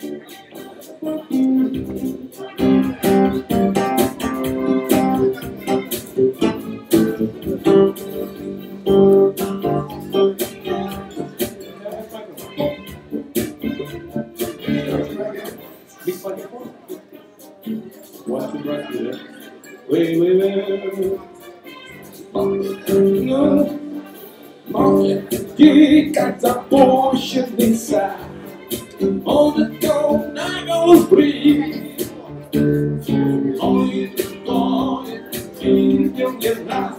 You got the potion inside. All the gold I go free. Only the God in your life.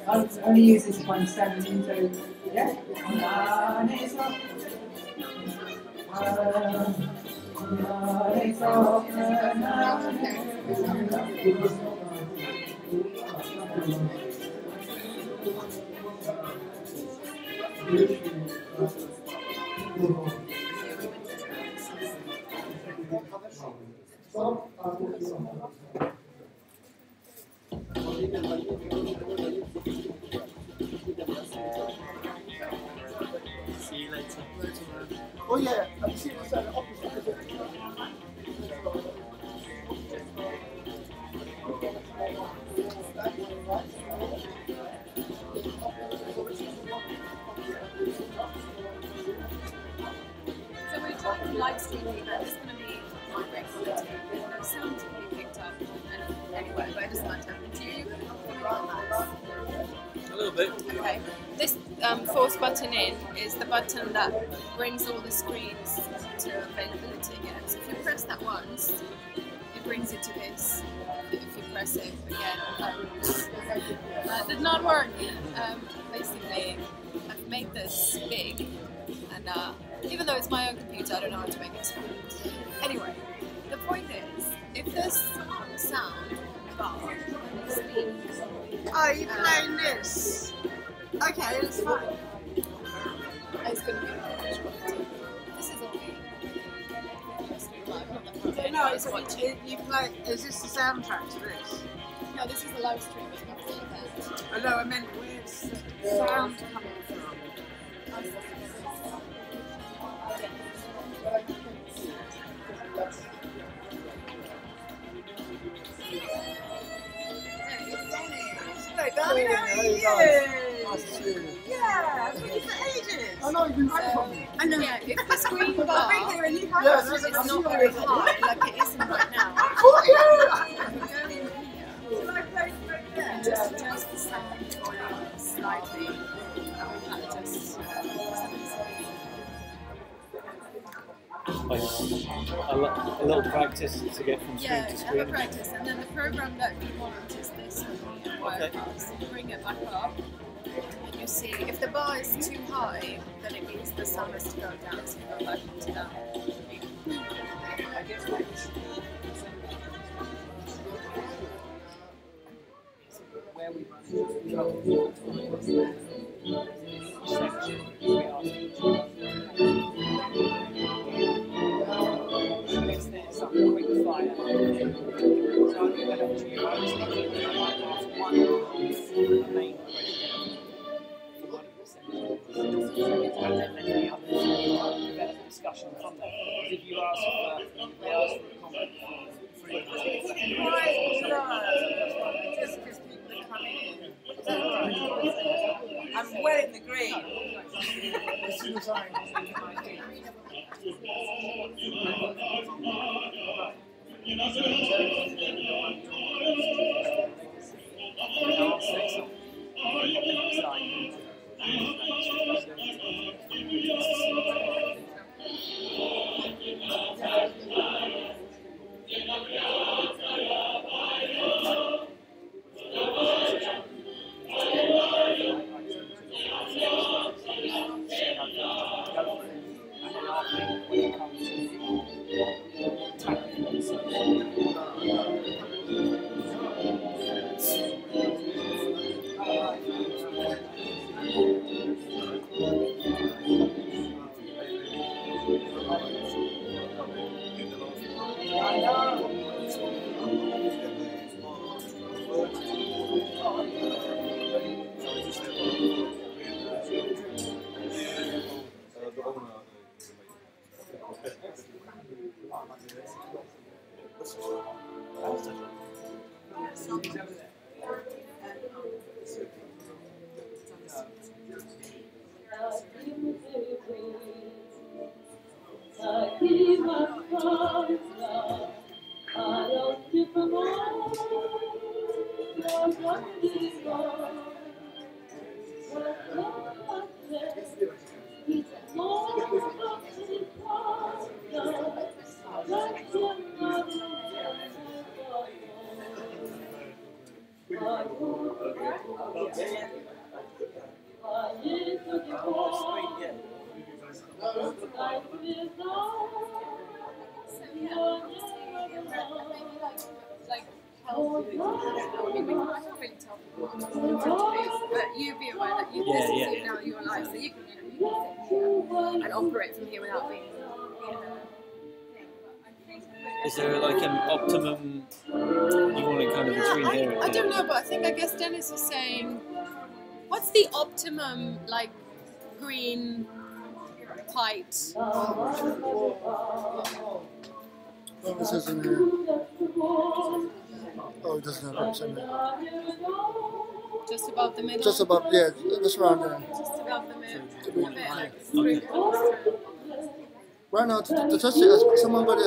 I'll only use this one standing, so yeah. See you later. Oh yeah, I've seen this at the office. So we're trying live streaming, and it's going to be my great quality. The sound will be picked up anyway, but it doesn't matter. Do you A little bit. Okay. This force button in is the button that brings all the screens to availability again. So if you press that once, it brings it to this. If you press it again, that did not work. Basically, I've made this big, and even though it's my own computer, I don't know how to make it small. Anyway, the point is, if this sound bar speaks, Oh, you're playing this? Okay, it's fine. it's going to be much quality. This is all me. No, it's you play. Is this the soundtrack to this? No, this is the live streaming of the event. Oh no, I meant where's the sound coming from? Hello, darling. How are you? Nice to see you. Yeah, I've been here for ages. I know you've been hiding from me. I know, yeah, if the screen bar I've been here and you have Yes, is not very high, like it isn't right now, Caught you! you go in here Shall I play right there? and just adjust the sound slightly. That adjusts. A little practice to get from screen Yeah, to have a screen. practice, and then the program that you want is this wireframe. So you bring it back up, and you see if the bar is too high, then it means the sound has to go down. So you go back into that. Where we section we ask each let's do some quick fire. So I'm going to do I was thinking that I might ask one of the main question for one of the sections. And then the others develop discussion from there. Because if you ask for a comment for free, Just because people are coming in. I'm well in the green. as soon as I But you be aware that you this is now your life, so you can sit here and operate from here without being. Is there like an optimum you want it kind of between here and I don't know, but I guess Dennis was saying, what's the optimum like green height? Oh, this is in here. Oh, it doesn't have it in there. Just above the middle? Just above, yeah, just around there. Just above the middle. A bit like Right now, to test it, has someone got it,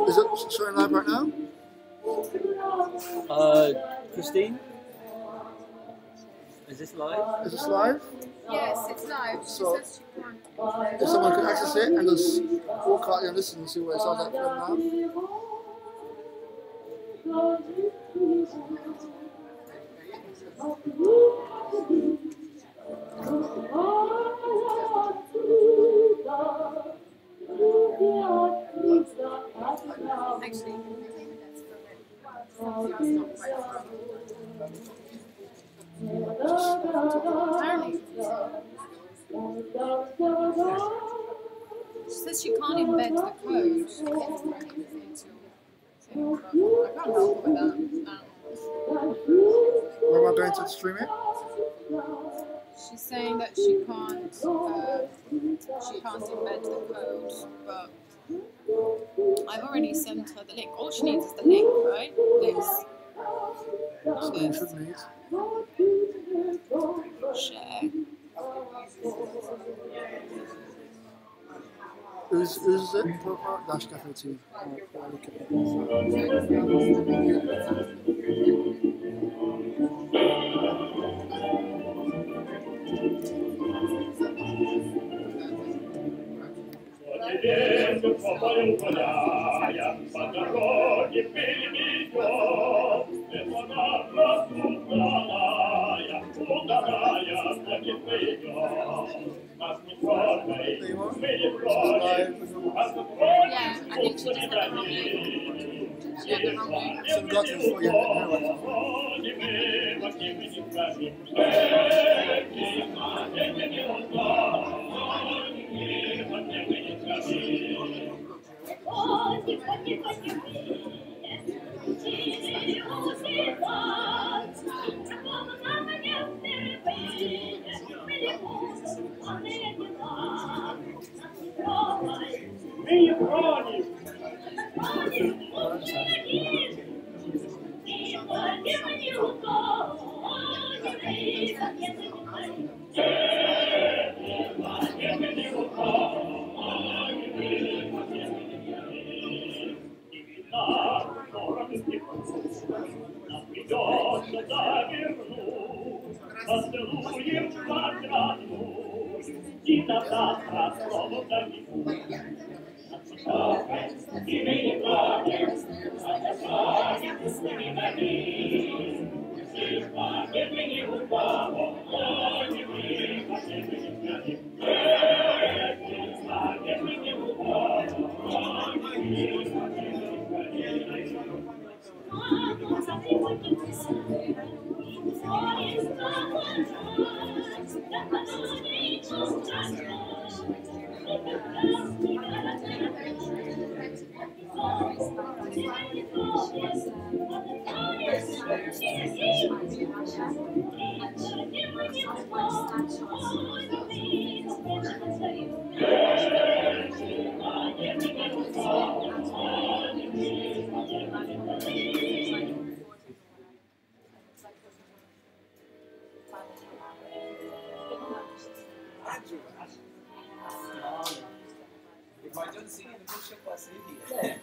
is it showing live right now? Christine? Is this live? Is this live? Yes, it's live. So- She says she can't. If someone could access it and just walk out and listen and see what it sounds like for them now. Actually, she says she can't embed the code into. I can't help with that. Where am I going to stream it? She's saying that she can't embed the code, but I've already sent her the link. All she needs is the link, right? This. Screen should need. Share. Who's it? Profile? Dash Café too. She Yeah, I think she just had the wrong name. She had the wrong name. Some got to for you. If I don't see the bishop, I see here.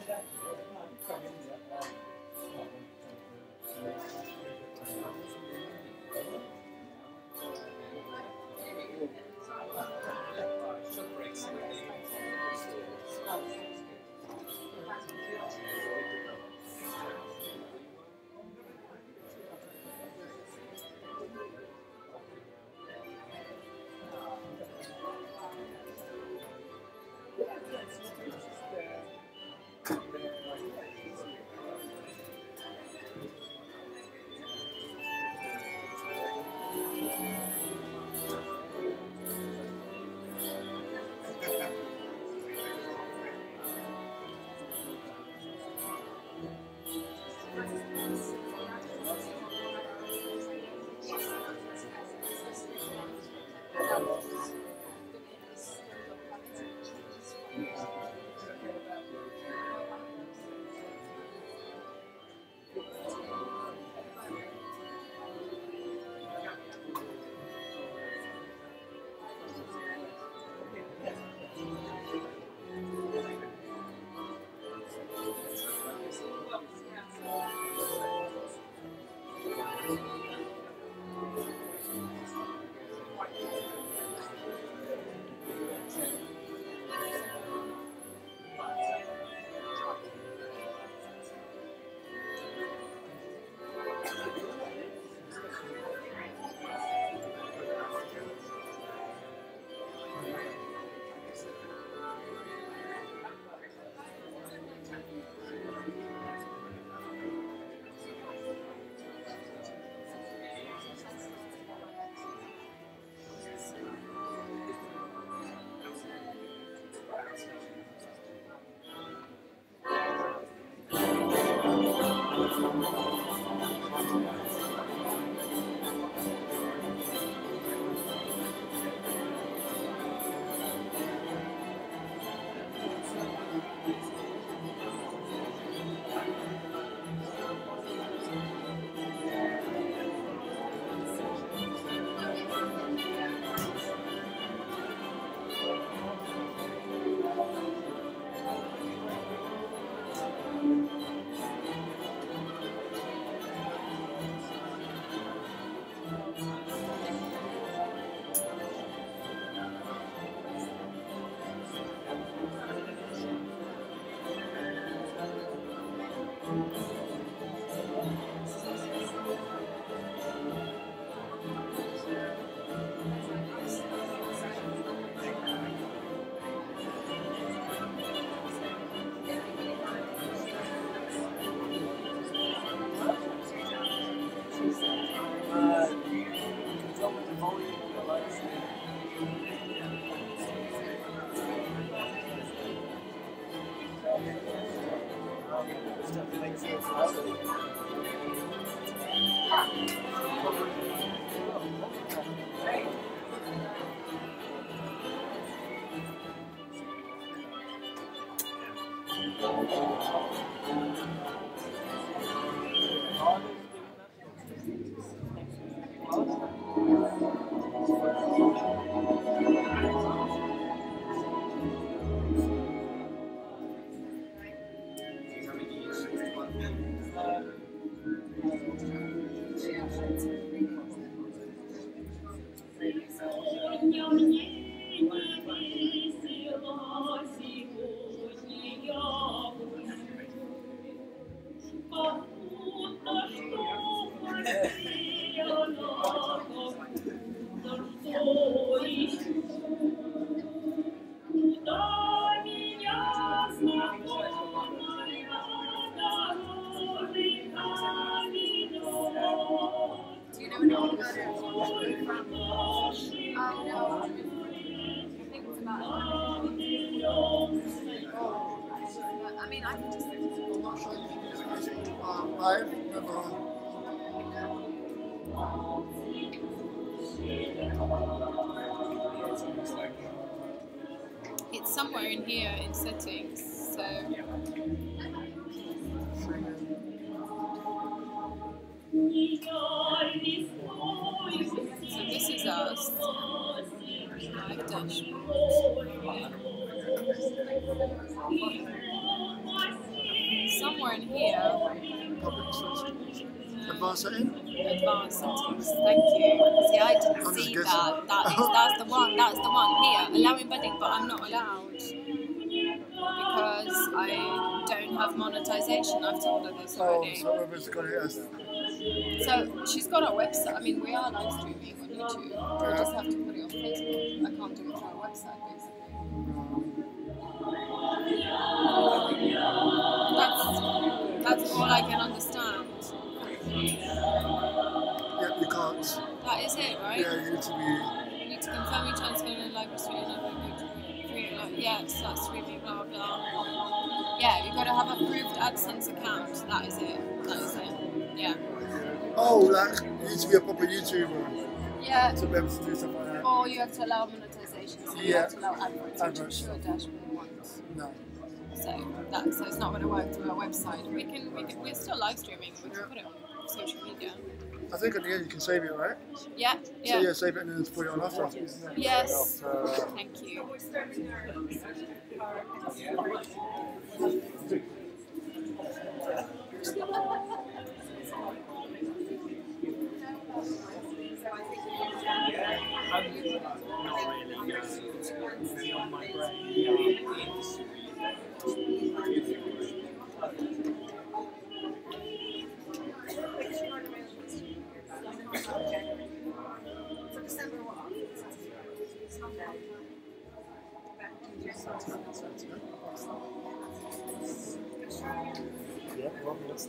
just have to make sure it's loud. Do you know anything about it? Oh no. I think it's about I mean, I can just. I'm not sure if you know. I've never. It's somewhere in here in settings, so. So this is us. Live dashboard. Somewhere in here. Advanced setting? Advanced settings. Thank you. See, I didn't I'm see just that. That's the one. That's the one here. Allow embedding, but I'm not allowed because I don't have monetization. I've told her this Oh, already. so whoever's got it as. So she's got our website. I mean, we are live streaming on YouTube. I just have to put it on Facebook. I can't do it through our website, basically. That's all I can understand. Yep, you can't. That is it, right? Yeah, you need to be. You need to confirm each transfer in live streaming. Yes, that's streaming, blah blah. Yeah, you've got to have a approved AdSense account. That is it. That is it. Yeah. Oh, like, you need to be a proper YouTuber Yeah. to be able to do stuff like that. Or you have to allow monetization. So you Yeah. have to allow adverts, which I'm Adverts. sure Dash will want. No. So it's not going to work through our website. We're still live streaming. We can put it on social media. I think at the end you can save it, right? Yeah. So Yeah. yeah, save it and then just put it on after. Yes. Thank you. Not really, no. It's beyond my brain. Yeah, well, what's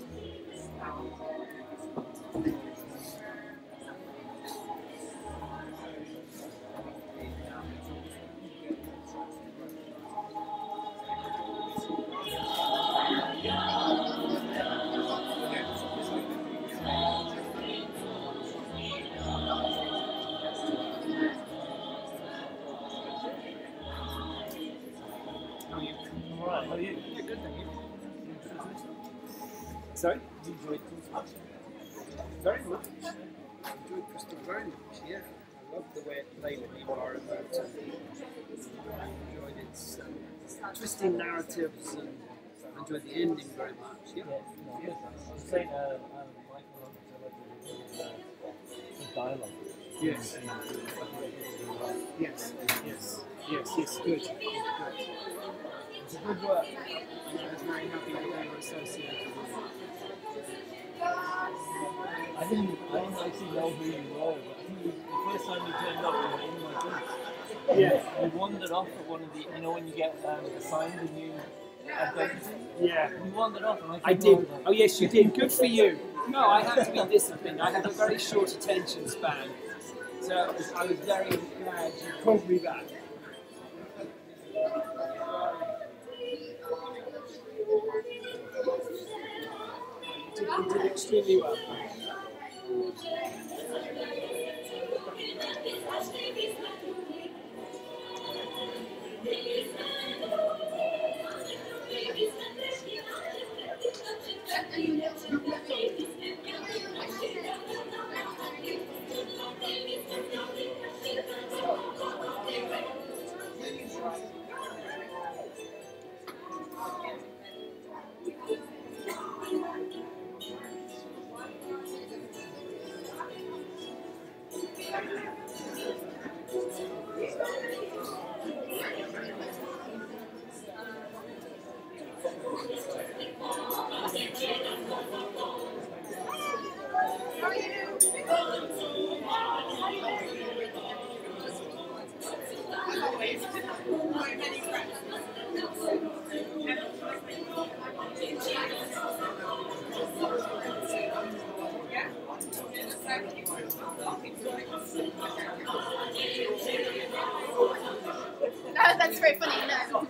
Alright, how are you? Yeah, good, thank you. Sorry? You enjoyed Christmas? Very much. I enjoyed Crystal very much, yeah. I loved the way it played with the environment and enjoyed its twisting narratives and enjoyed the ending very much, yeah. I was saying, Michael, the dialogue. Yes. Yes, good. It's a good work. I was very happy that they were associated with it. I didn't actually know who you were, but I think the first time you turned up, you were in my booth. Yeah. You wandered off at one of the, when you get assigned a new identity. Yeah. You wandered off, and I did. Oh yes, you did. Good for you. No, I have to be disciplined. I have a very short attention span. So I was very glad you called me back. he did extremely well. That's very funny, no.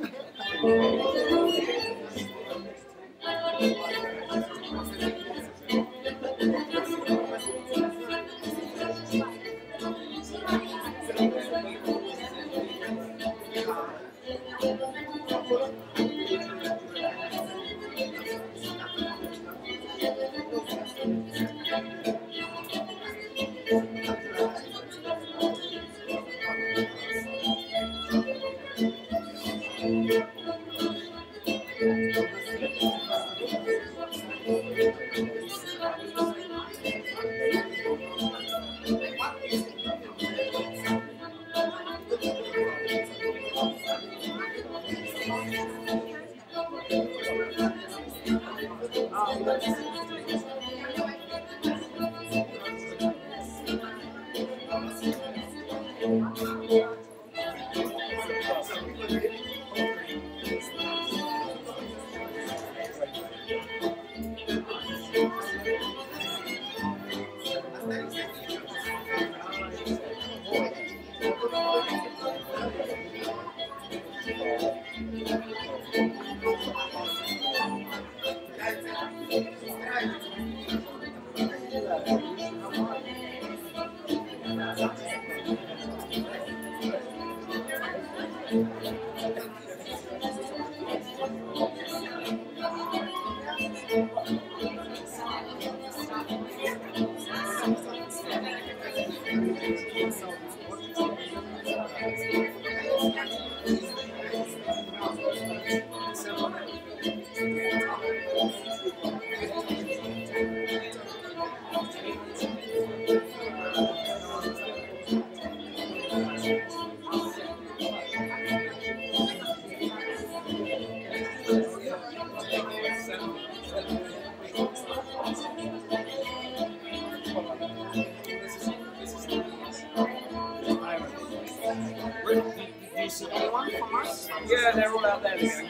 Yeah, they're all out there again.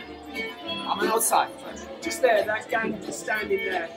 I'm outside. Just there, that gang just standing there.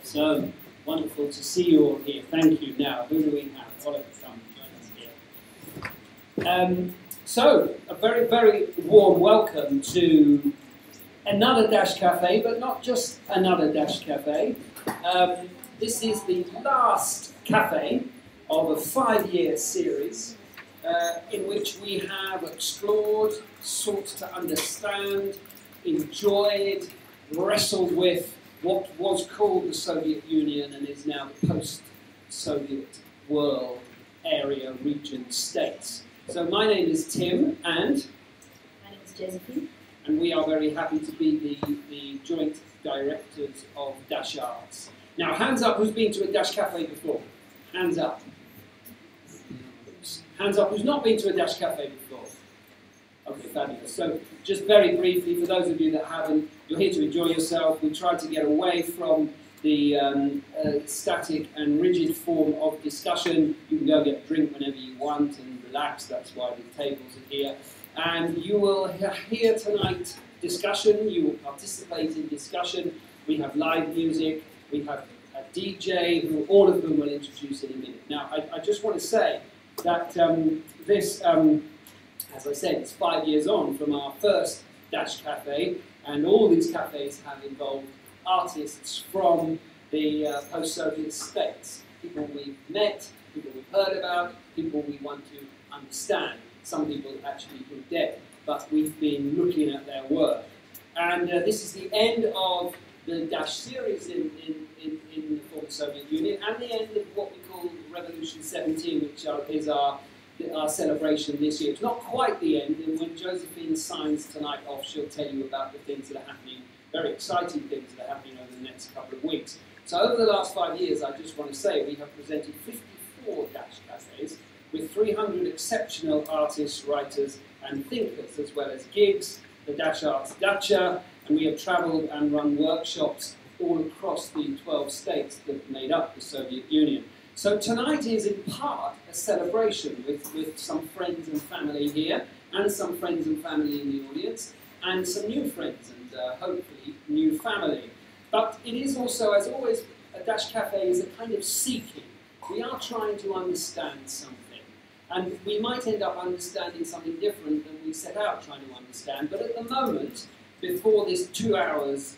So wonderful to see you all here. Thank you. Now, who do we have? Oliver, come join us here. So, a very, very warm welcome to another Dash Café, but not just another Dash Café. This is the last cafe of a 5-year series in which we have explored, sought to understand, enjoyed, wrestled with what was called the Soviet Union and is now the post-Soviet world, area, region, states. So my name is Tim, and My name is Josephine. and we are very happy to be the joint directors of Dash Arts. Now, hands up who's been to a Dash Café before? Hands up. Hands up who's not been to a Dash Café before? Okay, fabulous. So, just very briefly, for those of you that haven't, you're here to enjoy yourself. We try to get away from the static and rigid form of discussion. You can go get a drink whenever you want and relax. That's why the tables are here. And you will hear tonight discussion. You will participate in discussion. We have live music. We have a DJ, who all of them will introduce in a minute. Now, I just want to say that this, as I said, it's 5 years on from our first Dash Café, and all these cafes have involved artists from the post-Soviet states. People we've met, people we've heard about, people we want to understand. Some people actually who are dead, but we've been looking at their work. And this is the end of the Dash series in the former Soviet Union, and the end of what we call Revolution 17, which is our celebration this year. It's not quite the end, and when Josephine signs tonight off, she'll tell you about the things that are happening, very exciting things that are happening over the next couple of weeks. So over the last 5 years, I just want to say we have presented 54 Dash Cafés. with 300 exceptional artists, writers and thinkers, as well as gigs, the Dash Arts Dacha, and we have travelled and run workshops all across the 12 states that made up the Soviet Union. So tonight is in part a celebration with some friends and family here, and some friends and family in the audience, and some new friends and hopefully new family. But it is also, as always, a Dash Café is a kind of seeking. We are trying to understand something, and we might end up understanding something different than we set out trying to understand, but at the moment, before this 2 hours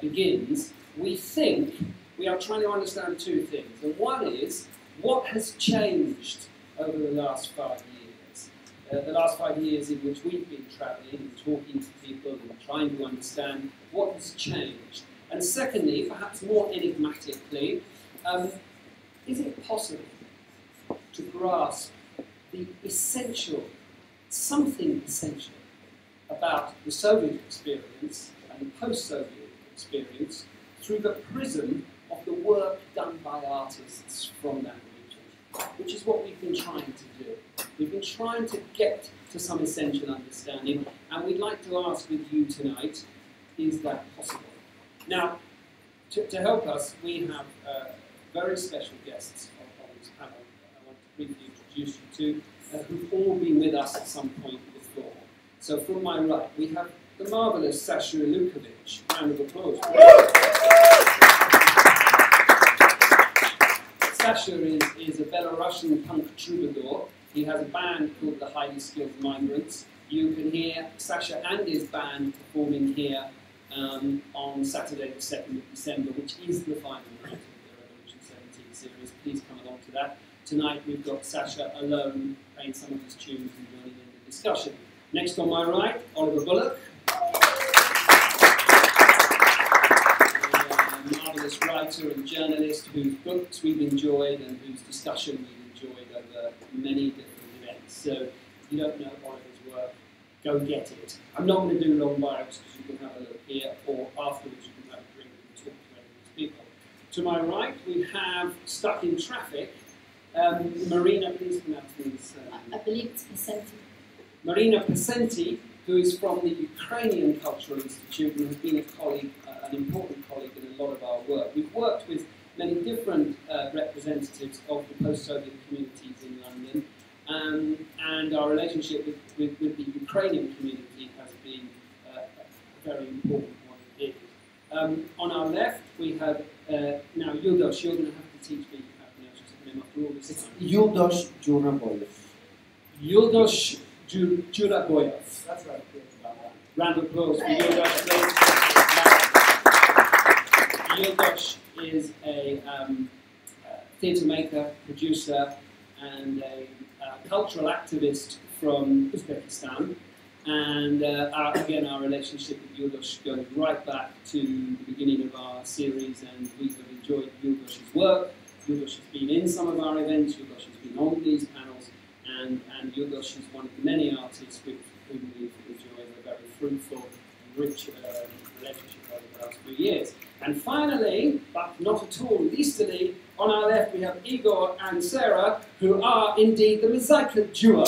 begins, we think we are trying to understand two things. And one is, what has changed over the last 5 years? The last 5 years in which we've been travelling and talking to people and trying to understand what has changed. And secondly, perhaps more enigmatically, is it possible to grasp the essential, something essential about the Soviet experience and the post-Soviet experience through the prism of the work done by artists from that region, which is what we've been trying to do. We've been trying to get to some essential understanding, and we'd like to ask with you tonight, is that possible? Now, to help us, we have very special guests on this panel I want to briefly introduce you to, who've all been with us at some point before. So from my right, we have the marvellous Sasha Ilyukevich. Round of applause. Sasha is a Belarusian punk troubadour. He has a band called the Highly Skilled Migrants. You can hear Sasha and his band performing here on Saturday the 2nd of December, which is the final night of the Revolution 17 series. Please come along to that. Tonight we've got Sasha alone playing some of his tunes and joining in the discussion. Next on my right, Oliver Bullough. Marvellous writer and journalist whose books we've enjoyed and whose discussion we've enjoyed over many different events. So if you don't know Oliver's work, go get it. I'm not going to do long bios because you can have a look here, or afterwards you can have a drink and talk to any of these people. To my right, we have Stuck in Traffic. Marina, please pronounce these. I believe it's Pesenti. Marina Pesenti, who is from the Ukrainian Cultural Institute and has been a colleague, an important colleague in a lot of our work. We've worked with many different representatives of the post-Soviet communities in London, and our relationship with the Ukrainian community has been a very important one indeed. On our left, we have now Yuldosh. You're going to have to teach me how to pronounce his name after all this. It's Yuldosh Juraboev. Yuldosh Juraboev. That's right. Round of applause for Yuldosh, please. Yuldosh is a theatre maker, producer, and a cultural activist from Uzbekistan. And again, our relationship with Yuldosh goes right back to the beginning of our series, and we have enjoyed Yuldosh's work. Yuldosh has been in some of our events, Yuldosh has been on these panels, and Yuldosh is one of the many artists with whom we've enjoyed a very fruitful and rich relationship over the last few years. And finally, but not at all leastly, on our left we have Igor and Sarah, who are indeed the MAZAIKA duo.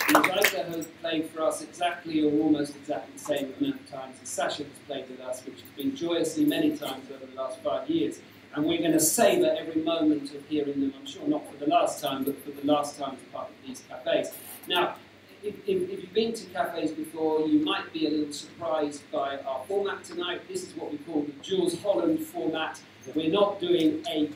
MAZAIKA has played for us exactly or almost exactly the same amount of times as Sasha has played with us, which has been joyously many times over the last 5 years. And we're going to savour every moment of hearing them, I'm sure not for the last time, but for the last time as part of these cafes. Now, if you've been to cafes before, you might be a little surprised by our format tonight. This is what we call the Jules Holland format. We're not doing a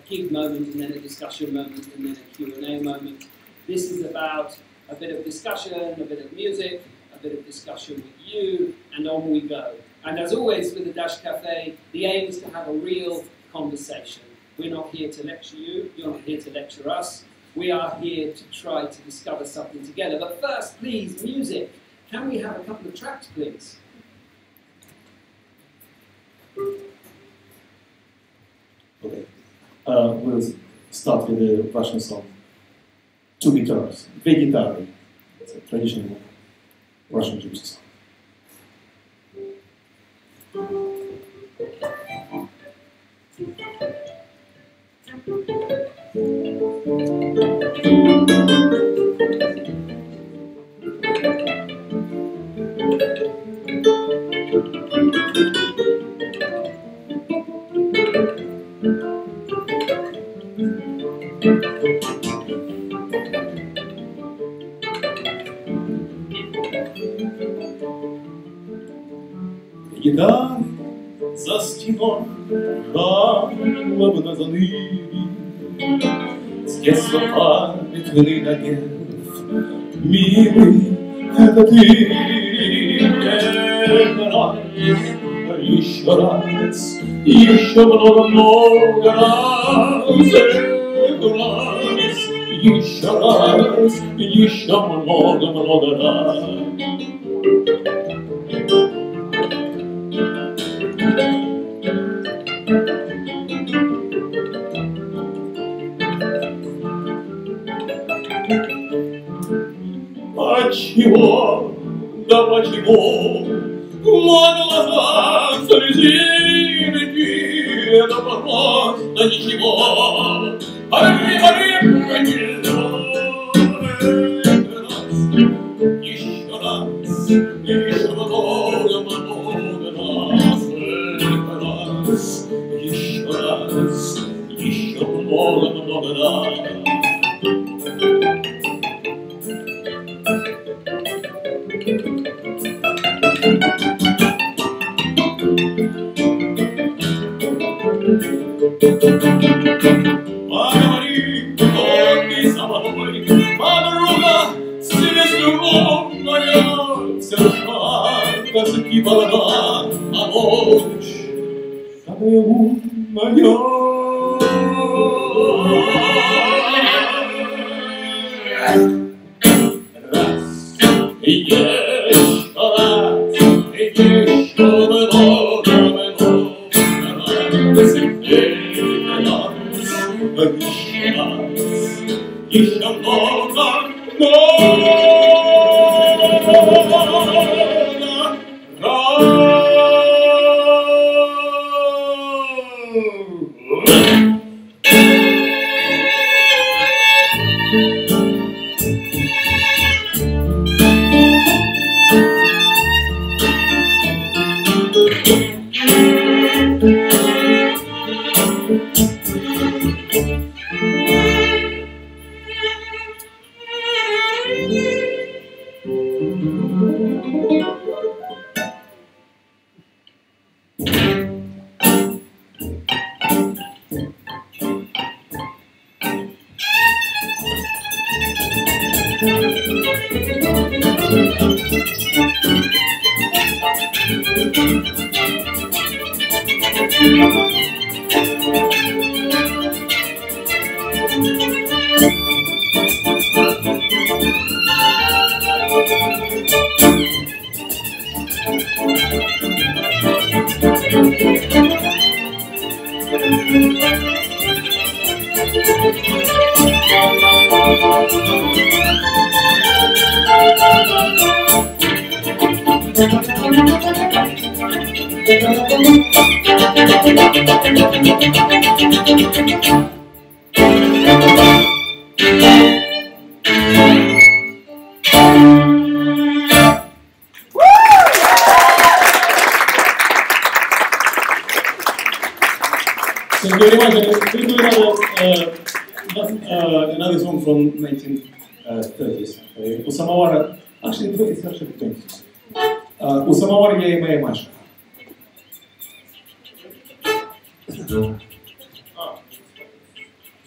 gig moment and then a discussion moment and then a Q&A moment. This is about a bit of discussion, a bit of music, a bit of discussion with you, and on we go. And as always with the Dash Café, the aim is to have a real conversation. We're not here to lecture you, you're not here to lecture us. We are here to try to discover something together. But first, please, music. Can we have a couple of tracks, please? Okay. We'll start with the Russian song. Two guitars, three guitars. It's a traditional Russian gypsy song. Гитары за стеной жалобно заныли, с детства памятный напев, милый, это ты. Еще раз, еще много раз, еще раз, еще много раз. Почему, да почему на глазах слезинки, это просто ничего. Еще раз, еще много раз, еще раз, еще много раз. Поговори, кто ты со мной, подруга, с веселом моя, сердца, казаки борода, а ночь самая умная. Раз, еще раз, еще много. Еще много, Another song from 1930s. У самовара, actually 20s, actually 20s. У самовара я и моя Маша.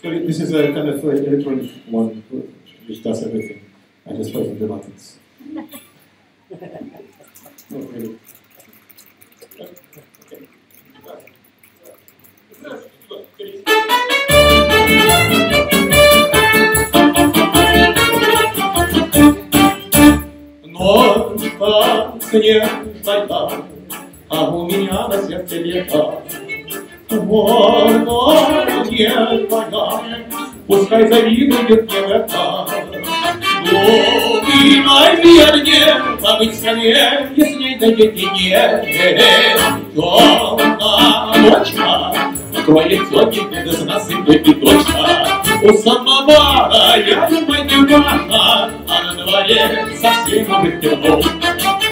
So this is a kind of electronic one which does everything. I just press the buttons. Not really. Ночь снежная, а у меня на сердце лето. Вот ночь моя, пускай завидует мне в это. Глубиной верне, побыть скорее, если дойдете не. Темная ночь, кроет тетенька, да с насыпой петочка. У самовара я не понимаю, а на дворе совсем уже темно.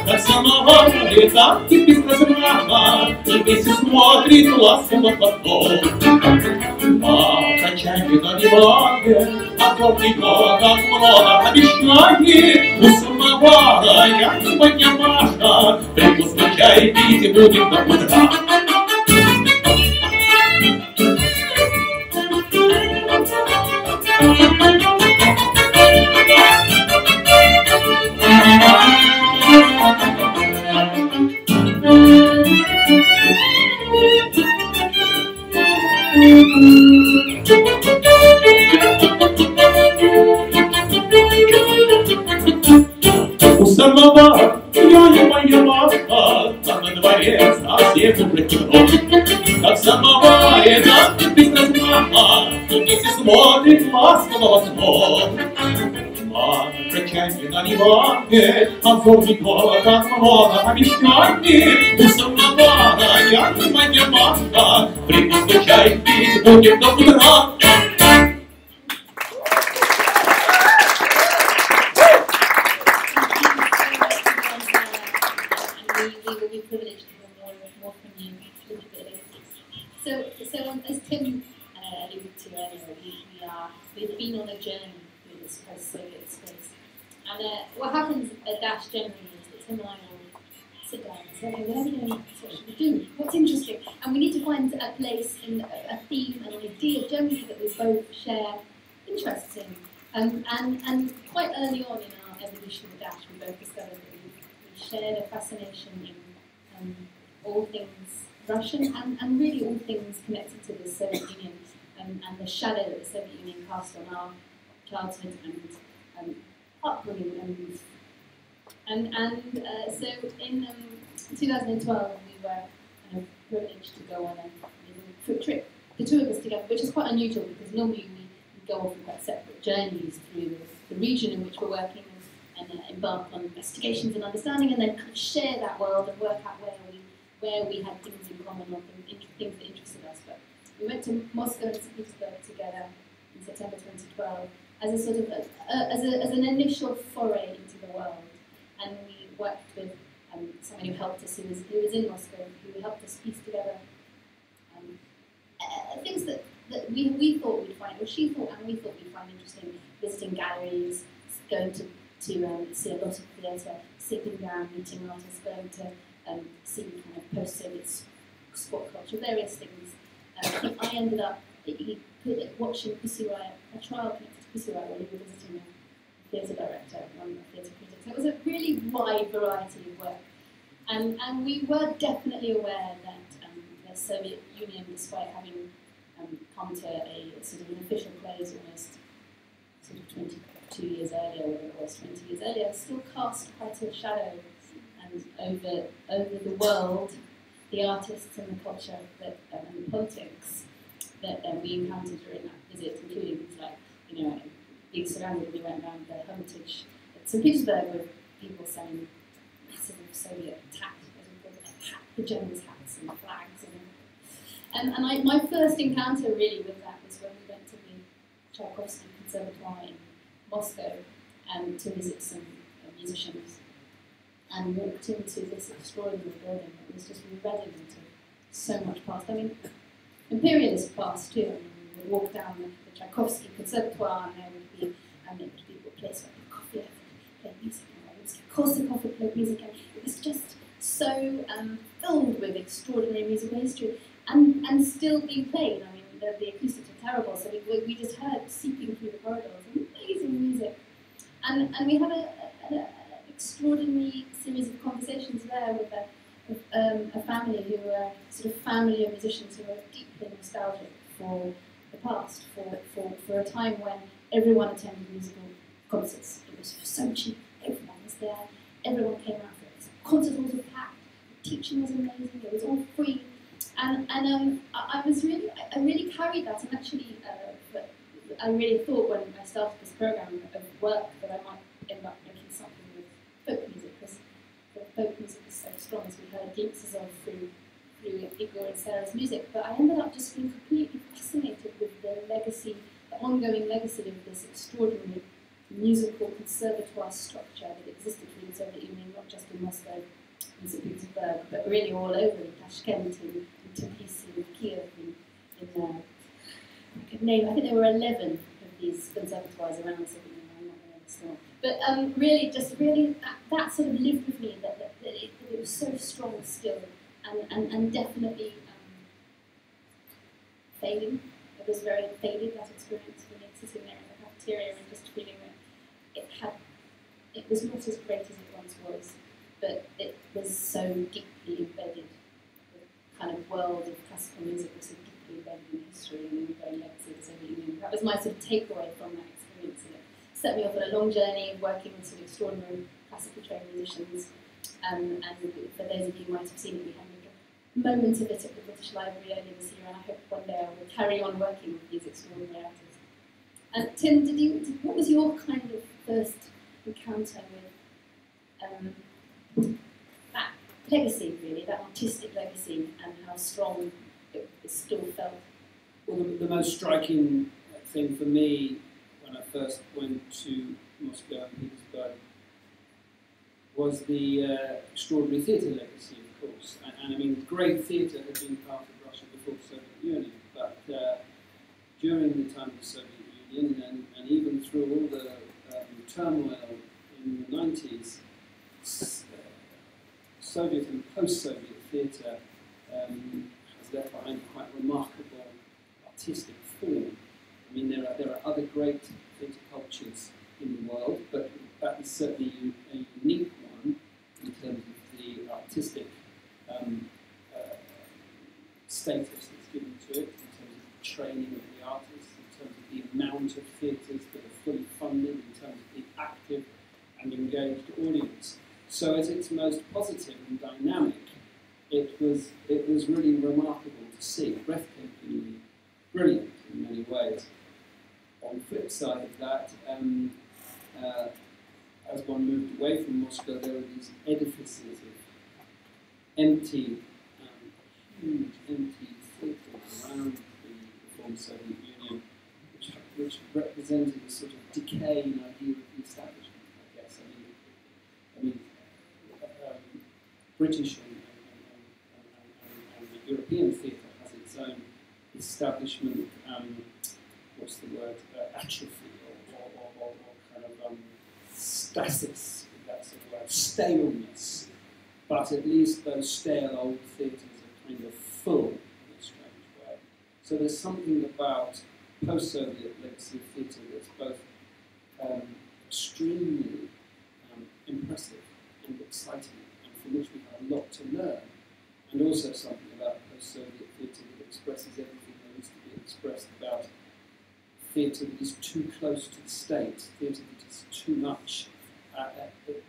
Как самовар летам кипит размаха, и вместе смотрит ласково в окно. А качайки на диване, а тортика так много обещаний. У самовара я не понимаю, прикусный чай пить будем до утра. У самовара я не понимаю, а на дворе совсем уже темно. Как в самоваре, да, без размаха, и вместе смотрит ласково в окно. А качайки на диване, а тортика так много обещаний. У самовара я не понимаю, прикусный чай пить будем до утра. As Tim alluded to earlier, we've been on a journey through this post-Soviet space. And what happens at Dash generally is that Tim and I will sit down and say, what are we doing? What should we do? What's interesting? And we need to find a place, in a theme, an idea generally that we both share interests in. And quite early on in our evolution of Dash, we both discovered that we shared a fascination in all things Russian and really all things connected to the Soviet Union and the shadow that the Soviet Union cast on our childhood and upbringing. So in 2012 we were kind of privileged to go on a trip, the two of us together, which is quite unusual because normally we go off on quite separate journeys through the region in which we're working and embark on investigations and understanding and then kind of share that world and work out where we had things in common or things that interested us. But we went to Moscow and St. Petersburg together in September 2012 as a sort of as an initial foray into the world, and we worked with someone who helped us, who was in Moscow, who helped us piece together things that we thought we'd find, or she thought and we thought we'd find interesting, visiting galleries, going to see a lot of theatre, sitting down, meeting artists, going to see kind of post-Soviet sport culture, various things. I ended up watching Pussy Riot, a trial connected to Pussy Riot, when we were visiting a theatre director, one of the theatre critics. So it was a really wide variety of work. And we were definitely aware that the Soviet Union, despite having come to a sort of an official place almost sort of 22 years earlier, or it was 20 years earlier, still cast quite a shadow over the world, the artists and the culture that, and the politics that we encountered during that visit, including things like, being surrounded, we went around the Hermitage at St. Petersburg with people selling massive Soviet tat, as we call it, pajamas, hats and flags. And my first encounter really with that was when we went to the Tchaikovsky Conservatoire in Moscow to visit some musicians, and walked into this extraordinary building that was just redolent of so much past. I mean, imperialist past too. I mean, we would walk down the Tchaikovsky Conservatoire and there would be a place where Prokofiev played music and Korsakov played music, and it was just so filled with extraordinary musical history and still being played. I mean, the acoustics were terrible, so we just heard seeping through the corridors amazing music, and we had an extraordinary series of conversations there with a family who were sort of family of musicians who were deeply nostalgic for the past, for a time when everyone attended musical concerts. It was so cheap, everyone was there, everyone came out for it. Concert halls were packed, the teaching was amazing, it was all free, and I really carried that, and actually I really thought when I started this program of work that I might end up making something with folk music, because folk music is so strong, as we heard glimpses of through through Igor and Sarah's music, but I ended up just being completely fascinated with the legacy, the ongoing legacy of this extraordinary musical conservatoire structure that existed in the Soviet Union, not just in Moscow and St. Petersburg, but really all over, in Tashkent, in Tbilisi, in Kiev, I could name, I think there were 11 of these conservatoires around the Soviet Union, I'm not going to small. But really, that sort of lived with me, that it was so strong still, and definitely fading. It was very faded, that experience, for me, sitting there in the cafeteria and just feeling that it was not as great as it once was, but it was so deeply embedded. The kind of world of classical music was so deeply embedded in history and in the very legacy of the Soviet Union. That was my sort of takeaway from that experience, and it set me off on a long journey of working with some extraordinary classically trained musicians. And for those of you who might have seen it, we had a moment of it at the British Library earlier this year, and I hope one day I will carry on working with these extraordinary artists. And Tim, what was your kind of first encounter with that legacy, really, that artistic legacy, and how strong it still felt? Well, the most striking thing for me when I first went to Moscow and Petersburg was the extraordinary theatre legacy, of course. And I mean, great theatre had been part of Russia before the Soviet Union, but during the time of the Soviet Union, and even through all the turmoil in the 90s, Soviet and post-Soviet theatre has left behind quite remarkable artistic form. I mean, there are other great theatre cultures in the world, but that is certainly a unique one in terms of the artistic status that's given to it, in terms of the training of the artists, in terms of the amount of theatres that are fully funded, in terms of the active and engaged audience. So at its most positive and dynamic, it was really remarkable to see, breathtakingly brilliant in many ways. On the flip side of that, as one moved away from Moscow, there were these edifices of empty, huge empty theatres around the former Soviet Union, which represented a sort of decaying idea of the establishment, I guess. I mean, British and the European theatre has its own establishment, what's the word, atrophy or kind of stasis, if that's a word, staleness. But at least those stale old theatres are kind of full in a strange way. So there's something about post-Soviet legacy of theatre that's both extremely impressive and exciting, and from which we have a lot to learn, and also something about post-Soviet theatre that expresses everything there needs to be expressed about theatre that is too close to the state, theatre that is too much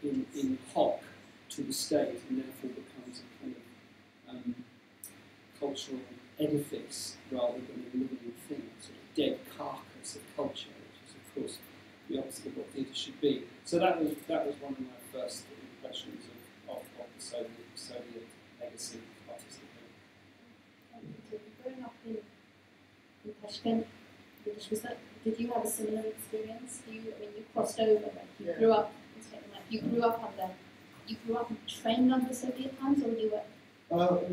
in hoc to the state, and therefore becomes a kind of cultural edifice rather than a living thing, a sort of dead carcass of culture, which is, of course, the opposite of what theatre should be. So that was one of my first impressions of the Soviet legacy artistically. Growing up in Tashkent, did you have a similar experience? You crossed over, but you grew up. You grew up and trained under Soviet times, or you were?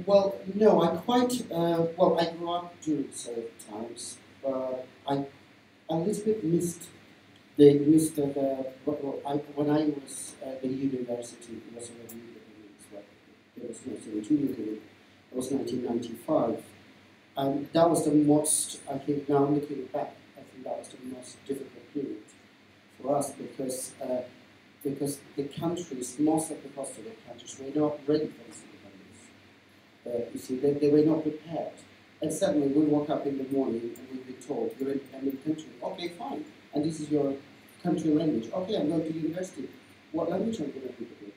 Well, no, I grew up during Soviet times, but I a little bit missed when I was at the university. It was already there was no Soviet Union. It was 1995, and that was the most. I think now looking back, I think that was the most difficult period for us because the countries, most of the post-Soviet countries, were not ready for this independence. You see, they were not prepared. And suddenly we woke up in the morning and we'd be told, you're an independent country. Okay, fine. And this is your country language. Okay, I'm going to university. What language am I going to do?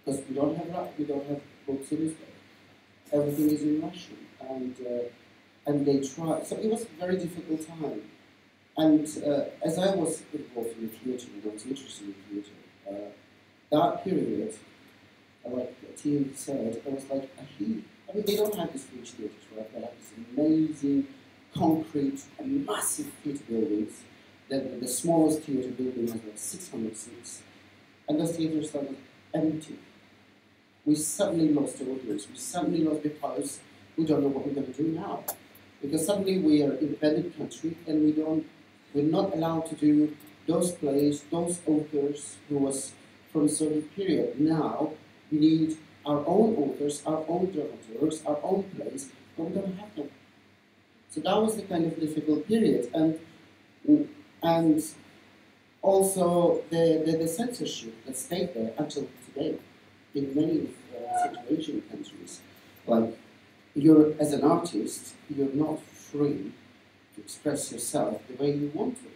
Because we don't have books in Uzbek. Everything is in Russian. And they try. So it was a very difficult time. And as I was involved in the theatre, and I was interested in theatre, that period, like Tim said, it was like a I mean, they don't have these huge theatres, right? They have these amazing concrete and massive theatre buildings. The smallest theatre building has like 600 seats. And those theatres are empty. We suddenly lost our audience. We suddenly lost because we don't know what we're going to do now. Because suddenly we are an independent country and we're not allowed to do those plays, those authors who was from a certain period. Now we need our own authors, our own dramaturgs, our own plays, but we don't have them. So that was the kind of difficult period. And also the censorship that stayed there until today in many Central Asian countries. Like, as an artist, you're not free to express yourself the way you want to.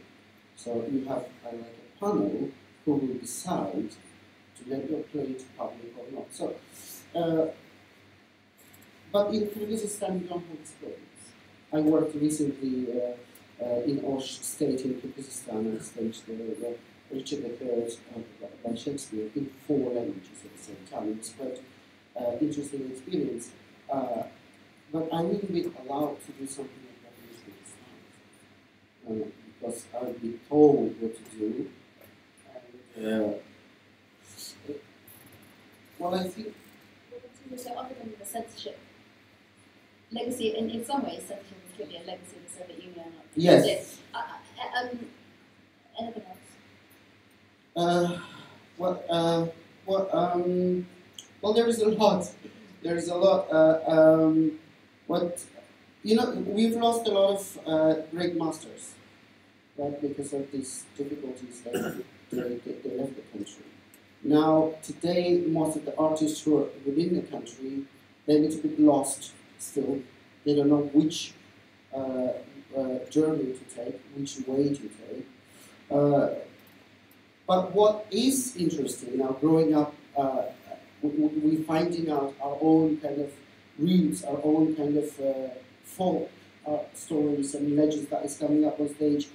So you have like a panel who will decide to let your play to public or not. So, but in Kyrgyzstan, we don't have experience. I worked recently in Osh State in Kyrgyzstan. I staged the Richard III by Shakespeare in 4 languages at the same time. It was quite interesting experience. But I wouldn't be allowed to do something like that in Uzbekistan because I would be told what to do. And, well, I think. So other than the censorship, legacy, in some ways, censorship is clearly a legacy of the Soviet Union. Yes. Anything else? Well, there is a lot. There is a lot. We've lost a lot of great masters, right? Because of these difficulties they left the country. Now, today, most of the artists who are within the country, they're a little bit lost still. They don't know which journey to take, which way to take. But what is interesting now, growing up, we're finding out our own kind of roots, our own kind of folk stories and legends that is coming up on stage.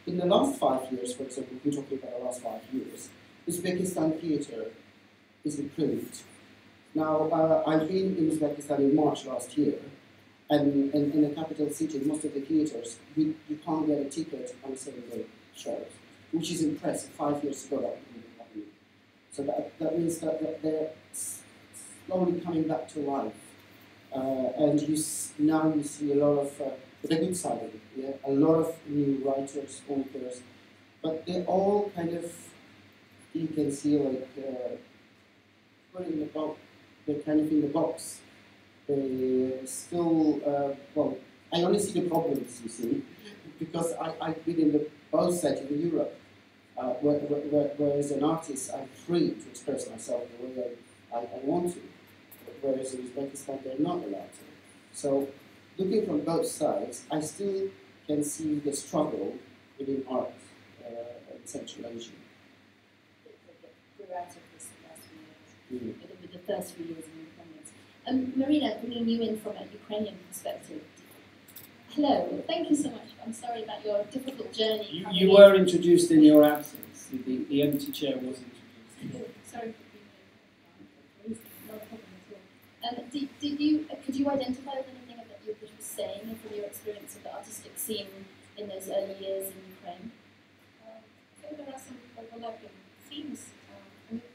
In the last 5 years, for example, we're talking about the last 5 years, Uzbekistan theatre is improved. Now, I've been in Uzbekistan in March last year, and in the capital city, most of the theatres, you can't get a ticket on a 7-day show, which is impressive. 5 years ago, that wouldn't happen. So that means that they're slowly coming back to life. And now you see a lot of, the good side of it, yeah? A lot of new writers, authors, but they're all kind of, you can see like, they're kind of in the box. They still, I only see the problems, you see, because I've been in both settings in Europe, where as an artist I'm free to express myself the way I want to, whereas in Uzbekistan they're not allowed to. So, looking from both sides, I still can see the struggle within art in Central Asia. Grew out of this last few years, with the first few years of independence. Marina, bringing you in from a Ukrainian perspective. Hello, thank you so much. I'm sorry about your difficult journey. You were introduced in your absence. The empty chair was introduced. Sorry for being here. No problem at all. Could you identify with anything that you were saying from your experience of the artistic scene in those early years in Ukraine? I think there are some overlapping themes.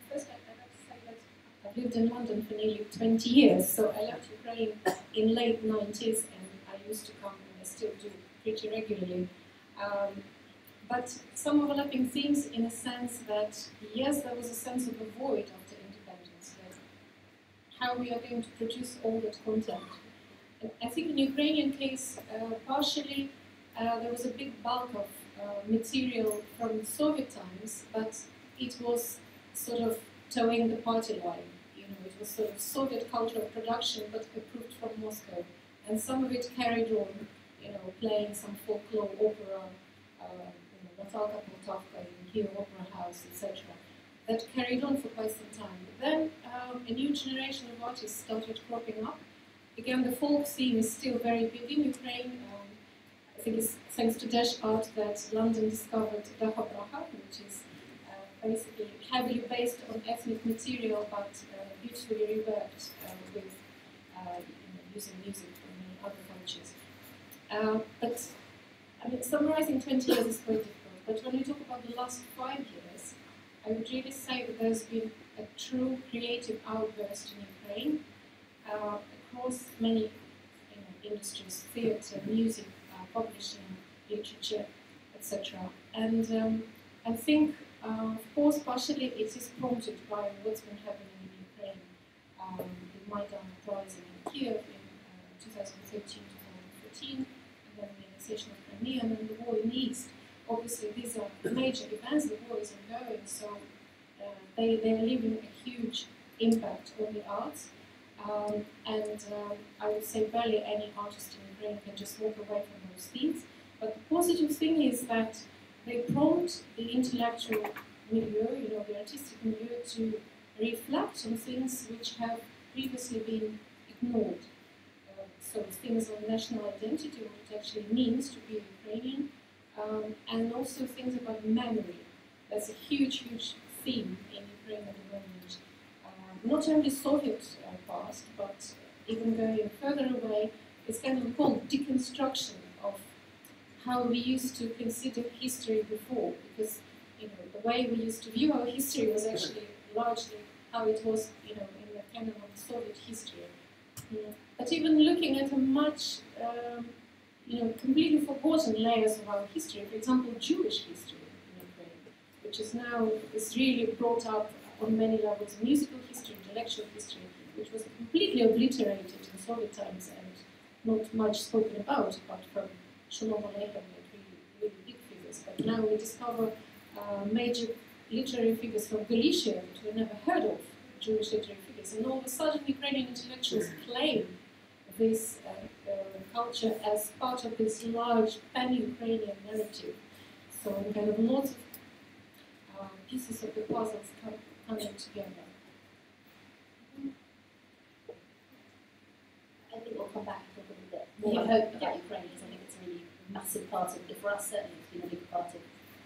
First, I'd like to say that I've lived in London for nearly 20 years, so I left Ukraine in late 90s, and I used to come, and I still do pretty regularly. But some overlapping themes in a sense that, yes, there was a sense of a void after independence, like how we are going to produce all that content. And I think in the Ukrainian case, partially there was a big bulk of material from Soviet times, but it was sort of towing the party line. You know, it was sort of Soviet culture of production, but approved from Moscow. And some of it carried on, you know, playing some folklore opera, Natalka Poltavka in Kiev Opera House, etc. That carried on for quite some time. But then a new generation of artists started cropping up. Again, the folk scene is still very big in Ukraine. I think it's thanks to Dash Art that London discovered Dacha, which is basically heavily based on ethnic material, but beautifully reworked with using music from many other cultures. But I mean, summarizing 20 years is quite difficult. But when we talk about the last 5 years, I would really say that there's been a true creative outburst in Ukraine across many industries: theatre, music, publishing, literature, etc. And I think, of course, partially it is prompted by what's been happening in Ukraine, the Maidan uprising in Kiev in 2013-2014, and then the annexation of Crimea and then the war in the East. Obviously, these are major events. The war is ongoing, so they are leaving a huge impact on the arts. I would say barely any artist in Ukraine can just walk away from those themes. But the positive thing is that they prompt the intellectual milieu, the artistic milieu, to reflect on things which have previously been ignored. So things on national identity, what it actually means to be Ukrainian, and also things about memory. That's a huge, huge theme in Ukraine at the moment. Not only Soviet past, but even going further away, it's kind of called deconstruction of how we used to consider history before, because the way we used to view our history was actually largely how it was in the canon of Soviet history. But even looking at a much completely forgotten layers of our history, for example, Jewish history in Ukraine, which is now really brought up on many levels: musical history, intellectual history, which was completely obliterated in Soviet times and not much spoken about, apart from Shalom Aleichem, like really big figures. But now we discover major literary figures from Galicia that we never heard of, Jewish literary figures. And all of a sudden, Ukrainian intellectuals claim this culture as part of this large pan-Ukrainian narrative. So kind of lots of pieces of the puzzles coming together. I think we'll come back and talk a little bit more, I hope, about Ukraine, because I think it's a really massive part of, for us certainly, it's been a big part of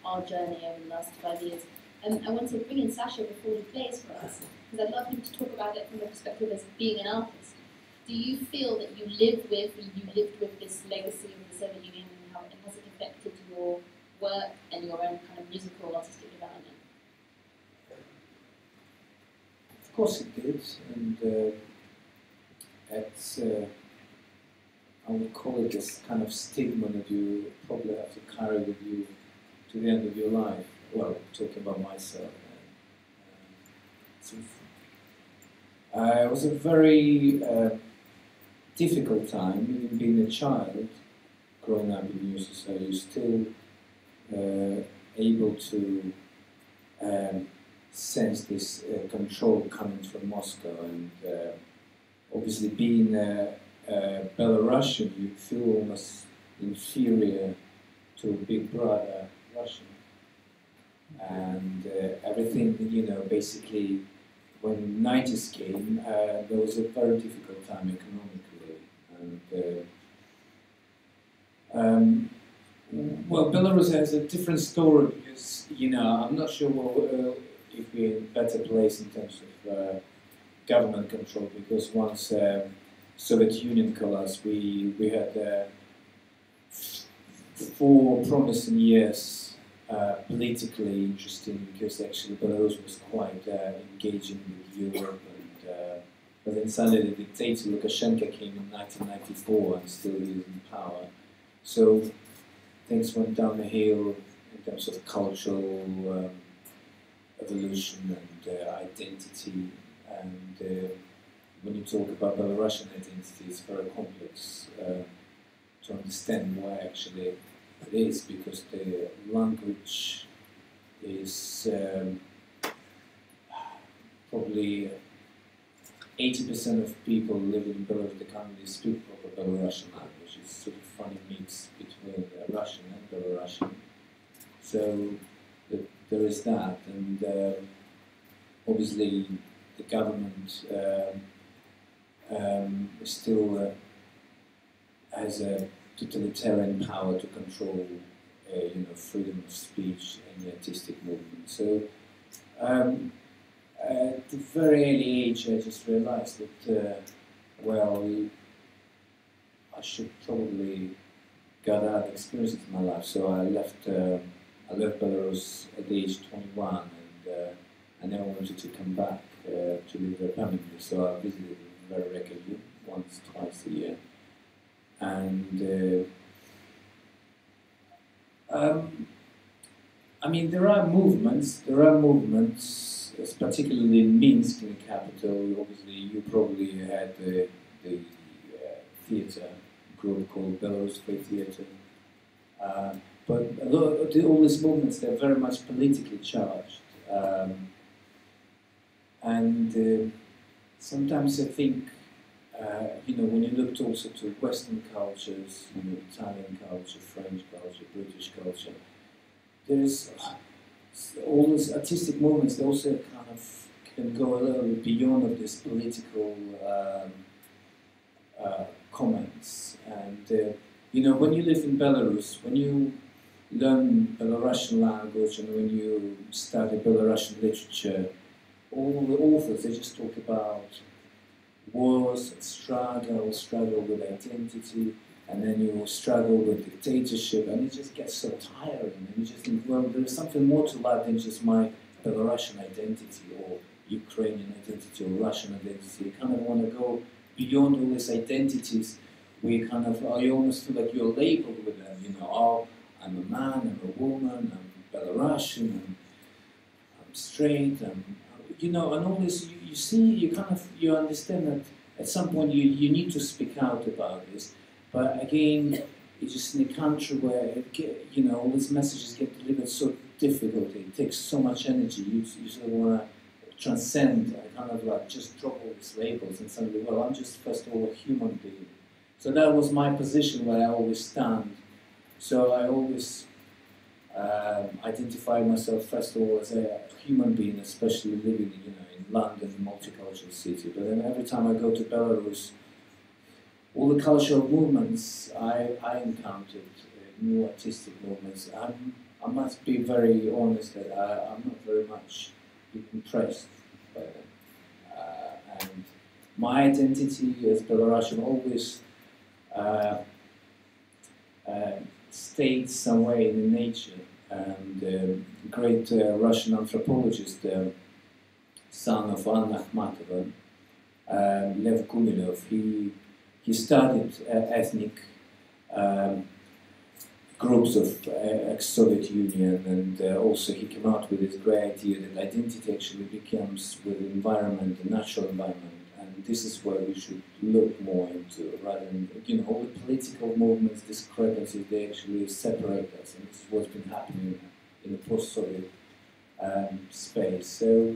our journey over the last 5 years. And I want to bring in Sasha before he plays for us, because I'd love him to talk about it from the perspective as being an artist. Do you feel that you lived with this legacy of the Soviet Union, and how has it affected your work and your own kind of musical artistic development? Of course it did, and it's, I would call it this kind of stigma that you probably have to carry with you to the end of your life. Well, talking about myself. It was a very difficult time, even being a child, growing up in music, so you're still able to sense this control coming from Moscow, and obviously being Belarusian, you feel almost inferior to a big brother Russian. And everything, basically, when the 90s came, there was a very difficult time economically. And well, Belarus has a different story because, I'm not sure if we're in a better place in terms of government control, because once Soviet Union collapsed, we had 4 promising years. Politically interesting, because actually Belarus was quite engaging with Europe, and but then suddenly the dictator Lukashenko came in 1994 and still is in power. So things went down the hill in terms of cultural evolution and identity. And when you talk about Belarusian identity, it's very complex to understand why actually it is, because the language is probably 80% of people living in Belarus, they can't really speak proper Belarusian language. It's sort of funny mix between Russian and Belarusian. So there is that, and obviously the government still has a totalitarian power to control, freedom of speech and the artistic movement. So At a very early age, I just realized that, well, I should probably gather other experiences in my life. So I left Belarus at the age of 21, and I never wanted to come back to live there permanently. So I visited very regularly, once, twice a year. And I mean, there are movements, particularly in Minsk, in the capital. Obviously, you probably had the theatre group called Belarus Free Theatre. But a lot of all these movements, they're very much politically charged. And sometimes I think, when you look also to Western cultures, Italian culture, French culture, British culture, there's all these artistic movements. They also kind of can go a little bit beyond of this political comments. And when you live in Belarus, when you learn Belarusian language and when you study Belarusian literature, all the authors, they just talk about wars, struggle with identity, and then you struggle with dictatorship, and it just gets so tiring, and you just think, well, there's something more to life than just my Belarusian identity, or Ukrainian identity, or Russian identity. You kind of want to go beyond all these identities, where you kind of, you almost feel like you're labeled with them, oh, I'm a man, I'm a woman, I'm Belarusian, I'm straight, and all this, you see, you understand that at some point you need to speak out about this. But again, it's just in a country where all these messages get delivered so difficult. It takes so much energy. You sort of want to transcend and kind of like just drop all these labels and suddenly, well, I'm just first of all a human being. So that was my position where I always stand. So I always identify myself first of all as a human being, especially living in London, a multicultural city. But then every time I go to Belarus, all the cultural movements I encountered, new artistic movements, I must be very honest that I'm not very much impressed by them. And my identity as Belarusian always stayed somewhere in nature. And the great Russian anthropologist, son of Anna Akhmatova, Lev Gumilev, he studied ethnic groups of ex-Soviet Union, and also he came out with this great idea that identity actually becomes with the environment, the natural environment, and this is where we should look more into, rather than, all the political movements, discrepancies, they actually separate us, and this is what's been happening in the post-Soviet space. So,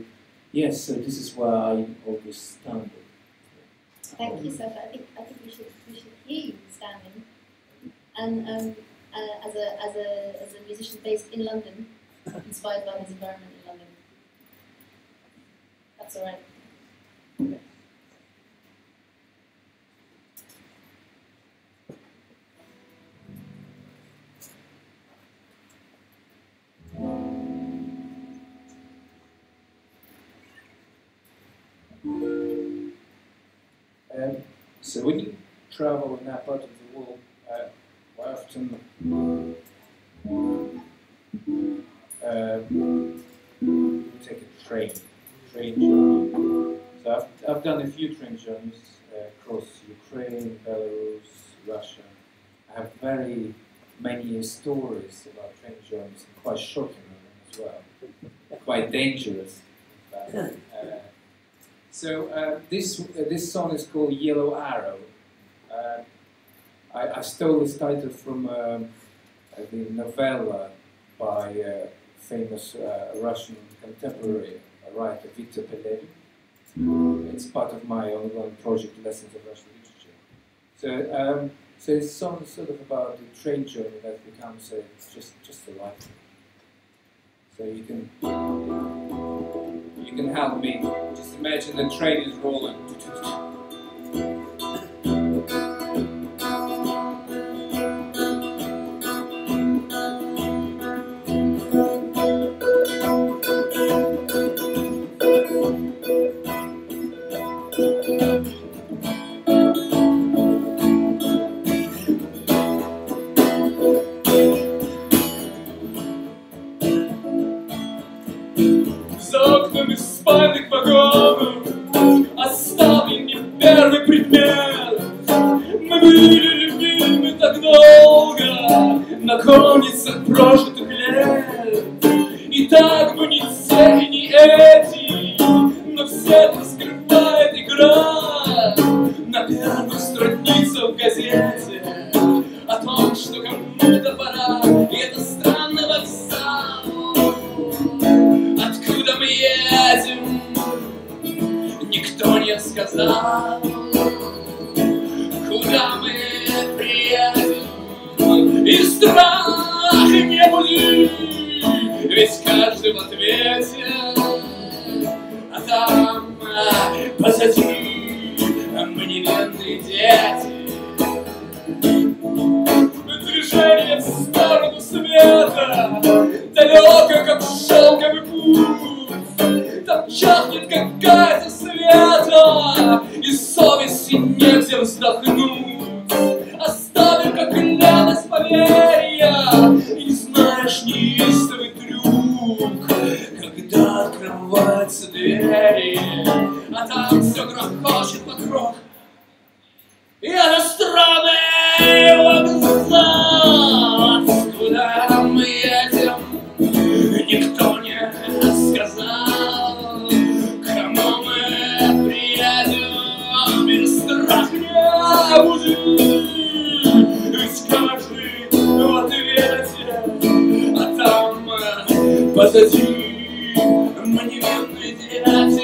yes, so this is where I always stand. Thank you, Sasha. I think we should hear you standing, and as a musician based in London, inspired by his environment in London. That's all right. So when you travel in that part of the world, I often take a train journey. So I've done a few train journeys across Ukraine, Belarus, Russia. I have very many stories about train journeys, and quite shocking as well, quite dangerous. So this song is called Yellow Arrow. I stole this title from the novella by a famous Russian contemporary writer Victor Pelerin. It's part of my ongoing project, Lessons of Russian Literature. So this song is sort of about the train journey that becomes just a life. So you can help me. Just imagine the train is rolling. окнами спальных вагонов. Оставил мне первый предмет. Мы были любимы так долго, на конницах прожитых лет. И так бы ни те, ни эти, но все это скрывает игра на первых страницах в газете о том, что кому-то пора. И это странный вокзал, откуда мы едем, никто не сказал. Куда мы приедем, и страх не буди, ведь каждый в ответе, а там позади мы невинные дети. Движение в сторону света, далеко, как шелковый путь. Там чахнет какая-то света, и совести негде вздохнуть. Оставим, как леность поверья, и не знаешь неистовый трюк, когда открываются двери, а там все грохочет вокруг. И это странный вокзал, откуда мы едем, никто не сказал. Кому мы приедем, без страха не буди, ведь каждый в ответе, а там позади мы невинные дети.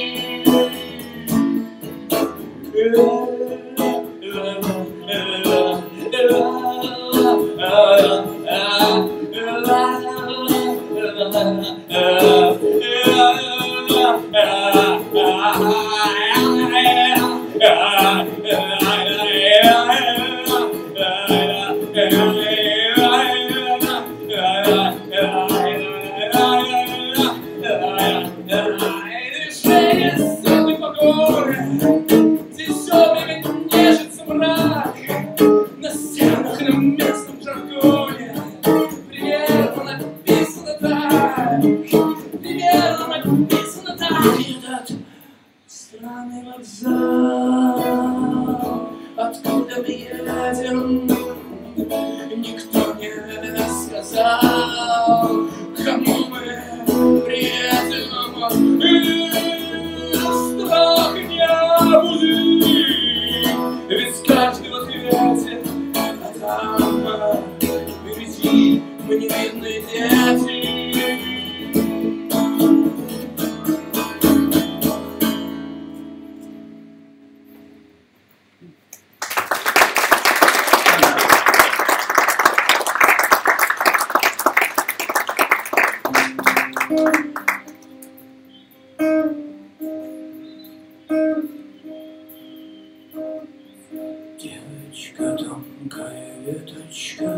Девочка, тонкая веточка,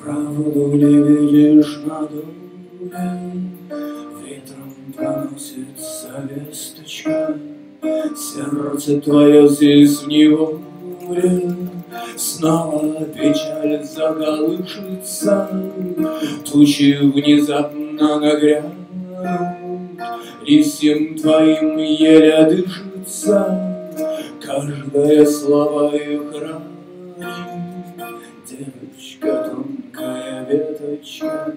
правду ли видишь на доле? Ветром проносится весточка, сердце твое здесь в неволе. Снова печаль заколышется, тучи внезапно нагрянут, листьям твоим еле дышится. Каждое слово их ранит. Девочка, тонкая веточка,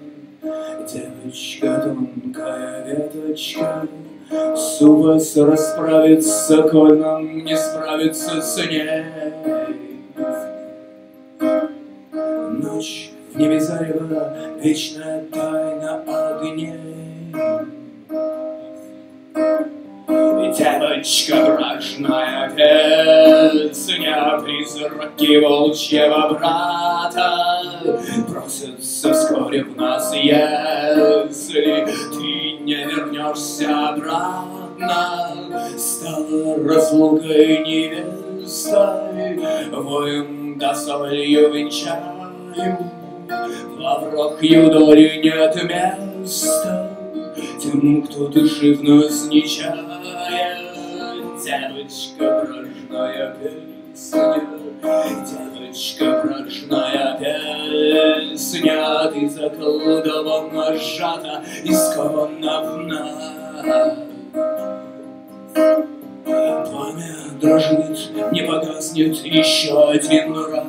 девочка, тонкая веточка, сувость расправится, коль нам не справиться с ней. Ночь в небе зарева, вечная тайна огней. Девочка, брачная песня, призраки волчьего брата бросятся вскоре в нас, если ты не вернешься обратно. Стала разлукой невестой, воем до солью венчаю, в лаврах Юдоли нет места тем, кто дышит в нас нечаянно. Девочка, брачная песня, девочка, брачная песня, ты заколдована, сжата и скована в нас. Пламя дрожит, не погаснет еще один раз.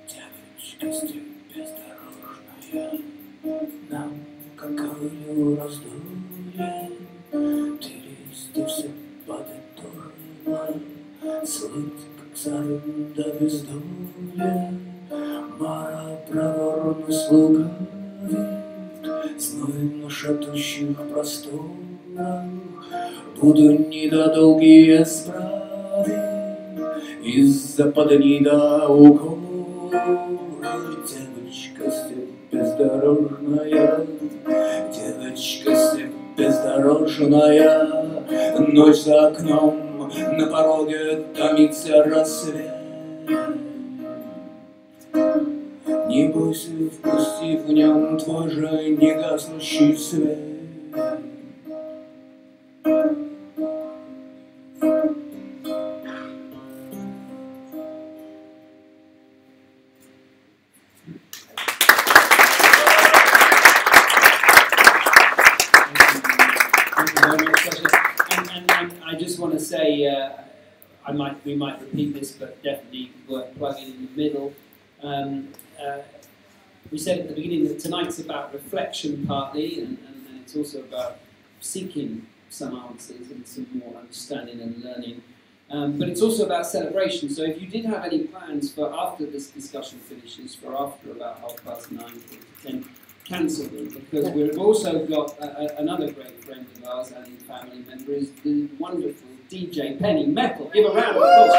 Девочка бездорожная, нам какую раздули, ты листья все подытожила, слыть, как зарында бездумья, мара проворно слугавит, сной на шатущих просторах, буду не до долгие справы, из-за поднида укора. Девочка степь бездорожная, девочка степь бездорожная, ночь за окном, на пороге томится рассвет. Не бойся, впусти в нем твой же негаснущий свет. I just want to say, we might repeat this, but definitely worth plugging in the middle. We said at the beginning that tonight's about reflection partly, and it's also about seeking some answers and some more understanding and learning. But it's also about celebration. So if you did have any plans for after this discussion finishes, for after about 9:30, then cancel them, because we've also got another great friend of ours and family member is the wonderful DJ Penny Metal. Give a round of applause.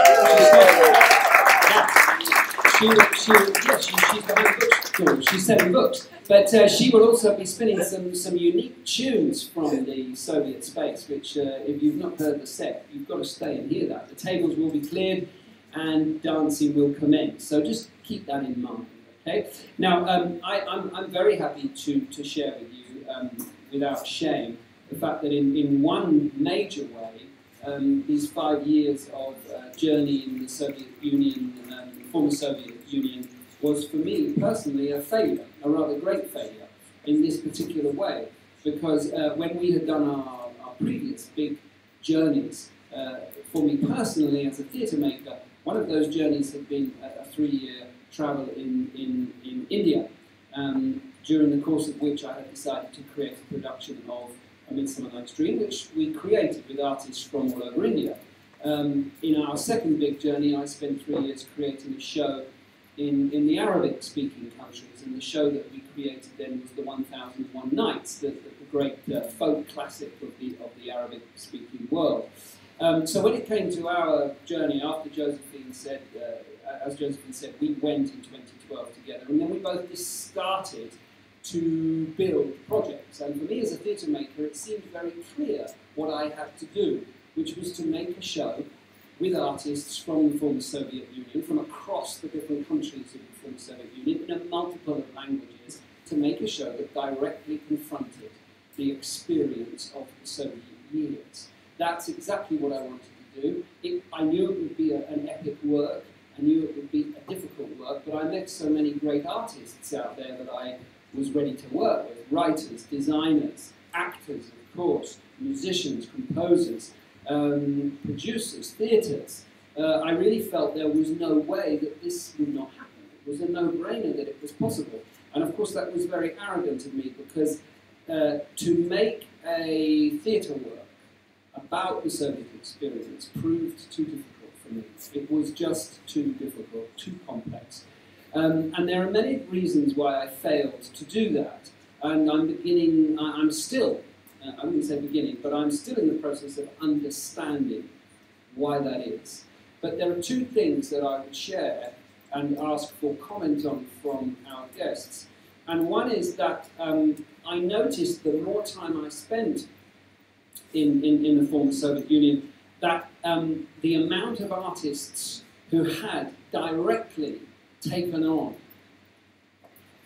She's behind the bookstore. She's selling books, but she will also be spinning some unique tunes from the Soviet space, which if you've not heard the set, you've got to stay and hear that. The tables will be cleared and dancing will commence. So just keep that in mind. Okay. Now, I'm very happy to share with you, without shame, the fact that in one major way, these 5 years of journey in the Soviet Union, former Soviet Union, was for me personally a failure, a rather great failure in this particular way, because when we had done our previous big journeys, for me personally as a theatre maker, one of those journeys had been a 3-year travel in India, during the course of which I had decided to create a production of A Midsummer Night's Dream, which we created with artists from all over India. In our second big journey, I spent 3 years creating a show in the Arabic-speaking countries, and the show that we created then was the 1001 Nights, the great folk classic of the Arabic-speaking world. So when it came to our journey, after Josephine said, as Josephine said, we went in 2012 together, and then we both just started to build projects. And for me as a theatre maker, it seemed very clear what I had to do, which was to make a show with artists from the former Soviet Union, from across the different countries of the former Soviet Union, in a multiple of languages, to make a show that directly confronted the experience of the Soviet years. That's exactly what I wanted to do. I knew it would be an epic work, I knew it would be a difficult work, but I met so many great artists out there that I was ready to work with. Writers, designers, actors, of course, musicians, composers, producers, theatres. I really felt there was no way that this would not happen. It was a no-brainer that it was possible. And of course that was very arrogant of me, because to make a theatre work about the Soviet experience proved too difficult for me. It was just too difficult, too complex. And there are many reasons why I failed to do that. And I'm still, I wouldn't say beginning, but I'm still in the process of understanding why that is. But there are two things that I would share and ask for comment on from our guests. And one is that I noticed the more time I spent in the former Soviet Union, that the amount of artists who had directly taken on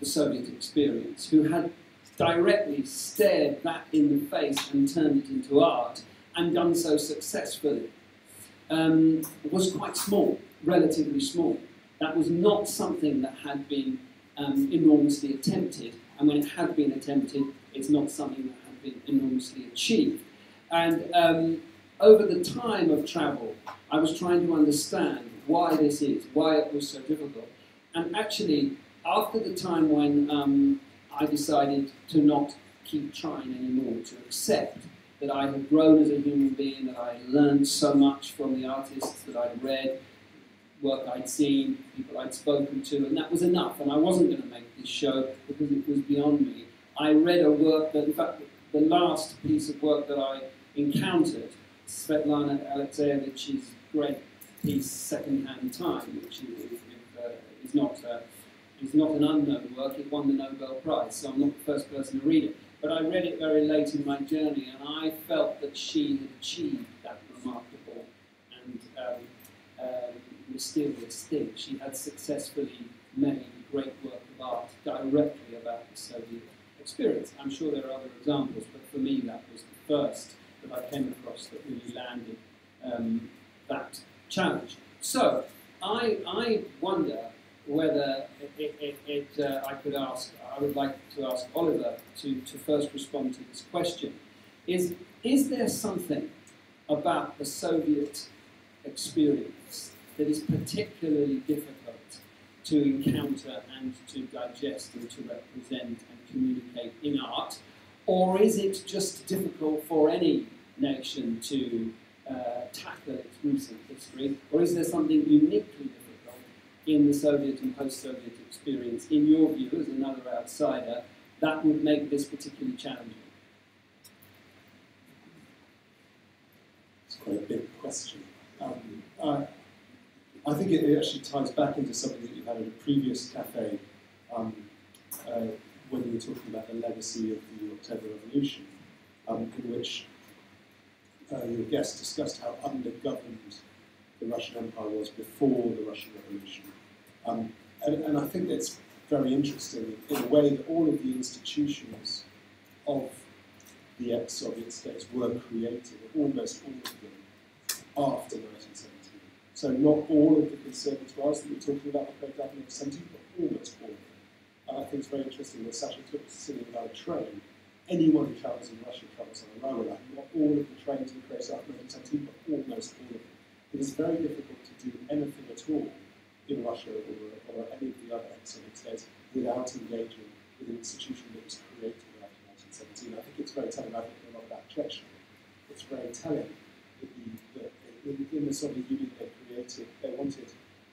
the Soviet experience, who had directly stared that in the face and turned it into art, and done so successfully, was quite small, relatively small. That was not something that had been enormously attempted, and when it had been attempted, it's not something that had been enormously achieved. And over the time of travel, I was trying to understand why this is, why it was so difficult. And actually, after the time when I decided to not keep trying anymore, to accept that I had grown as a human being, that I had learned so much from the artists that I'd read, work I'd seen, people I'd spoken to, and that was enough. And I wasn't going to make this show because it was beyond me. I read a work that, in fact, the last piece of work that I encountered, Svetlana Alexeyevich's great piece, Second-Hand Time, which is not an unknown work. It won the Nobel Prize, so I'm not the first person to read it. But I read it very late in my journey, and I felt that she had achieved that remarkable and mysterious thing. She had successfully made great work of art directly about the Soviet experience. I'm sure there are other examples, but for me that was the first that I came across that really landed that challenge. So I wonder whether I would like to ask Oliver to first respond to this question. Is there something about the Soviet experience that is particularly difficult to encounter and to digest and to represent and communicate in art? Or is it just difficult for any nation to tackle its recent history? Or is there something uniquely difficult in the Soviet and post-Soviet experience, in your view, as another outsider, that would make this particularly challenging? It's quite a big question. I think it actually ties back into something that you had at a previous cafe when you were talking about the legacy of the October Revolution, in which your guest discussed how undergoverned the Russian Empire was before the Russian Revolution. And I think that's very interesting in a way that all of the institutions of the ex-Soviet states were created, almost all of them, after 1917. So not all of the conservatoires that you're talking about were created after 1917, but almost all of them. And I think it's very interesting that Sasha took us sitting about a train. Anyone who travels in Russia travels on a railway line. Not all of the trains were created after 1917, but almost all of them. It is very difficult to do anything at all in Russia or any of the other ex-Soviet states without engaging with an institution that was created after 1917. I think it's very telling. I think a lot about Chechnya. It's very telling that in the Soviet Union they wanted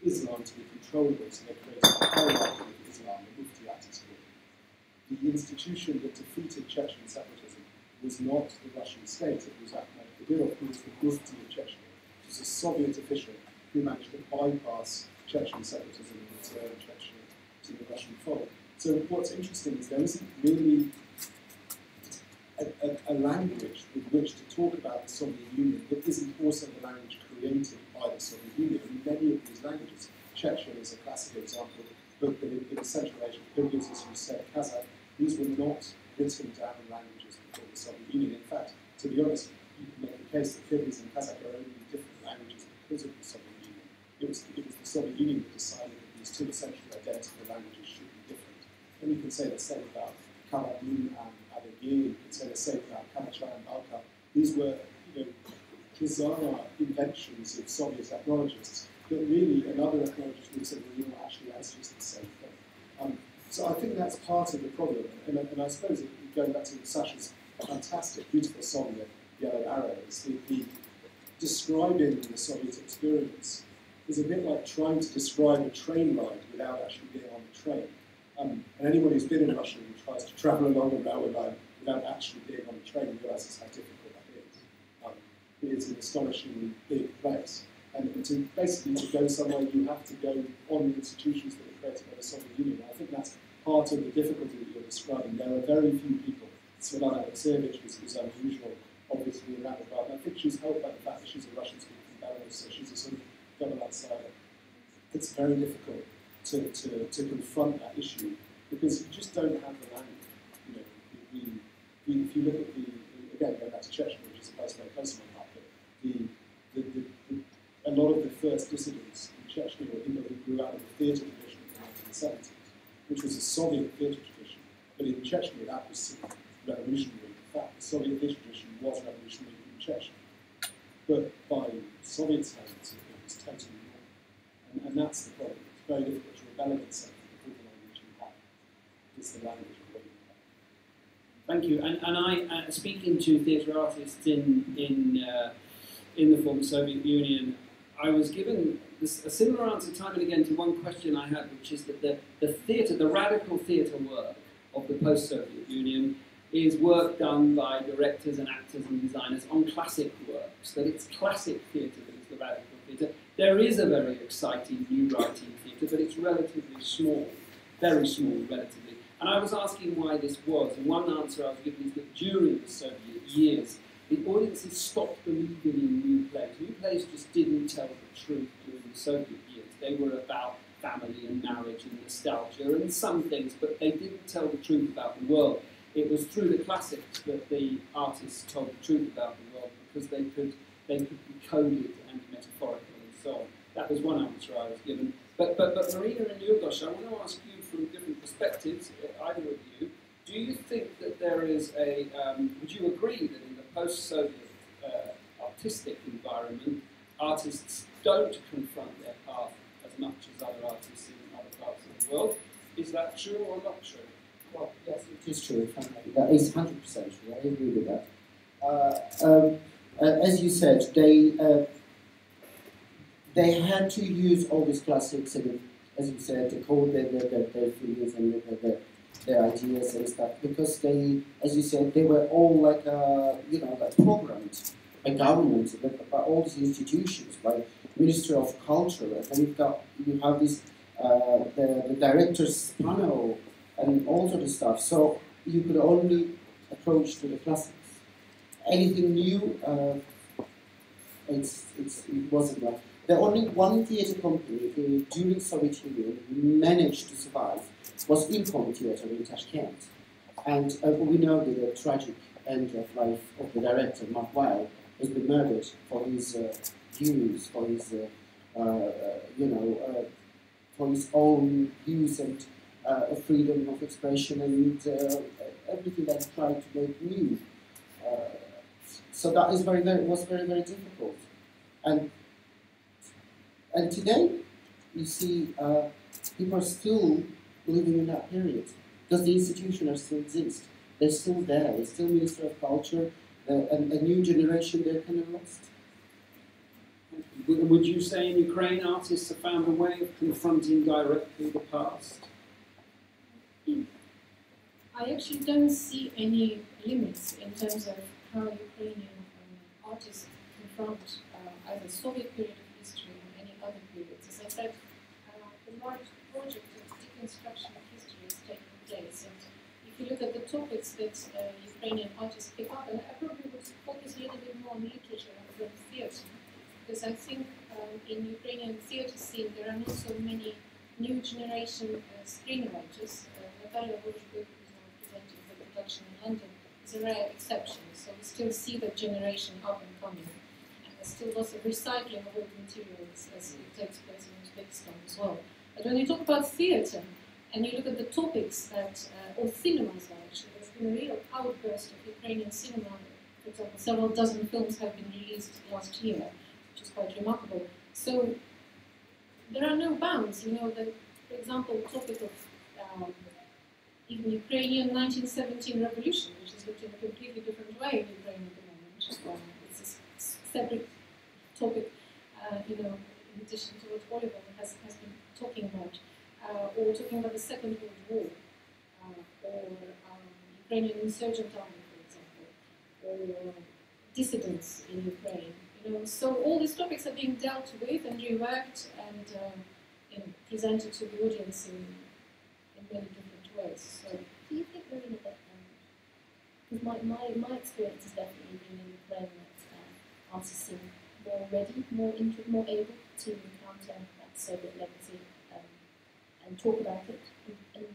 Islam to be controllable, so they created a hierarchy of Islam, the Muftiyat is called. The institution that defeated Chechen separatism was not the Russian state, it was Ahmed Kadyrov, who was the Mufti of Chechnya. It was a Soviet official who managed to bypass Chechen separatism and return Chechnya to the Russian fold. So what's interesting is there isn't really a language with which to talk about the Soviet Union that isn't also the language created by the Soviet Union. And many of these languages, Chechen is a classic example, but in the Central Asian Kyrgyz, as you said, Kazakh, these were not written down in languages before the Soviet Union. In fact, to be honest, you can make the case that Kyrgyz and Kazakh are only different languages because of the Soviet Union. It was the Soviet Union that decided that these two essentially identical languages should be different. And you can say the same about Kabardin and Adyghe, you can say the same about Kamachai and Balkar. These were, bizarre inventions of Soviet ethnologists that really another ethnologist would say, well, actually that's just the same thing. So I think that's part of the problem. And I suppose, going back to Sasha's fantastic, beautiful song, The Yellow Arrows, the describing the Soviet experience is a bit like trying to describe a train ride without actually being on the train. And anyone who's been in Russia and tries to travel along a railway line without actually being on a train realises how difficult that is. It is an astonishingly big place. And to basically to go somewhere, you have to go on the institutions that are created by the Soviet Union. I think that's part of the difficulty that you're describing. There are very few people. Svetlana Alexievich is unusual, obviously, in that regard. And I think she's helped by the fact that she's a Russian speaker from Belarus, so she's a sort of double outsider. It's very difficult to confront that issue because you just don't have the language. If you look at again, going back to Chechnya, which is a place very close to my heart, but a lot of the first dissidents in Chechnya were people who grew out of the theatre tradition in the 1970s, which was a Soviet theatre tradition. But in Chechnya, that was sort of revolutionary. In fact, the Soviet theatre tradition was revolutionary in Chechnya. But by Soviet standards, it was totally wrong. And that's the problem. It's very difficult to rebel against something with the language you have. It's the language of what you have. Thank you. And I, speaking to theatre artists in the former Soviet Union, I was given a similar answer time and again to one question I had, which is that the theatre, the radical theatre work of the post-Soviet Union is work done by directors and actors and designers on classic works, that it's classic theatre that is the radical theatre. There is a very exciting new writing theatre, but it's relatively small, very small relatively. And I was asking why this was, and one answer I was given is that during the Soviet years, the audiences stopped believing in new plays. New plays just didn't tell the truth during the Soviet years. They were about family and marriage and nostalgia and some things, but they didn't tell the truth about the world. It was through the classics that the artists told the truth about the world because they could be coded and metaphorical and so on. That was one answer I was given. But Marina and Yuldosh, I want to ask you from different perspectives, either of you, do you think that there is would you agree that in the post-Soviet artistic environment, artists don't confront their path as much as other artists in other parts of the world? Is that true or not true? Well, yes, it is true. That is 100% true. I agree with that. As you said, they had to use all these classics and, as you said, to code their feelings and their ideas and stuff, because they, as you said, they were all like programmed by governments, by all these institutions, by Ministry of Culture, and then you have this the directors panel and all sort of stuff. So you could only approach to the classics. Anything new, it wasn't like. The only one theatre company during Soviet Union managed to survive was Ilkom Theatre in Tashkent. And we know that the tragic end of life of the director, Mark Weil, has been murdered for his views, for his, for his own views and freedom of expression and everything that he tried to make new. So that is was very, very difficult. And today, you see, people are still living in that period because the institutions still exist. They're still there. There's still Ministry of Culture, and a new generation they're kind of lost. Would you say in Ukraine artists have found a way of confronting directly the past? I actually don't see any limits in terms of how Ukrainian artists confront either Soviet period of history or any other periods. As I said, the large project of deconstruction of history is taking place. And if you look at the topics that Ukrainian artists pick up, and I probably would focus a little bit more on literature rather than theatre, because I think in Ukrainian theatre scene there are not so many new generation screenwriters. Natalia Juraboev, who is now presenting the production in London, is a rare exception. So we still see that generation up and coming. And there's still lots of recycling of old materials as it takes place in Uzbekistan as well. But when you talk about theatre, and you look at the topics that, or cinema as well, actually, there's been a real outburst of Ukrainian cinema. For example, several dozen films have been released last year, which is quite remarkable. So there are no bounds. You know, for example, the topic of even Ukrainian 1917 revolution, which is looked in a completely different way in Ukraine at the moment. It's a separate topic, in addition to what Oliver has been talking about, or talking about the Second World War. or Ukrainian insurgent army, for example, or dissidents in Ukraine. You know, so all these topics are being dealt with and reworked and presented to the audience in many different ways. So, do you think, Marina, that because my experience has definitely been in Ukraine that artists seem more ready, more able to encounter that Soviet legacy and talk about it and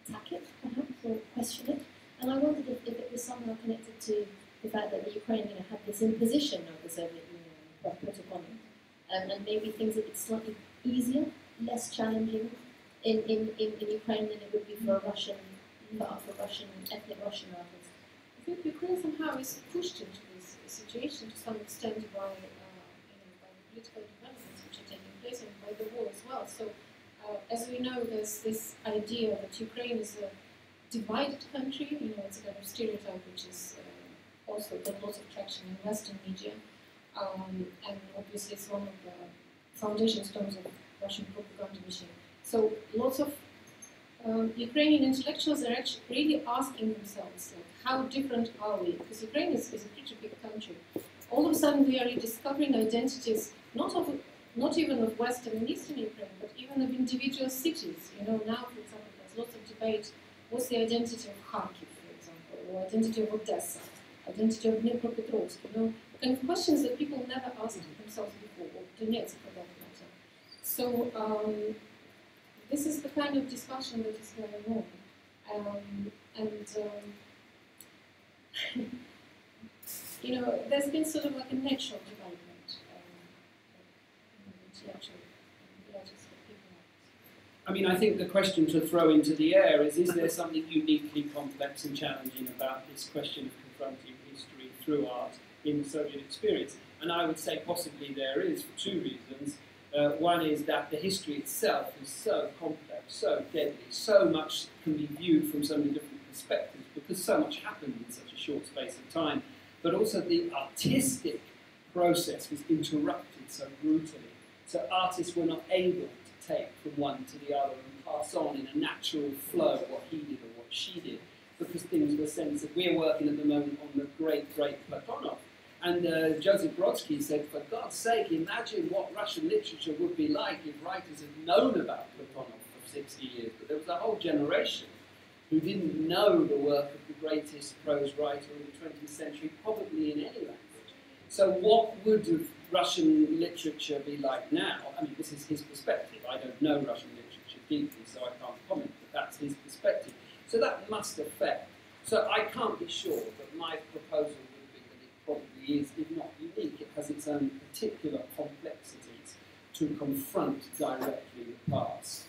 attack it, perhaps, or question it. And I wondered if it was somehow connected to the fact that the Ukraine had this imposition of the Soviet Union put upon it, and maybe things that it's slightly easier, less challenging in Ukraine than it would be for a Russian, ethnic Russian artist. I think Ukraine somehow is pushed into this situation to some extent by by the political developments which are taking place and by the war as well. So, as we know, there's this idea that Ukraine is a divided country. You know, it's a kind of stereotype which is also got lots of traction in Western media, and obviously it's one of the foundation stones of Russian propaganda machine. So lots of Ukrainian intellectuals are actually really asking themselves, like, how different are we? Because Ukraine is a pretty big country. All of a sudden we are rediscovering identities, not even of Western and Eastern Ukraine, but even of individual cities. You know, now, for example, there's lots of debate, what's the identity of Kharkiv, for example, or identity of Odessa, identity of Dnipropetrovsk, you know, kind of questions that people never asked themselves before, or Donetsk for that matter. So, this is the kind of discussion that is going on. You know, there's been sort of like a natural development intellectual people. I mean, I think the question to throw into the air is there something uniquely complex and challenging about this question of confronting history through art in the Soviet experience? And I would say possibly there is, for two reasons. One is that the history itself is so complex, so deadly, so much can be viewed from so many different perspectives because so much happened in such a short space of time. But also the artistic process was interrupted so brutally. So artists were not able to take from one to the other and pass on in a natural flow what he did or what she did, because things were censored. We're working at the moment on the great Platonov. And Joseph Brodsky said, for God's sake, imagine what Russian literature would be like if writers had known about Platonov for 60 years. But there was a whole generation who didn't know the work of the greatest prose writer in the 20th century, probably in any language. So what would Russian literature be like now? I mean, this is his perspective. I don't know Russian literature deeply, so I can't comment, but that's his perspective. So that must affect. So I can't be sure, but my proposal would be that it probably is, if not unique, it has its own particular complexities to confront directly the past.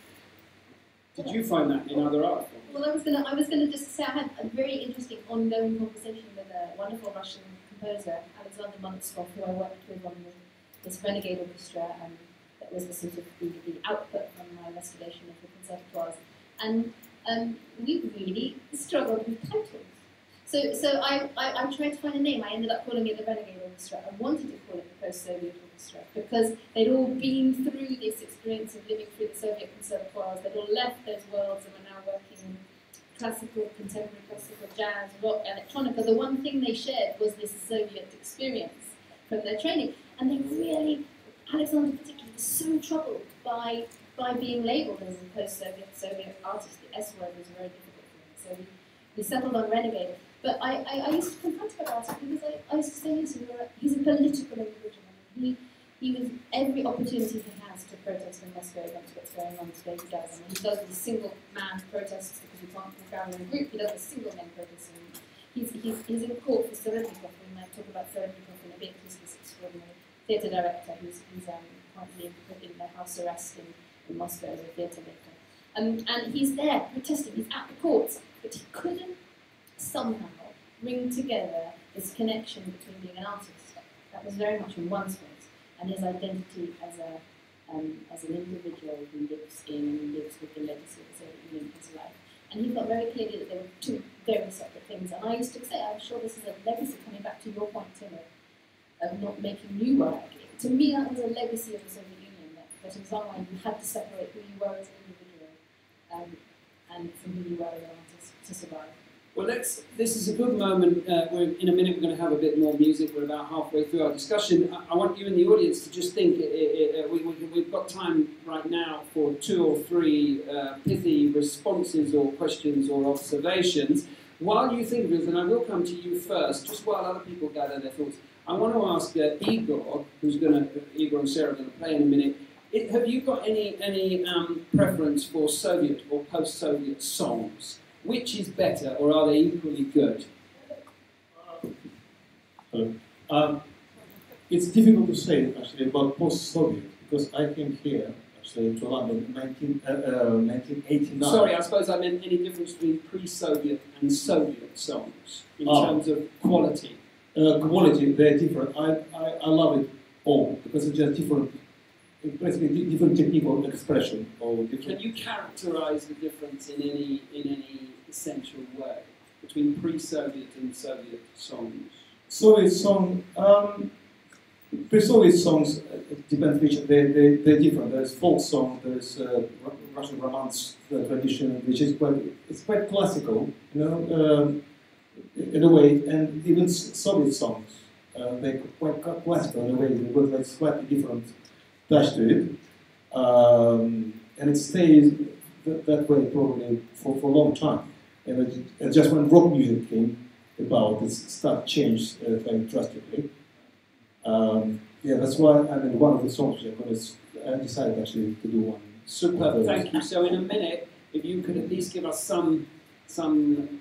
Did you find that in other art forms? Well, I was gonna just say I had a very interesting ongoing conversation with a wonderful Russian composer, Alexander Monskov, who I worked with on this Renegade Orchestra, and that was the sort of the output from my restoration of the conservatoires. And we really struggled with titles. So I tried to find a name. I ended up calling it the Renegade Orchestra. I wanted to call it the Post-Soviet Orchestra because they'd all been through this experience of living through the Soviet conservatoires. They'd all left those worlds and were now working in classical, contemporary classical, jazz, rock, electronica. The one thing they shared was this Soviet experience from their training. And they really, Alexander particularly, was so troubled by being labelled as a post-Soviet artist. The S word was very difficult for him. So we settled on Renegade. But I used to confront him about it because I used to say, listen, he's a political individual. He was every opportunity he has to protest in Moscow against what's going on today, he does. And he does the single-man protests because he can't walk around in a group. He does the single-man protests. He's in court for Serebrennikov. We might talk about Serebrennikov in a bit. He's this extraordinary theatre director who's currently put in the house arrest in Moscow as a theatre maker. And he's there protesting. He's at the courts. But he couldn't somehow bring together this connection between being an artist that was very much in one space and his identity as an individual who lives with the legacy of the Soviet Union in his life. And he felt very clearly that they were two very separate things. And I used to say, I'm sure this is a legacy, coming back to your point, Tim, of not making new work. To me, that was a legacy of the Soviet Union, that in some way you had to separate who you were as an individual and it's a really relevant to survive. Well, this is a good moment. In a minute, we're going to have a bit more music. We're about halfway through our discussion. I want you in the audience to just think. We've got time right now for 2 or 3 pithy responses or questions or observations. While you think of it, and I will come to you first, just while other people gather their thoughts, I want to ask Igor, Igor and Sarah are going to play in a minute. Have you got any preference for Soviet or post-Soviet songs? Which is better, or are they equally good? It's difficult to say actually about post-Soviet because I came here actually to London in 1989. Sorry, I suppose I meant any difference between pre-Soviet and Soviet songs in terms of quality. Quality, they're different. I love it all because it's just different. Basically, different technical expression. Can you characterize the difference in any essential way between pre-Soviet and Soviet songs? Soviet song, pre-Soviet songs depend which they're different. There's folk song, there's Russian Romance tradition, which is quite classical, you know, in a way, and even Soviet songs, they're quite classical in a way. They've got like slightly different touch to it, and it stays that way probably for a long time. And just when rock music came about, this stuff changed very drastically. Yeah, that's why I mean one of the songs I decided actually to do one. Superb, thank you. So in a minute, if you could at least give us some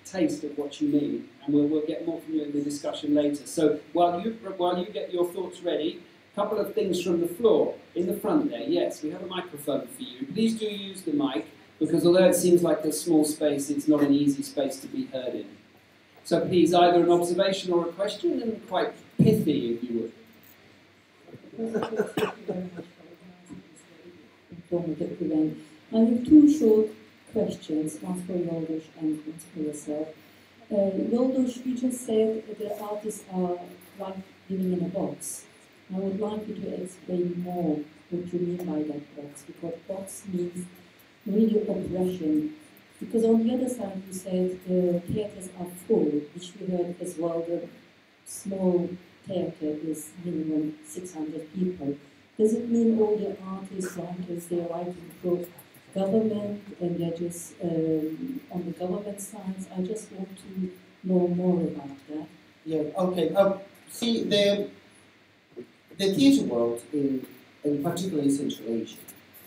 taste of what you mean, and we'll get more from you in the discussion later. So while you get your thoughts ready, a couple of things from the floor. In the front there, yes, we have a microphone for you. Please do use the mic, because although it seems like a small space, it's not an easy space to be heard in. So please, either an observation or a question, and quite pithy, if you would. I have 2 short questions, one for Yuldosh and one for yourself. Yuldosh, you just said that the artists are like living in a box. I would like you to explain more what you mean by that box, because box means really oppression. Because on the other side you said the theatres are full, which we heard as well, the small theatre is minimum 600 people. Does it mean all the artists, writers, they're writing for government and they're just on the government side? I just want to know more about that. Yeah, okay. See, the theatre world, in particular in Central Asia,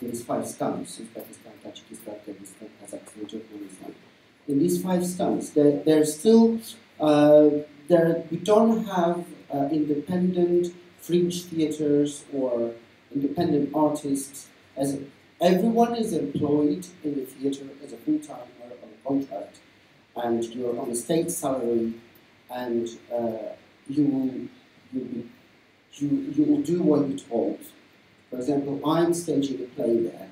in these 5 stans, Uzbekistan, Tajikistan, Kyrgyzstan, Kazakhstan, Turkmenistan, in these 5 stans, there's still, we don't have independent fringe theatres or independent artists. Everyone is employed in the theatre as a full-timer on a contract, and you're on a state salary, and you will do what you're told. For example, I'm staging a play there.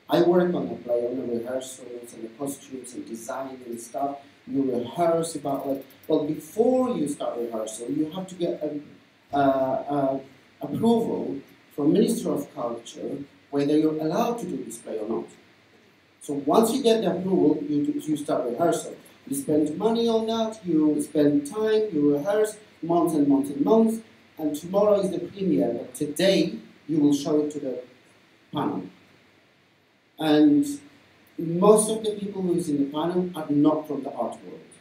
I work on the play, on the rehearsals and the costumes and design and stuff. You rehearse about well, before you start rehearsal, you have to get an approval from Minister of Culture whether you're allowed to do this play or not. So once you get the approval, you start rehearsal. You spend money on that, you spend time, you rehearse months and months and months, and tomorrow is the premiere, but today you will show it to the panel. And most of the people who is in the panel are not from the art world.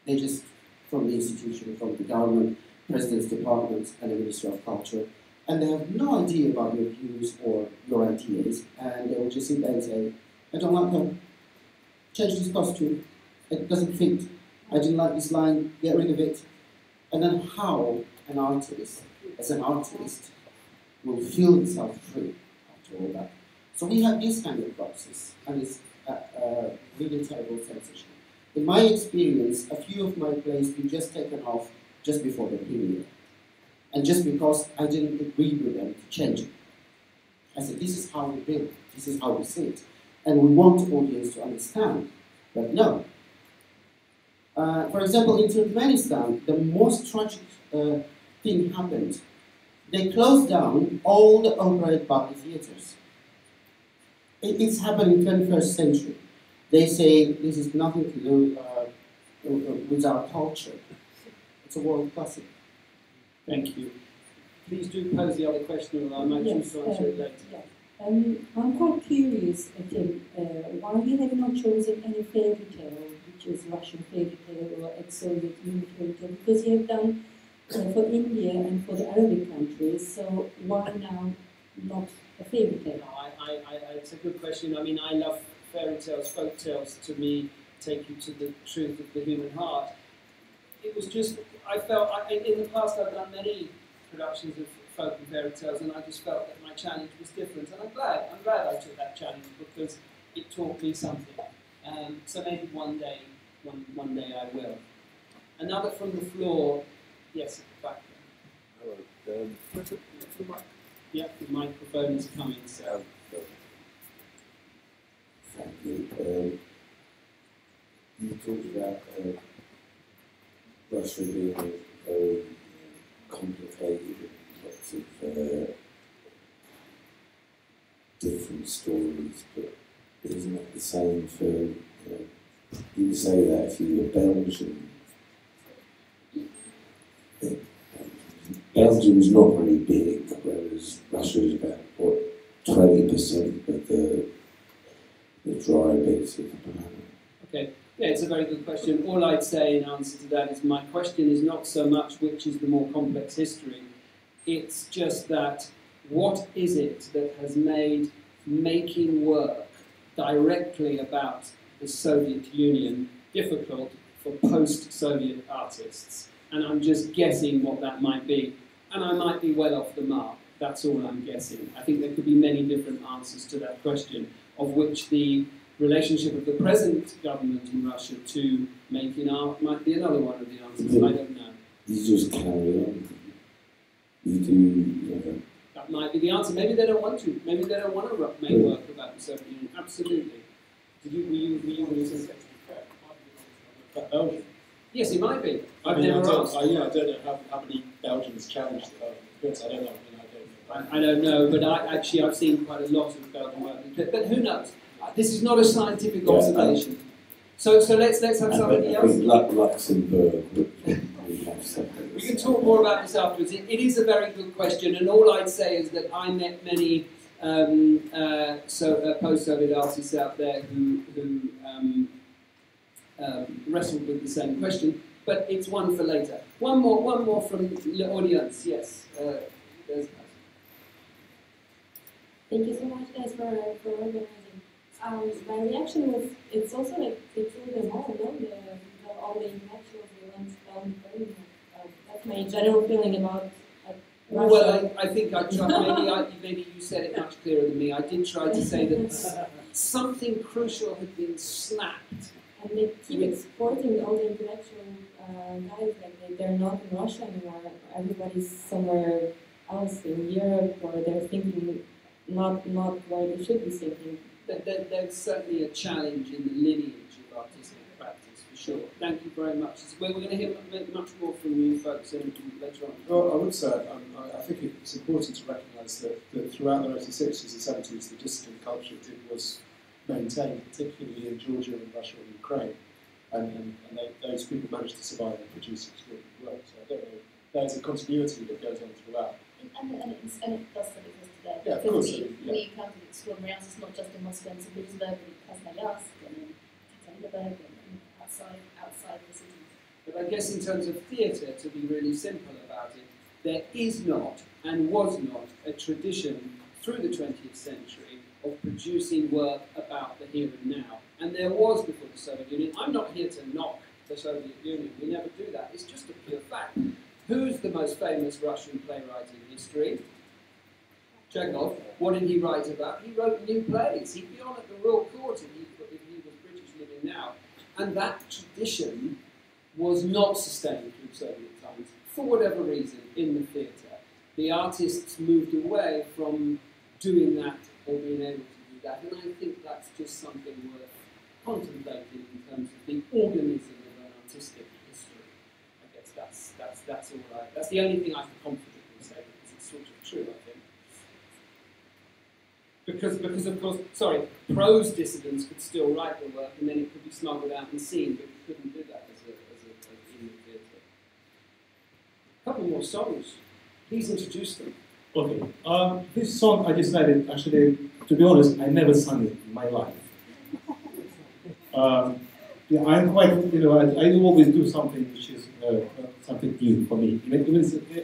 They're just from the institution, from the government, president's departments, and the Ministry of Culture. And they have no idea about your views or your ideas, and they will just sit there and say, I don't like her. Change this costume. It doesn't fit. I didn't like this line. Get rid of it. And then how an artist, as an artist, will feel himself free after all that. So we have this kind of process, and it's a really terrible sensation. In my experience, a few of my plays were just taken off just before the premiere. And just because I didn't agree with them to change it. I said, this is how we build, this is how we see it. And we want the audience to understand. But no. For example, in Turkmenistan, the most tragic thing happened. They closed down all the operate ballet theatres. It's happened in the 21st century. They say this is nothing to do with our culture. It's a world classic. Thank you. Please do pose the other question, or I might choose to answer it later. Yeah. I'm quite curious, Tim, why you have not chosen any fairy tale, which is Russian fairy tale or ex-Soviet Union fairy tale, because you have done for India and for the Arabic countries, so why now not a fairy tale? No, it's a good question. I mean, I love fairy tales, folk tales. To me, take you to the truth of the human heart. It was just, I felt, in the past I've done many productions of folk and fairy tales, and I just felt that my challenge was different, and I'm glad I took that challenge, because it taught me something. So maybe one day I will. Another from the floor. Yes, back there. Hello. Yeah, the microphone is coming. So. Thank you. You talked about Russia being very complicated and lots of different stories, but isn't that the same for, you would say that if you were Belgian, Belgium's not very big, whereas Russia is about, 20% of the dry bits of the planet. Okay, yeah, it's a very good question. All I'd say in answer to that is my question is not so much which is the more complex history, it's just that what is it that has made making work directly about the Soviet Union difficult for post-Soviet artists? And I'm just guessing what that might be. And I might be well off the mark. That's all I'm guessing. I think there could be many different answers to that question, of which the relationship of the present government in Russia to making art might be another one of the answers. I don't know. You just carry on. You do. That might be the answer. Maybe they don't want to. Maybe they don't want to make work about the Soviet Union. Absolutely. Were you going to say About Belgium? Yes, it might be. I I've never asked. I don't know how many Belgians challenged this. I don't know. I don't know, but I've seen quite a lot of Belgian work. But who knows? This is not a scientific observation. So let's have somebody else. I think Luxembourg would have something. We can talk more about this afterwards. It is a very good question, and all I'd say is that I met many post-Soviet artists out there who wrestled with the same question. But it's one for later. One more from the audience. Yes. Thank you so much, guys, for organizing. My reaction was, it's also like, it's threw them all, no? All the intellectuals, they went down the road. That's my general feeling about Russia. Well, I think I tried, maybe you said it much clearer than me. I did try to say that something crucial had been snapped. And they keep exporting all the intellectual guys, like they're not in Russia anymore. Everybody's somewhere else in Europe, or they're thinking not where they should be thinking. There's certainly a challenge in the lineage of artistic practice, for sure. Thank you very much. We're going to hear much more from you folks later on. Well, I would say, I think it's important to recognise that throughout the 1960s and 70s, the dissident culture was maintained, particularly in Georgia and Russia and Ukraine. And those people managed to survive and produce extraordinary work. So I don't know, there's a continuity that goes on throughout. And it does still exist today. Yeah, of because course. we come to extraordinary artists, not just in Moscow and St. Petersburg, but in Krasnoyarsk and in Ekaterinburg and outside the cities. But I guess in terms of theatre, to be really simple about it, there is not and was not a tradition through the 20th century of producing work about the here and now. And there was before the Soviet Union. I'm not here to knock the Soviet Union. We never do that. It's just a pure fact. Who's the most famous Russian playwright in history? Chekhov. What did he write about? He wrote new plays. He'd be on at the Royal Court if he was British living now. And that tradition was not sustained through Soviet times, for whatever reason, in the theatre. The artists moved away from doing that or being able to do that. And I think that's just something worth contemplating in terms of the organism of an artistic history. I guess that's all right. That's the only thing I can confidently say, because it's sort of true, I think. because of course, sorry, prose dissidents could still write the work and then it could be smuggled out and seen, but you couldn't do that as in the theatre. A couple more songs. Please introduce them. Okay. This song I decided, actually, to be honest, I never sung it in my life. Yeah, I'm quite, I always do something which is something new for me.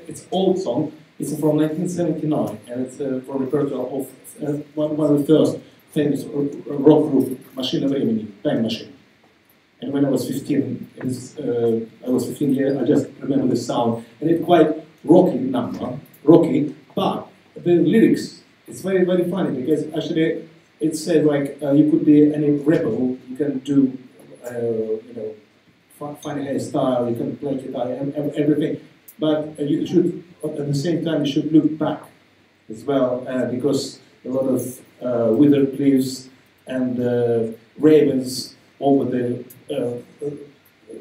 It's an old song. It's from 1979, and it's from repertoire of one of the first famous rock group, Машина времени, Time Machine. And when I was 15, I was 15 years, I just remember the sound, and it's quite rocky number, but the lyrics, it's very, very funny, because actually it says like, you could be any rebel, you can do, funny hairstyle, you can play guitar, everything. But you should, at the same time, you should look back as well, because a lot of withered leaves and ravens over the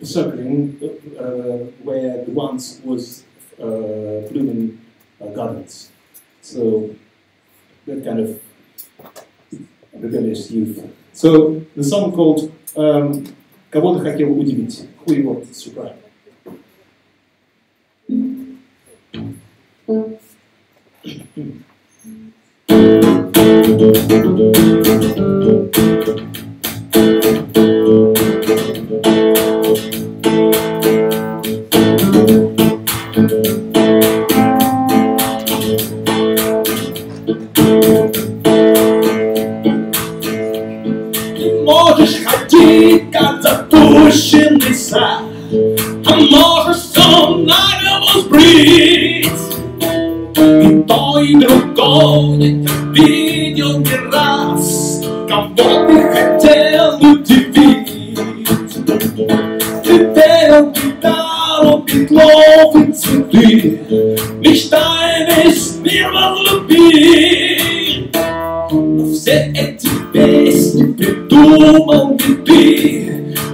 circling where the once was blooming gardens. So that kind of rebellious youth. So the song called "Кого-то хотел удивить," who you want to surprise. Можешь ходить, как запущенный сад, а можешь все наголо сбрить. И то, и другое я видел не раз, кого ты хотел удивить. Ты верил в гитару, Петлов и цветы, мечтая весь мир возлюбить. Но все эти песни придумал не ты,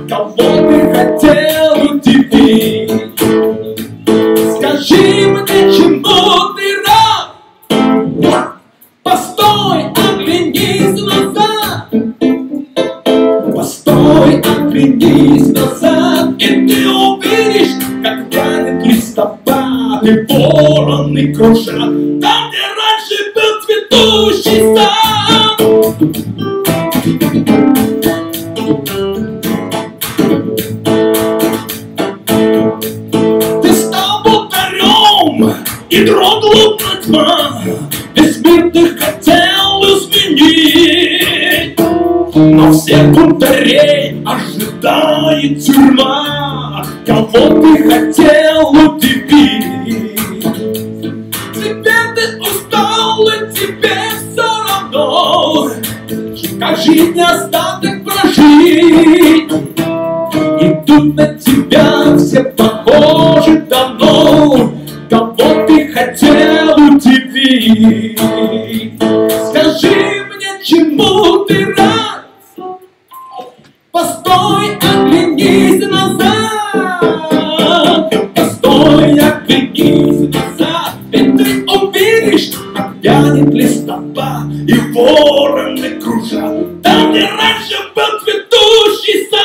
кого ты хотел удивить. Скажи мне, чему ты рад? Постой, оглянись назад. Постой, оглянись назад, и ты увидишь, как вянет листопад, и вороны кружат там, где раньше был цветущий сад. Ты стал бунтарем, и дрогнула тьма, весь мир ты хотел изменить. Но всех бунтарей ожидает тюрьма, кого ты хотел удивить. Теперь ты устал, и тебе все равно, как жизнь остаток прожить. Идут на тебя все похожи давно, кого ты хотел удивить. Скажи мне, чему ты рад? Постой, оглянись назад. Постой, оглянись назад, ведь ты увидишь, как вянет листопад, и вороны кружат там, где раньше был цветущий сад.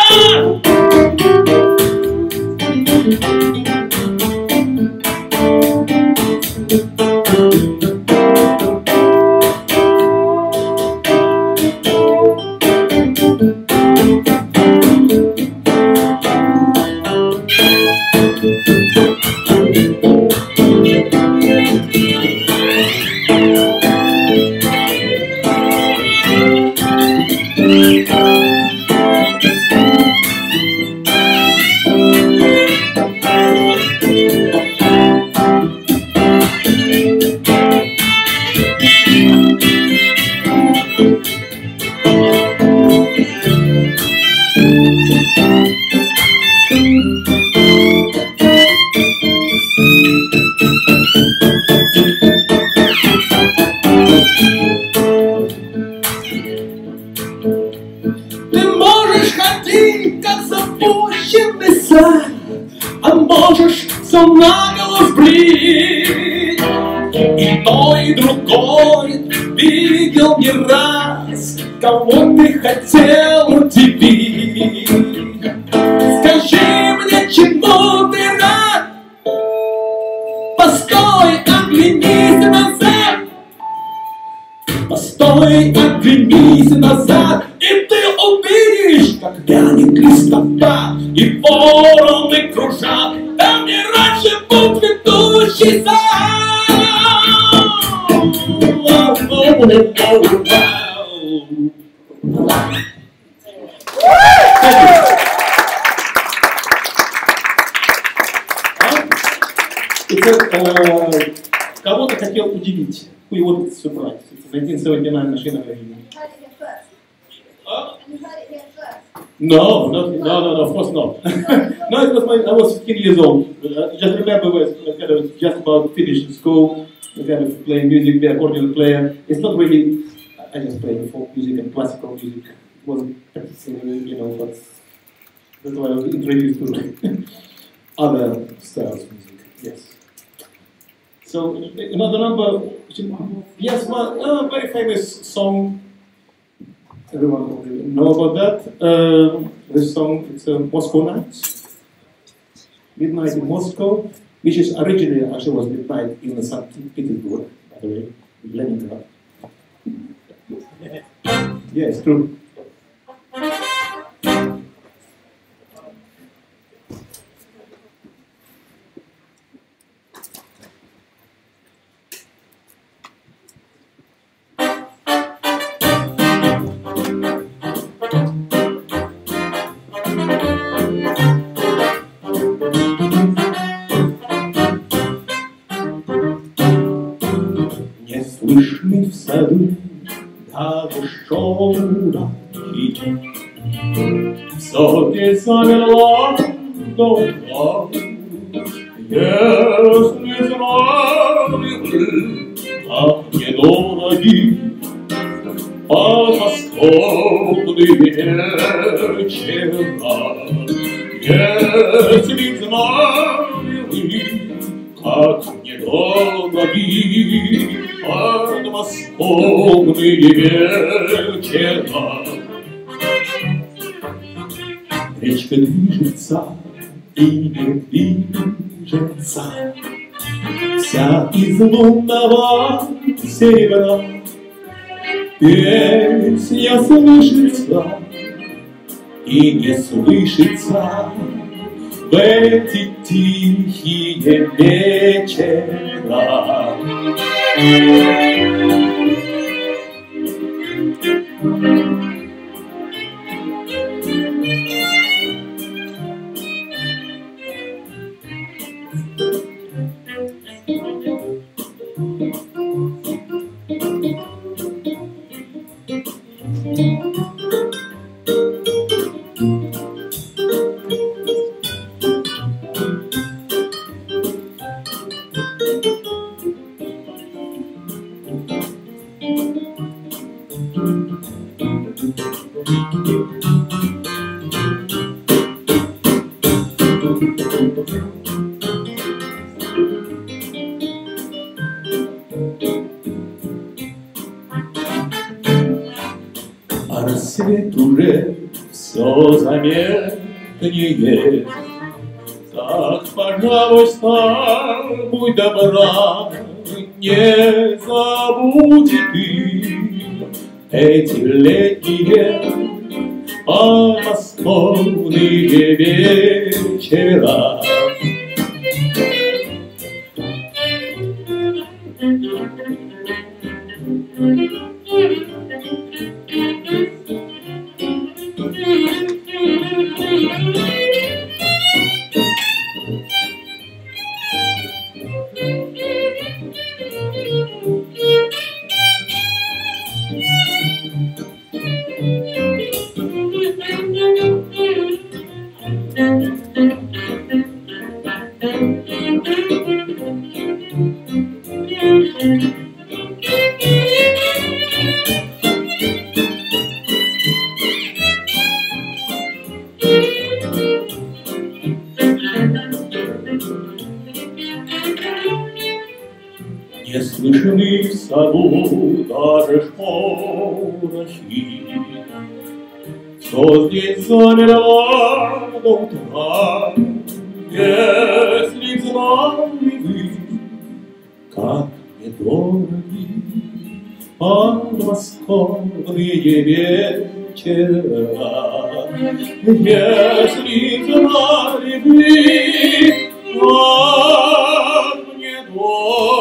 А можешь все наголо сбрить. И то, и другое видел не раз. Вянет листота, и вороны кружат, там, где раньше был цветущий сад. Кого-то хотел удивить. Who you wanted to surprise? It's a 1979 machine of reading. No, of course not. No, it was I was 15 years old. Just remember, I was kind of just about finishing school, kind of playing music, the accordion player. It's not really, I just played folk music and classical music. It wasn't particularly, but that's why I was introduced to other styles of music, yes. So, another number, yes, one very famous song. Everyone probably know about that. This song, it's Moscow Nights, Midnight in Moscow, which is originally actually was Midnight in St. Petersburg, by the way, Leningrad. Yeah, it's true. Слышны в саду даже шорохи, в соке замерла до утра. Если знали вы, как мне дороги подмосковные вечера, если знали вы, как мне дороги подмосковные вечера. Речка движется и не движется, вся из лунного серебра. Песня слышится и не слышится в эти тихие вечера. А рассвет уже все заметнее. Так, пожалуйста, будь добра, не забудь ты эти летние подмосковные вечера. Не слышны в саду даже шорохи, все здесь замерло до утра. Если знали вы, как мне дороги подмосковные вечера. если тьма любви от мне дороги.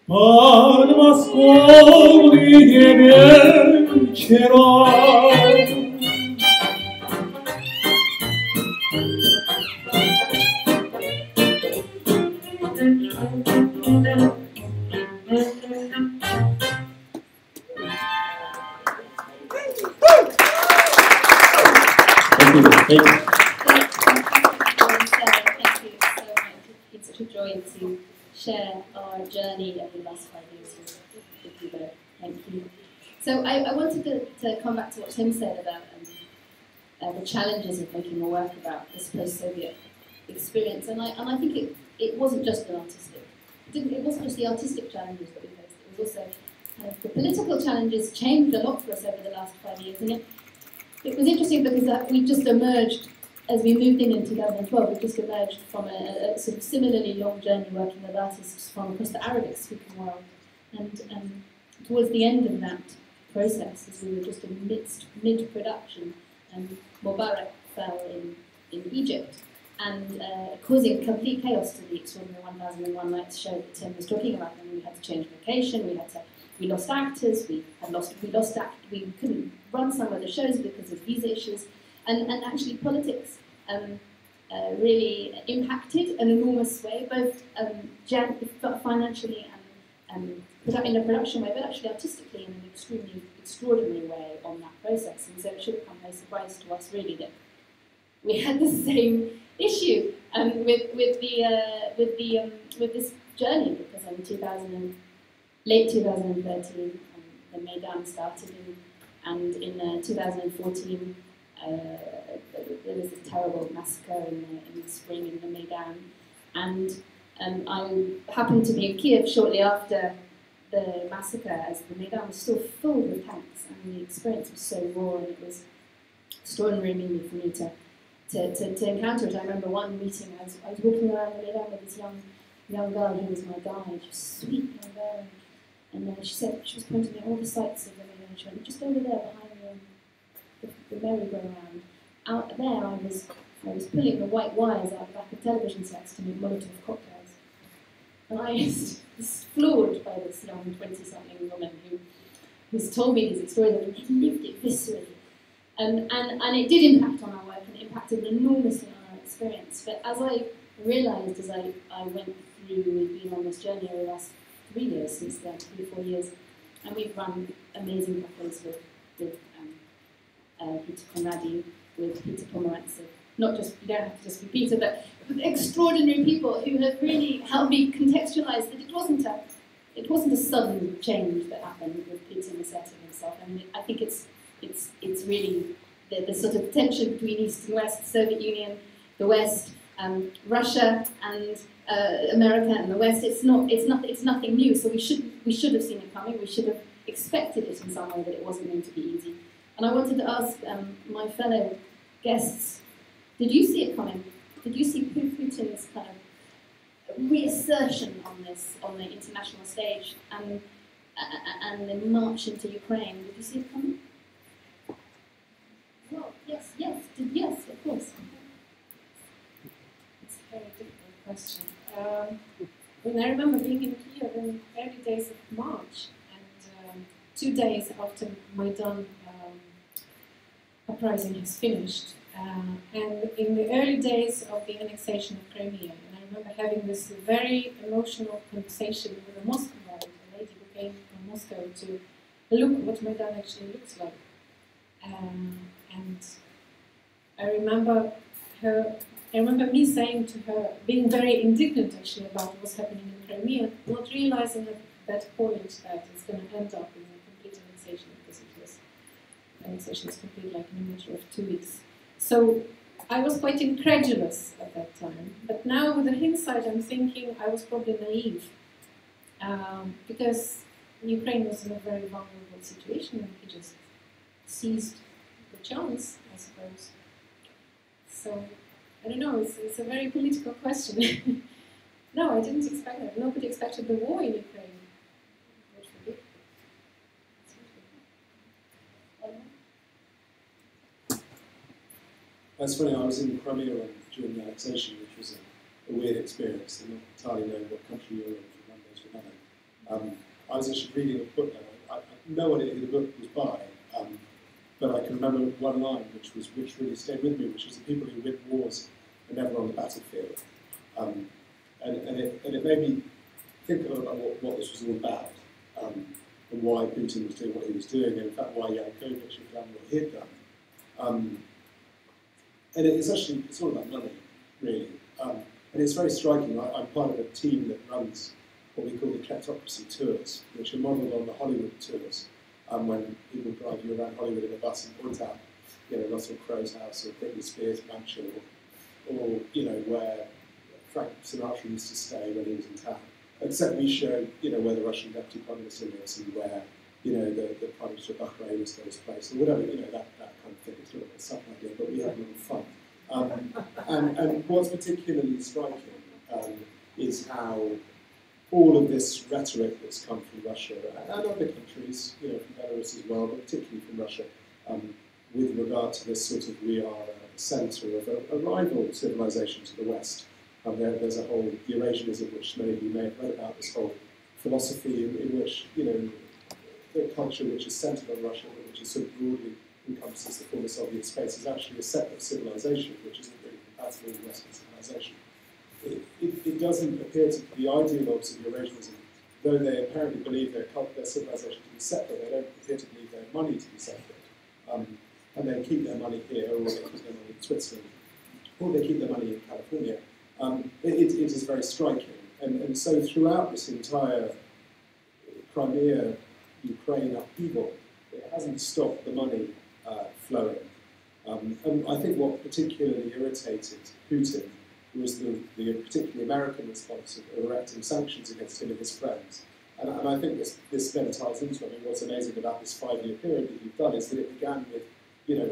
Подмосковные вечера. Thank you so much. It's such a joy to share our journey over the last 5 years with you both. Thank you. So I wanted to come back to what Tim said about the challenges of making a work about this post-Soviet experience, and I think it wasn't just an artistic. It wasn't just the artistic challenges that we faced. It was also kind of the political challenges changed a lot for us over the last 5 years, and it was interesting because we just emerged, as we moved in 2012, we just emerged from a sort of similarly long journey working with artists from across the Arabic-speaking world. And towards the end of that process, as we were just in mid-production, Mubarak fell in Egypt, and causing complete chaos to the extraordinary 1001 Nights show that Tim was talking about. And we had to change location, we lost actors, we couldn't run some of the shows because of visa issues, and actually politics really impacted in an enormous way, both financially and in a production way, but actually artistically in an extremely extraordinary way on that process. And so it should have come no surprise to us really that we had the same issue with this journey, because in late 2013 the Maidan started, and in 2014 there was a terrible massacre in the spring in the Maidan, and I happened to be in Kiev shortly after the massacre, as the Maidan was still full with tanks, and the experience was so raw, and it was extraordinary for me to encounter it. I remember one meeting, I was walking around the Maidan with this young girl who was my guide, just sweet young girl, and then she was pointing at all the sights of the Maidan. She went, just over there behind the merry-go-round. Out there, I was pulling the white wires out the back of television sets to make Molotov cocktails. And I was floored by this young 20-something woman who's told me these stories and lived it viscerally. And it did impact on our work, and it impacted enormously on our experience. But as I realised, as I went through, we've been on this journey over the last 3 years since then, 3 or 4 years, and we've run amazing cafes with Peter Conradi, with Peter Pomerantsev. Not just, you don't have to just be Peter, but extraordinary people who have really helped me contextualise that it wasn't a sudden change that happened with Peter Massetti himself. I mean, I think it's really the sort of tension between East and West, Soviet Union, the West, Russia, and America and the West. It's nothing new. So we should have seen it coming. We should have expected it in some way, that it wasn't going to be easy. And I wanted to ask my fellow guests, did you see it coming? Did you see Putin's kind of reassertion on the international stage and the march into Ukraine? Did you see it coming? Well, yes, of course. It's a very difficult question. When I remember being in Kiev in the early days of March, and 2 days after Maidan uprising has finished, and in the early days of the annexation of Crimea, and I remember having this very emotional conversation with a Muscovite, a lady who came from Moscow to look what Maidan actually looks like. And I remember me saying to her, being very indignant actually about what was happening in Crimea, not realizing at that point that it's going to end up in a complete annexation, because annexation is complete like in a matter of 2 weeks. So I was quite incredulous at that time, but now with the hindsight I'm thinking I was probably naive, because Ukraine was in a very vulnerable situation and he just seized the chance, I suppose. So, I don't know, it's a very political question. No, I didn't expect that. Nobody expected the war in Ukraine. It's funny, I was in Crimea during the annexation, which was a weird experience. I don't entirely know what country you're in from one day to another. I was actually reading a book, and I have no idea who the book was by, but I can remember one line which really stayed with me, which is the people who win wars are never on the battlefield. And it made me think about what this was all about, and why Putin was doing what he was doing, and in fact why Yanukovych had done what he had done. And it's all about money, really. And it's very striking. I'm part of a team that runs what we call the kleptocracy tours, which are modelled on the Hollywood tours, when people drive you around Hollywood in a bus and point out, Russell Crowe's house or Britney Spears' mansion, or where Frank Sinatra used to stay when he was in town. Except we show, where the Russian Deputy Prime Minister lives and where, the Prime Minister of Bahrain has got his place, or whatever, that kind of thing. It's a little bit subtle idea, but we have a little fun. And what's particularly striking is how all of this rhetoric that's come from Russia and other countries, from Belarus as well, but particularly from Russia, with regard to this sort of we are a centre of a rival civilization to the West. There's a whole Eurasianism, which many of you may have read about, this whole philosophy in which, the culture which is centred on Russia, but which is sort of broadly encompasses the former Soviet space, is actually a separate civilization, which isn't really compatible with Western civilization. It doesn't appear to the ideologues of Eurasianism, though they apparently believe their civilization to be separate, they don't appear to believe their money to be separate. And they keep their money here, or they keep their money in Switzerland, or they keep their money in California. It is very striking. And so throughout this entire Crimea, Ukraine upheaval, it hasn't stopped the money flowing. And I think what particularly irritated Putin was the particularly American response of erecting sanctions against him and his friends. And I think this then ties into it. What's amazing about this 5-year period that you've done is that it began with,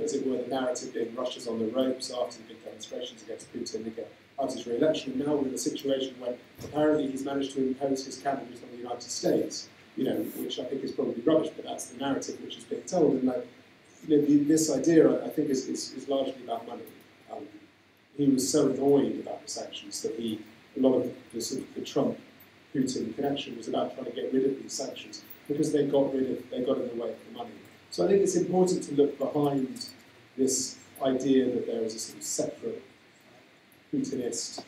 as it were, the narrative being Russia's on the ropes after the big demonstrations against Putin after his re-election. And now we're in a situation where apparently he's managed to impose his cannons on the United States, which I think is probably rubbish, but that's the narrative which is being told. And this idea, I think, is largely about money. He was so annoyed about the sanctions that a lot of the Trump-Putin connection was about trying to get rid of these sanctions because they got in the way of the money. So I think it's important to look behind this idea that there is a sort of separate Putinist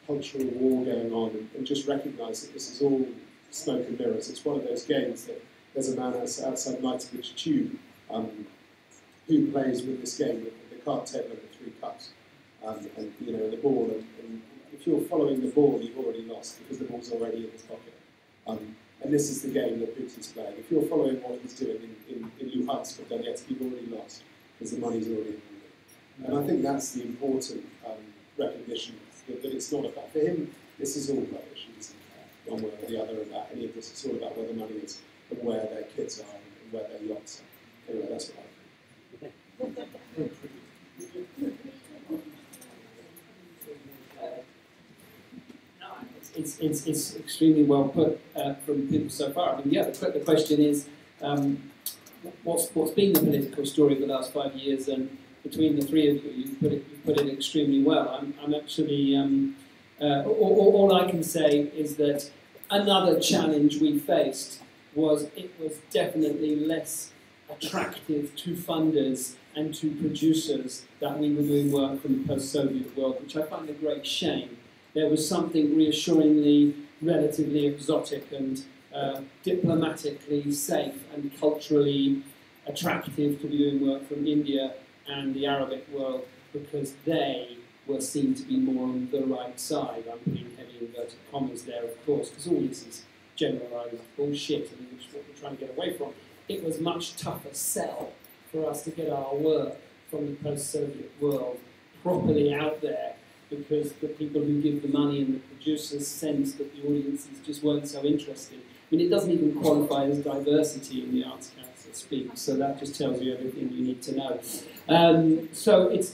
cultural war going on and just recognise that this is all smoke and mirrors. It's one of those games that there's a man outside Knightsbridge Tube who plays with this game with the card table and the 3 cups. And the ball, and if you're following the ball, you've already lost because the ball's already in his pocket. And this is the game that Putin's playing. If you're following what he's doing in Luhansk or Donetsk, you've already lost because the money's already in the And I think that's the important recognition that it's not about, for him, this is all rubbish. He doesn't care one way or the other about any of this. It's all about where the money is and where their kids are and where their yachts are. Anyway, that's what I think. It's extremely well put from people so far. The question is, what's been the political story of the last 5 years? And between the three of you, you've put it extremely well. I'm actually, all I can say is that another challenge we faced was it was definitely less attractive to funders and to producers that we were doing work from the post-Soviet world, which I find a great shame. There was something reassuringly, relatively exotic and diplomatically safe and culturally attractive to be doing work from India and the Arabic world because they were seen to be more on the right side. I'm putting heavy inverted commas there, of course, because all this is generalised bullshit and which is what we're trying to get away from. It was much tougher sell for us to get our work from the post-Soviet world properly out there, because the people who give the money and the producers sense that the audiences just weren't so interested. I mean, it doesn't even qualify as diversity in the Arts Council speak, so that just tells you everything you need to know. So it's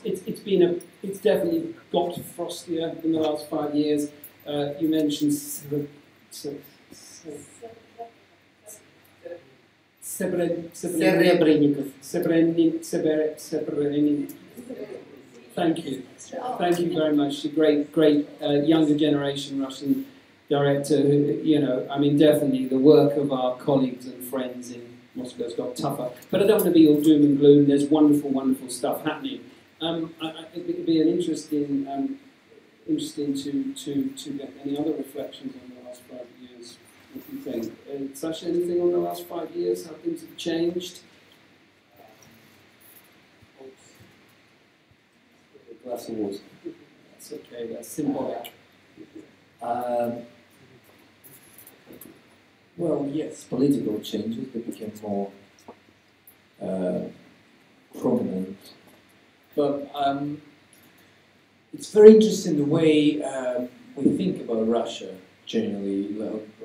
definitely got frostier in the last 5 years. You mentioned Thank you. Thank you very much. A great, younger generation Russian director who, you know, I mean, definitely the work of our colleagues and friends in Moscow has got tougher. But I don't want to be all doom and gloom. There's wonderful, wonderful stuff happening. It'd be an interesting to get any other reflections on the last 5 years. What do you think? Sasha, anything on the last 5 years? How things have changed? A glass of water. That's okay, that's symbolic. Well, yes, political changes, they became more prominent. But it's very interesting the way we think about Russia generally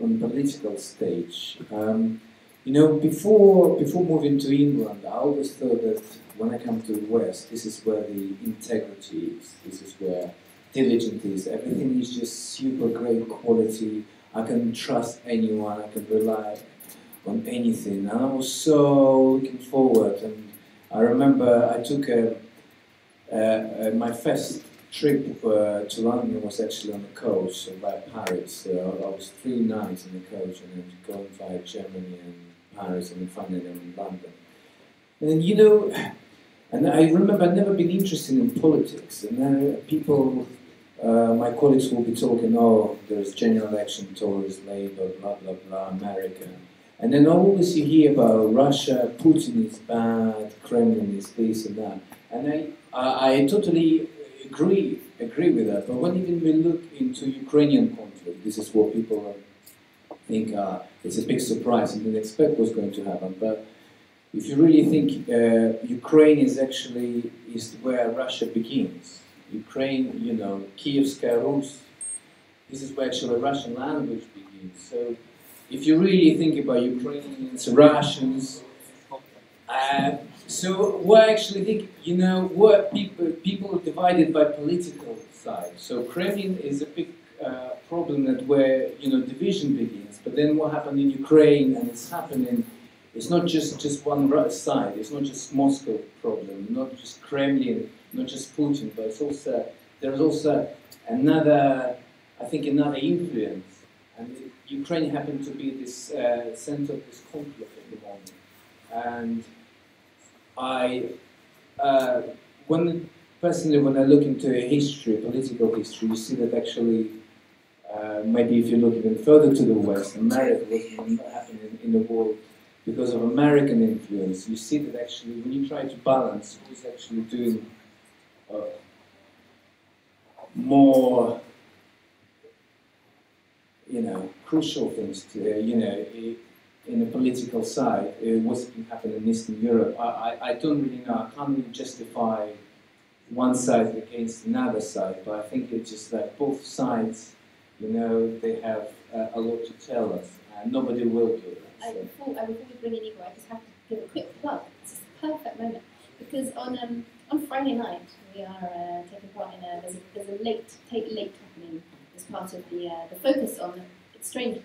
on the political stage. You know, before moving to England, I always thought that when I come to the West, this is where the integrity is, this is where diligence is, everything is just super great quality, I can trust anyone, I can rely on anything, and I was so looking forward. And I remember I took my first trip to London was actually on the coach via Paris. I was 3 nights in the coach and then going via Germany and Paris and finally in London. And then, you know, and I remember I'd never been interested in politics, and then people, my colleagues will be talking, oh, there's general election, Tories, Labour, blah, blah, blah, America. And then always you hear about Russia, Putin is bad, Kremlin is this and that. And I totally agree with that. But when even we look into Ukrainian conflict, this is what people think it's a big surprise and didn't expect was going to happen. But if you really think Ukraine is where Russia begins. Ukraine, you know, Kievskaya Rus, this is where actually Russian language begins. So if you really think about Ukrainians, Russians, so what I actually think, you know, what people are divided by political side. So Kremlin is a big problem that where, you know, division begins. But then what happened in Ukraine, and it's happening, it's not just one side, it's not just Moscow problem, not just Kremlin, not just Putin, but it's also, there's also another, I think another influence. And Ukraine happened to be this center of this conflict at the moment. And personally, when I look into history, political history, you see that actually, maybe if you look even further to the West, America was happening in the world because of American influence. You see that actually, when you try to balance who is actually doing more, you know, crucial things to, you know, in the political side, what's been happening in Eastern Europe, I don't really know. I can't really justify one side against another side, but I think it's just that both sides, you know, they have a lot to tell us, and nobody will do that. Before we bring in Igor, I just have to give a quick plug. It's a perfect moment, because on Friday night we are taking part in there's a late happening as part of the focus on. It's strange.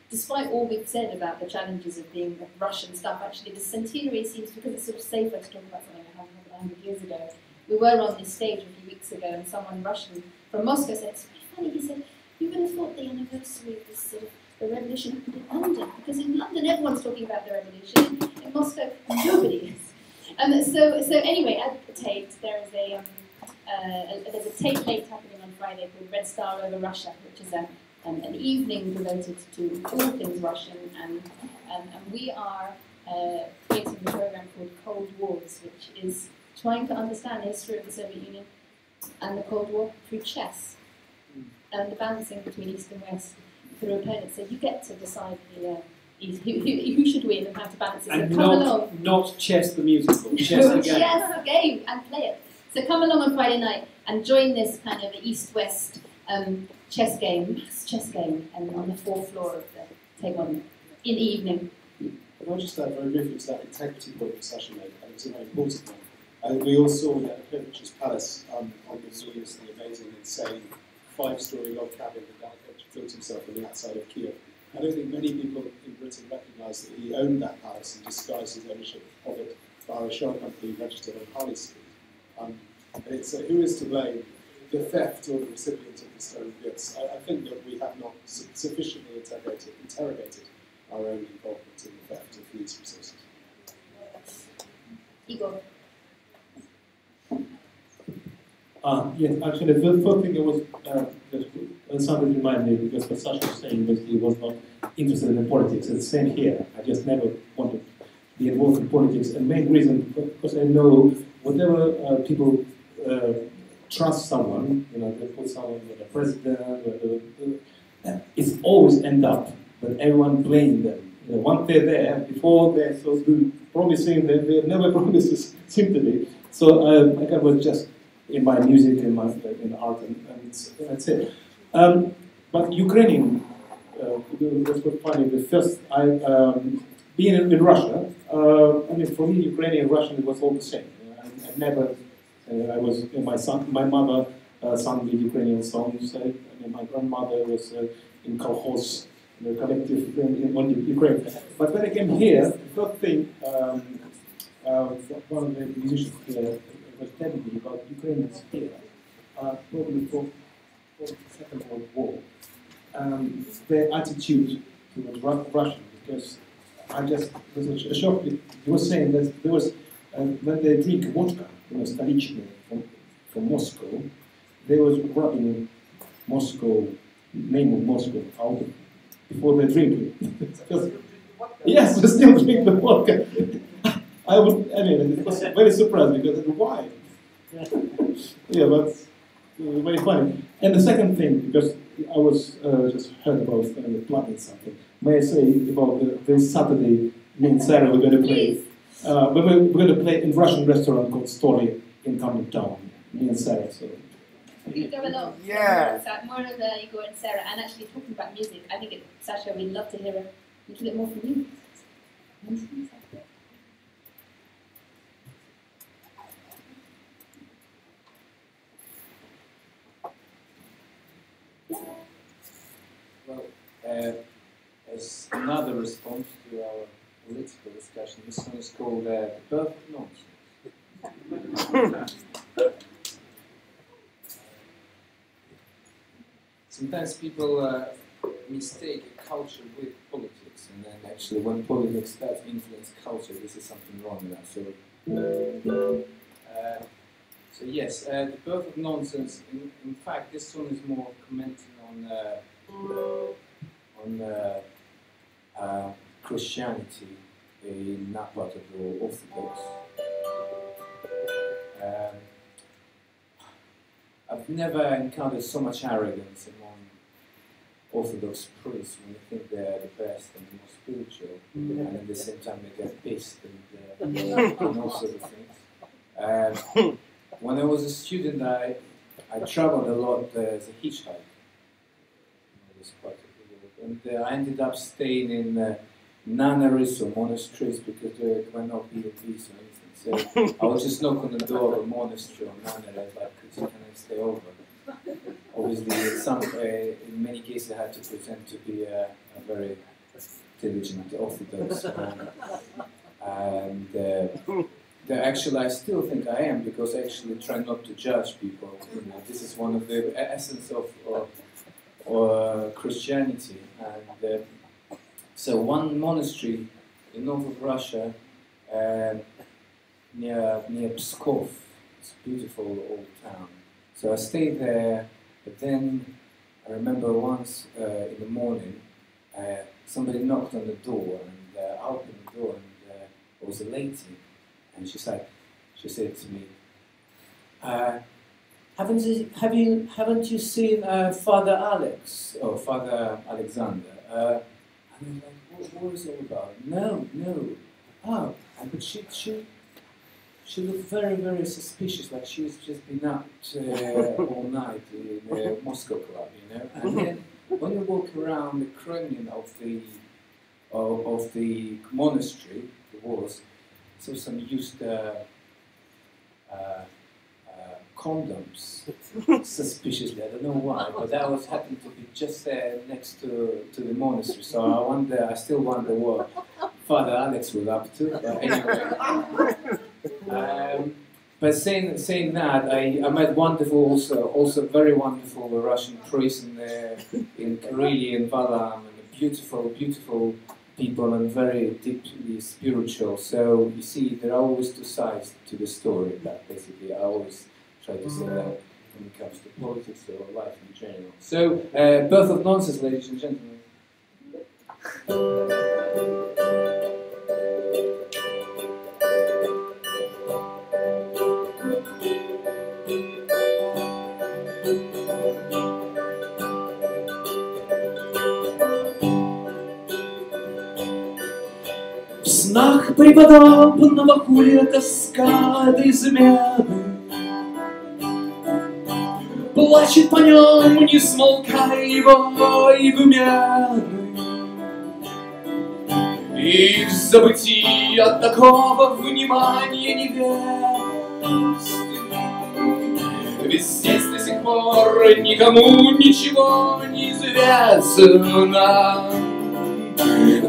Despite all we've said about the challenges of being Russian stuff, actually the centenary seems, because it's sort of safer to talk about something that happened 100 years ago. We were on this stage a few weeks ago and someone Russian from Moscow said, it's pretty funny, he said, you would have thought the anniversary of this sort of, the revolution happened in London, because in London everyone's talking about the revolution, in Moscow nobody is. So anyway, at the Tate there is there's a Tate late happening on Friday called Red Star Over Russia, which is an evening devoted to all things Russian, and we are creating a program called Cold Wars, which is trying to understand the history of the Soviet Union and the Cold War through chess, and the balancing between East and West through opponents. So you get to decide who should win and how to balance it. So and come along. Not chess the musical, chess the game. Chess the game, and play it. So come along on Friday night and join this kind of East-West chess game, and on the 4th floor of the table in the evening. Can I just add very briefly to that integrity point that Sasha made, and it's a very important one. We all saw Yanukovych's palace on the news, the amazing, insane 5-story log cabin that Yanukovych built himself on the outside of Kiev. I don't think many people in Britain recognise that he owned that palace and disguised his ownership of it by a shell company registered on Harley Street. And it's who is to blame, the theft or the recipient of the stolen goods? I think that we have not sufficiently interrogated our own involvement in the theft of these resources. Igor. Yes, actually, the first thing was something reminded me, because what Sasha was saying that he was not interested in politics. It's the same here. I just never wanted to be involved in politics. And the main reason, because I know whatever people trust someone, you know, they put someone with the president, it's always end up that everyone blames them. You know, once they're there, before they're so good, promising, they never promises sympathy. So I was just in my music, in art, and that's it. But Ukrainian, that's what funny. The first, being in Russia, I mean, for me, Ukrainian and Russian, it was all the same. I never, I was, my mother sang the Ukrainian songs. I mean, my grandmother was in kolkhoz, the collective in Ukraine. But when I came here, the first thing, one of the musicians here was telling me about Ukrainians here, probably for the Second World War, their attitude towards Russian, because I just was shocked. He was saying that there was, when they drink vodka, you know, stolichny from Moscow, they was rubbing Moscow, name of Moscow out before they drink it. Yes, they still drink the vodka. I mean, it was very surprised because why? Yeah, but very funny. And the second thing, because I was just heard about planning something. May I say about this Saturday, me and Sarah we're going to play. We're going to play in Russian restaurant called Story in Camden Town. Me and Sarah. So. You go along. Yeah. More of Igor and Sarah, and actually talking about music. I think Sasha, we'd love to hear a little bit more from you. Well, as another response to our political discussion, this one is called The Birth of Nonsense. Sometimes people mistake a culture with politics, and then actually when politics starts to influence culture, this is something wrong with that. So yes, The Birth of Nonsense, in fact, this one is more commenting on Christianity in that part of the Orthodox. I've never encountered so much arrogance among Orthodox priests when they think they're the best and the most spiritual, and at the same time they get pissed and all sorts of things. When I was a student, I traveled a lot as a hitchhiker. This part of the world. And I ended up staying in nunneries or monasteries because there were not B&Bs or anything. So I would just knock on the door of a monastery or nunnery. I was like, can I stay over? Obviously, in many cases, I had to pretend to be a very diligent Orthodox man. And actually, I still think I am, because I actually try not to judge people. You know, this is one of the essence of Christianity. And so one monastery in north of Russia, near Pskov, it's a beautiful old town. So I stayed there, but then I remember once in the morning, somebody knocked on the door, and I opened the door, and it was a lady, and she said to me, haven't you seen Father Alex or Father Alexander? And I was like, what is it all about? No. Oh, but she looked very, very suspicious, like she's just been out all night in the Moscow club, you know. And then when you walk around the Kremlin of the monastery, the walls, so some used condoms, suspiciously. I don't know why, but that was happened to be just there next to the monastery. So I still wonder what Father Alex was up to. But anyway. but saying that, I met wonderful, also very wonderful Russian priests in Karelia and Valam, and beautiful people and very deeply spiritual. So you see, there are always two sides to the story. That basically I always try to say that when it comes to politics or life in general. So birth of nonsense, ladies and gentlemen. В снах преподобного хуля каскады измены плачет по нем, не смолкая его игумены. И в забытии от такого внимания невесты ведь здесь до сих пор никому ничего не известно.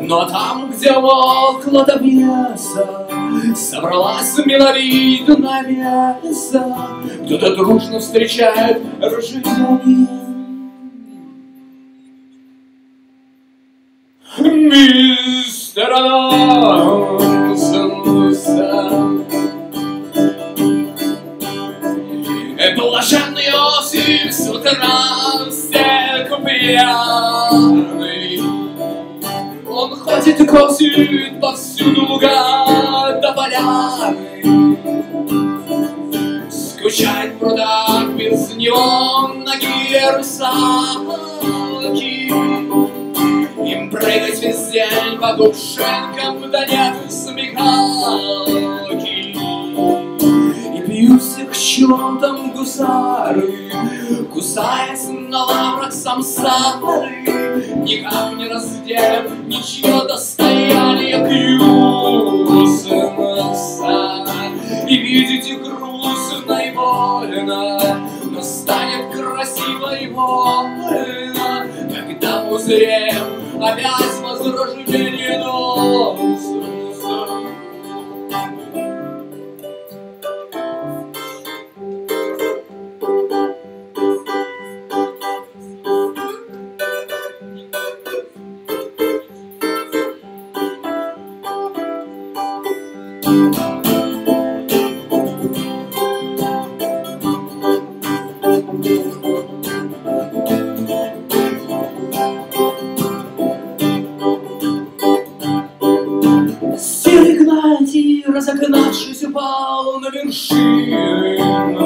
Но там, где около до леса собралась миловидная месса, кто-то дружно встречает рождение. Мистера Нонсенса. Блаженный Иосиф с утра всех пьяный. Он ходит и косит повсюду луга до поляны. Скучает в прудах без него ноги русалки. Им прыгать весь день по кувшинкам, да нет смекалки. И бьются к чертам гусары, кусаясь на лаврах самсары. Никак не раздев ничье достояние Кьюсенса. И видите, грустно и больно, но станет красиво и больно, когда узрем опять возрождение Нонсенса. Разогнавшись, упал на вершину.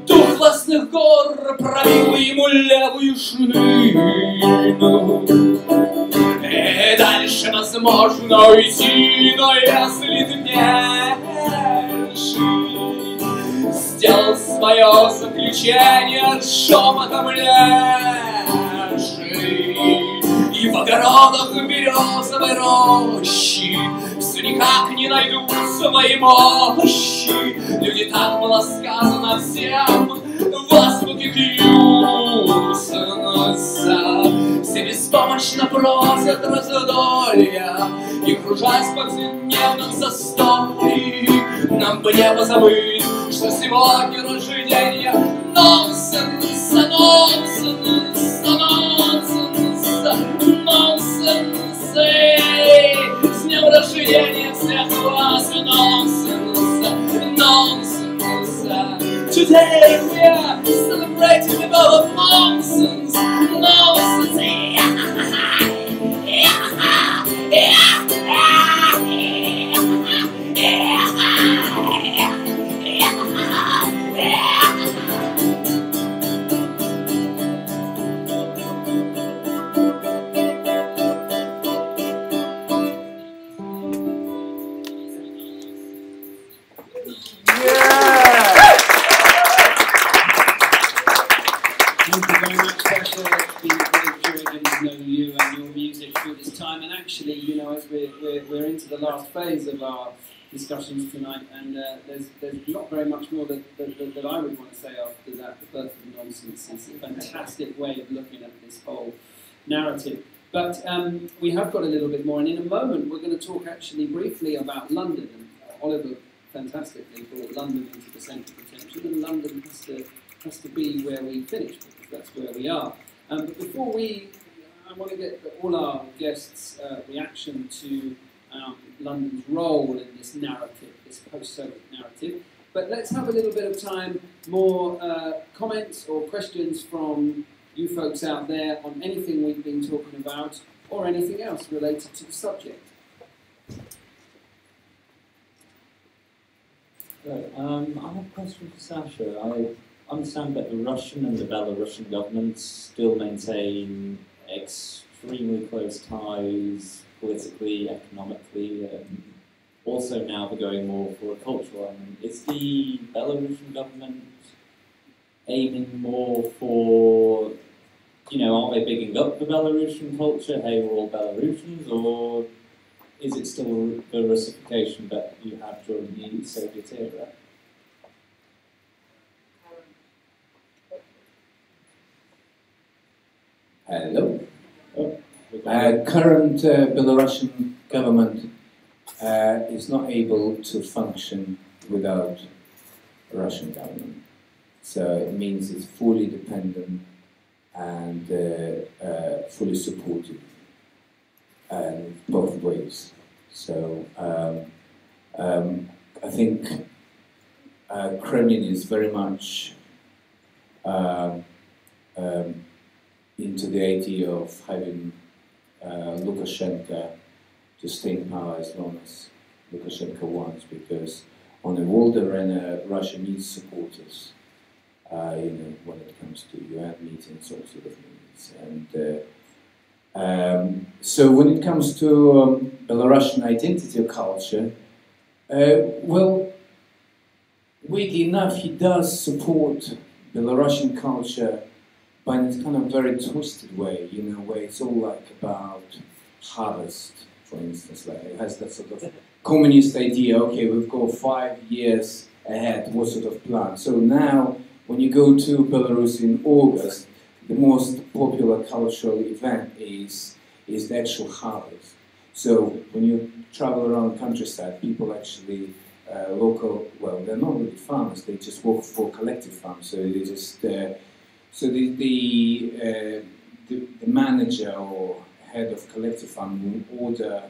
Дух властных гор пробил ему левую шину. И дальше возможно уйти, но если ты меньше сделал свое заключение шепотом леший. И в огородах березовой рощи все никак не найдут своей мощи. Люди, так было сказано всем в азбуке Кьюсенса. Все беспомощно просят раздолья и кружась по вседневном застолье. Нам бы не позабыть, что сегодня рождение Нонсенса, Нонсенса, Нонсенса, Нонсенса. С днем рождения всех вас, Нонсенса, Нонсенса. Today we are celebrating the birth of nonsense, nonsense. We're into the last phase of our discussions tonight, and there's not very much more that I would want to say after that. The birth of nonsense is a fantastic way of looking at this whole narrative. But we have got a little bit more, and in a moment we're going to talk actually briefly about London. And Oliver fantastically, brought London into the centre of attention, and London has to be where we finish, because that's where we are. But before I want to get all our guests' reaction to London's role in this narrative, this post-Soviet narrative. But let's have a little bit of time, more comments or questions from you folks out there on anything we've been talking about or anything else related to the subject. Right, I have a question for Sasha. I understand that the Russian and the Belarusian governments still maintain extremely close ties politically, economically, and also now they're going more for a cultural element. Is the Belarusian government aiming more for, are they bigging up the Belarusian culture, hey, we're all Belarusians, or is it still the Russification that you had during the Soviet era? Hello. Current Belarusian government is not able to function without the Russian government. So it means it's fully dependent and fully supportive, and both ways. So I think Kremlin is very much into the idea of having Lukashenko to stay in power as long as Lukashenko wants, because on the world arena, Russia needs supporters. When it comes to UN meetings, all sort of meetings, and so when it comes to Belarusian identity or culture, well, weirdly enough, he does support Belarusian culture, but in a kind of very twisted way, where it's all like about harvest, for instance. Like it has that sort of communist idea. Okay, we've got 5 years ahead. What sort of plan? So now, when you go to Belarus in August, the most popular cultural event is the actual harvest. So when you travel around the countryside, people actually, well, they're not really farmers, they just work for collective farms. So they just, so the manager or head of collective farm will order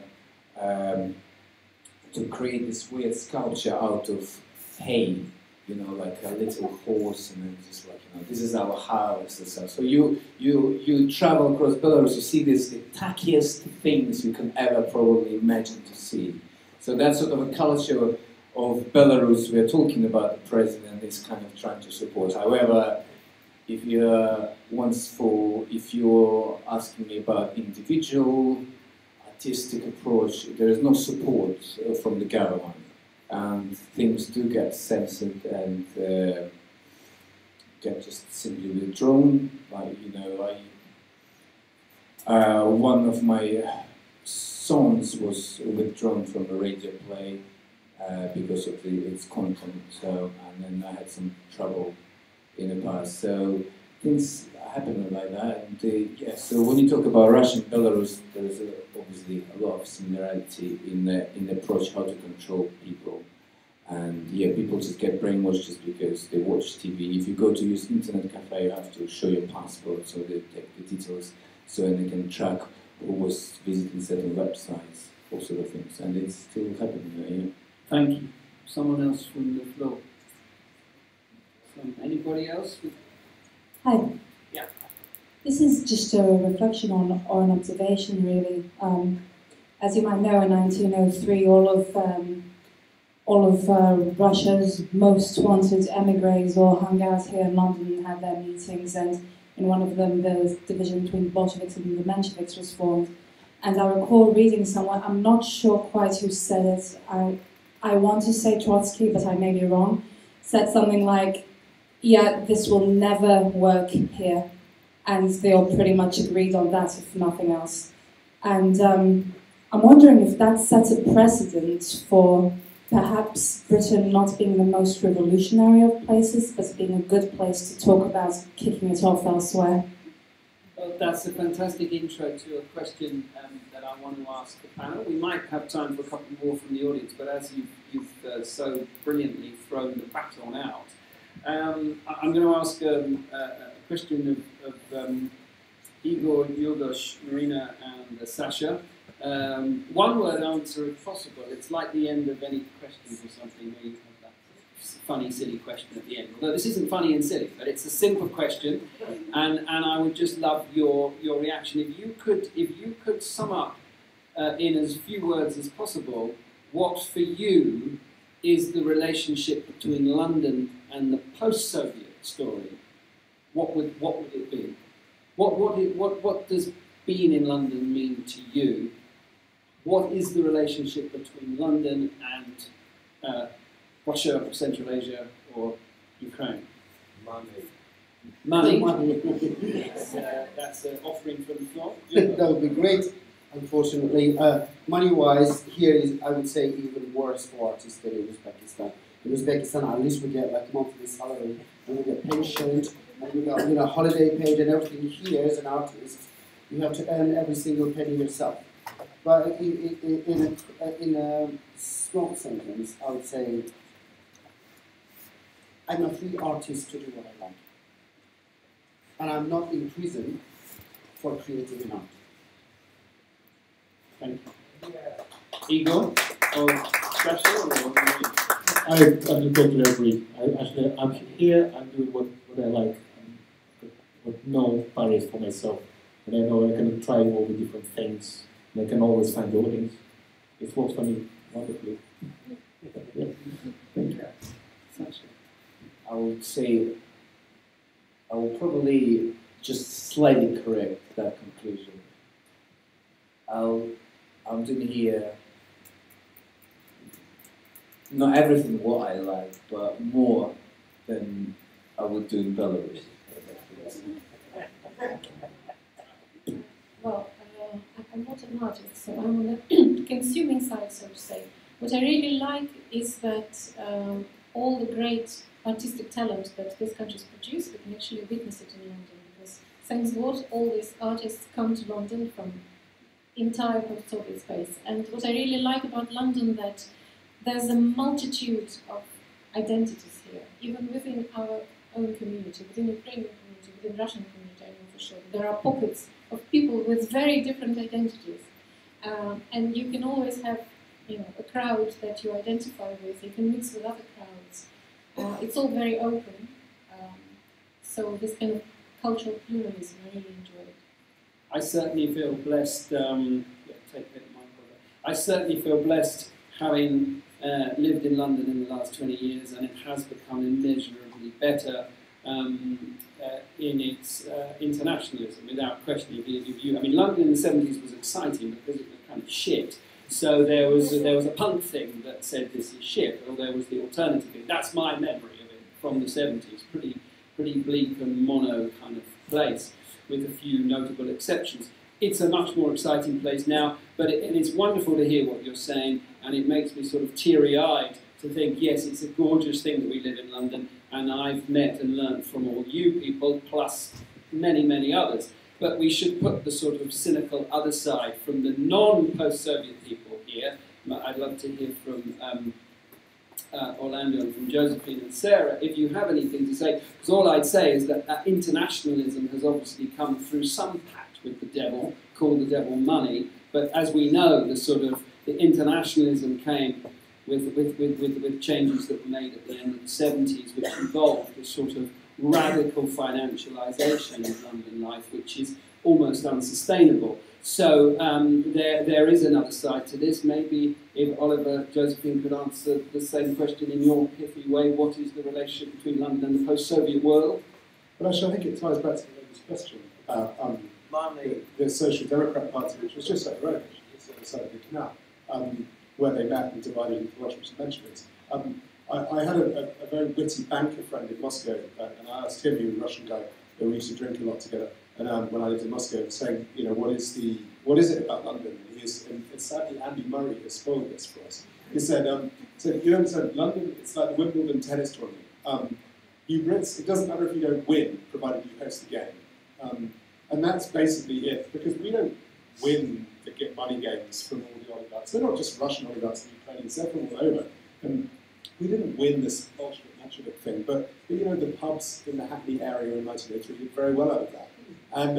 to create this weird sculpture out of hay, like a little horse, and then just like, this is our harvest and stuff. So you travel across Belarus, you see the tackiest things you can ever probably imagine to see. So that's sort of a culture of Belarus we're talking about. The president is kind of trying to support. However, if you're asking me about individual artistic approach, there is no support from the government. And things do get censored and get just simply withdrawn. Like, one of my songs was withdrawn from a radio play because of its content. So, and then I had some trouble in the past. So things happen like that. And yeah. So when you talk about Russia and Belarus, there is obviously a lot of similarity in the approach how to control people. And yeah, people just get brainwashed just because they watch TV. If you go to use internet cafe, you have to show your passport, so they take the details, so they can track who was visiting certain websites, all sort of things. And it's still happening there. Yeah. Thank you. Someone else from the floor. Anybody else? Hi. Yeah. This is just a reflection on or an observation, really. As you might know, in 1903, all of Russia's most wanted emigres all hung out here in London and had their meetings, and in one of them the division between the Bolsheviks and the Mensheviks was formed. And I recall reading somewhere, I'm not sure quite who said it, I want to say Trotsky, but I may be wrong, said something like, yeah, this will never work here. And they all pretty much agreed on that, if nothing else. And I'm wondering if that sets a precedent for perhaps Britain not being the most revolutionary of places, but being a good place to talk about kicking it off elsewhere. Well, that's a fantastic intro to a question that I want to ask the panel. We might have time for a couple more from the audience, but as you've so brilliantly thrown the baton out, I'm going to ask a question of Igor, Yuldosh, Marina, and Sasha. One-word answer if possible. It's like the end of any questions or something where you have that funny, silly question at the end. Although this isn't funny and silly, but it's a simple question, and I would just love your reaction. If you could sum up in as few words as possible what for you is the relationship between London and the post-Soviet story, what would it be? What does being in London mean to you? What is the relationship between London and Russia, or Central Asia, or Ukraine? Money. That's an offering from the floor. That would be great. Unfortunately, money-wise, here is, I would say, even worse for artists than in Uzbekistan. In Uzbekistan, at least we get like monthly salary, and we get pensioned, and we got holiday paid and everything. Here, as an artist, you have to earn every single penny yourself. But in a small sentence, I would say, I'm a free artist to do what I like. And I'm not in prison for creating an art. Thank you. Igor? Or Sasha? Or I totally agree. I'm here, I'm doing what I like. With no barriers for myself. And I know I can try all the different things. And I can always find the audience. It works for me wonderfully. Yeah. Thank you. Sasha? I would say I will probably just slightly correct that conclusion. I'm doing here not everything what I like, but more than I would do in Belarus. Well, I'm not an artist, so I'm on the consuming side, so to say. What I really like is that all the great artistic talent that this country's produced, we can actually witness it in London, because thanks God, all these artists come to London from entire post-Soviet space. And what I really like about London that there's a multitude of identities here, even within our own community, within Ukrainian community, within Russian community, I know for sure. There are pockets of people with very different identities. And you can always have a crowd that you identify with, you can mix with other crowds. It's all very open. So this kind of cultural pluralism, I really enjoy it. I certainly feel blessed. I certainly feel blessed having lived in London in the last 20 years, and it has become immeasurably better in its internationalism, without question. I mean, London in the 70s was exciting because it was kind of shit. So there was a punk thing that said this is shit, or there was the alternative thing. That's my memory of it from the 70s. Pretty bleak and mono kind of place, with a few notable exceptions. It's a much more exciting place now, but it's wonderful to hear what you're saying, and it makes me sort of teary-eyed to think, yes, it's a gorgeous thing that we live in London, and I've met and learned from all you people, plus many, many others. But we should put the sort of cynical other side from the non-post-Soviet people here. I'd love to hear from Orlando and from Josephine and Sarah, if you have anything to say. Because all I'd say is that internationalism has obviously come through some pact with the devil, called the devil money. But as we know, the internationalism came with changes that were made at the end of the 70s, which involved a sort of radical financialisation of London life, which is almost unsustainable. So there is another side to this. Maybe if Oliver, Josephine could answer the same question in your pithy way, what is the relationship between London and the post-Soviet world? But actually, I think it ties back to the lady's question about the Social Democrat Party, which was just over the road, it's the other side of the canal, where they met and divided into Russians and Mensheviks. I had a very witty banker friend in Moscow, and I asked him, he was a Russian guy, who we used to drink a lot together. And when I lived in Moscow, saying, what is it about London? And sadly, Andy Murray has spoiled this for us. He said, you understand, London, it's like the Wimbledon tennis tournament. You Brits, it doesn't matter if you don't win, provided you host the game. And that's basically it, because we don't win the money games from all the oligarchs. They're not just Russian oligarchs and Ukrainians, they're from all over. And we didn't win this Bolshevik thing, but you know, the pubs in the Hackney area in 1983 did very well out of that. And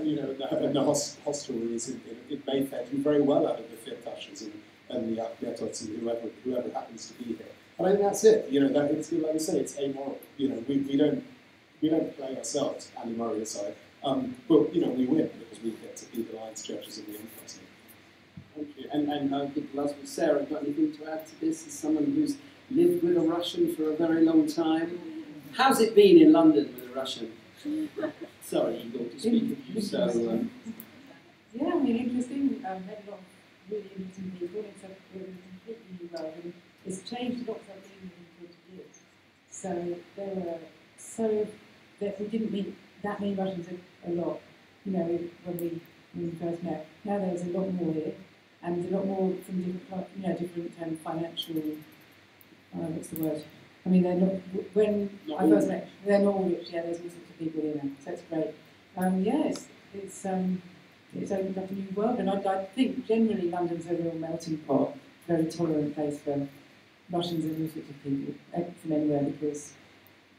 you know, and the hostelries in Mayfair do very well out of the Firtashas and the Akmetots and whoever happens to be here. And I think that's it. You know, that it's like I say, it's amoral. You know, we don't play ourselves, Andy Murray aside. But you know, we win because we get to be the Lions churches of the empire. Thank you. And people ask me, Sarah, got anything to add to this? As someone who's lived with a Russian for a very long time, how's it been in London with a Russian? Sorry, Igor, to speak of you. So. Yeah, I mean, interesting. I've met a lot of really interesting people. It's a completely new world, and it's changed a lot for being in 40 years. So we didn't meet that many Russians a lot, you know, when we first met. Now there's a lot more here, and a lot more from different financial. What's the word? I mean, they're not. When I first met, they're not all rich. Yeah, there's all sorts of people here now, so it's great. Yeah, it's opened up a new world, and I think generally London's a real melting pot, very tolerant place for Russians and all sorts of people from anywhere, because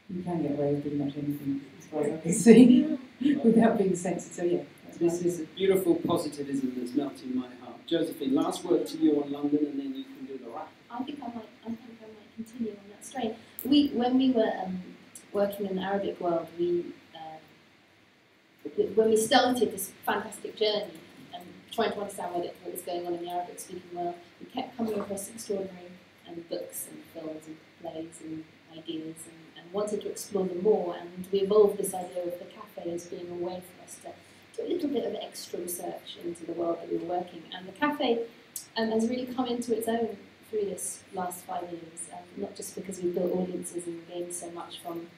you can get away with pretty much anything, as far as I can see, without being censored. So yeah, this is a beautiful positivism that's melting my heart. Josephine, last word to you on London, and then you can do the wrap. I think I might continue on that strain. When we were working in the Arabic world, when we started this fantastic journey and trying to understand what was going on in the Arabic-speaking world, we kept coming across extraordinary books and films and plays and ideas and wanted to explore them more. And we evolved this idea of the cafe as being a way for us to do a little bit of extra research into the world that we were working. And the cafe has really come into its own through this last 5 years, not just because we've built audiences and gained so much from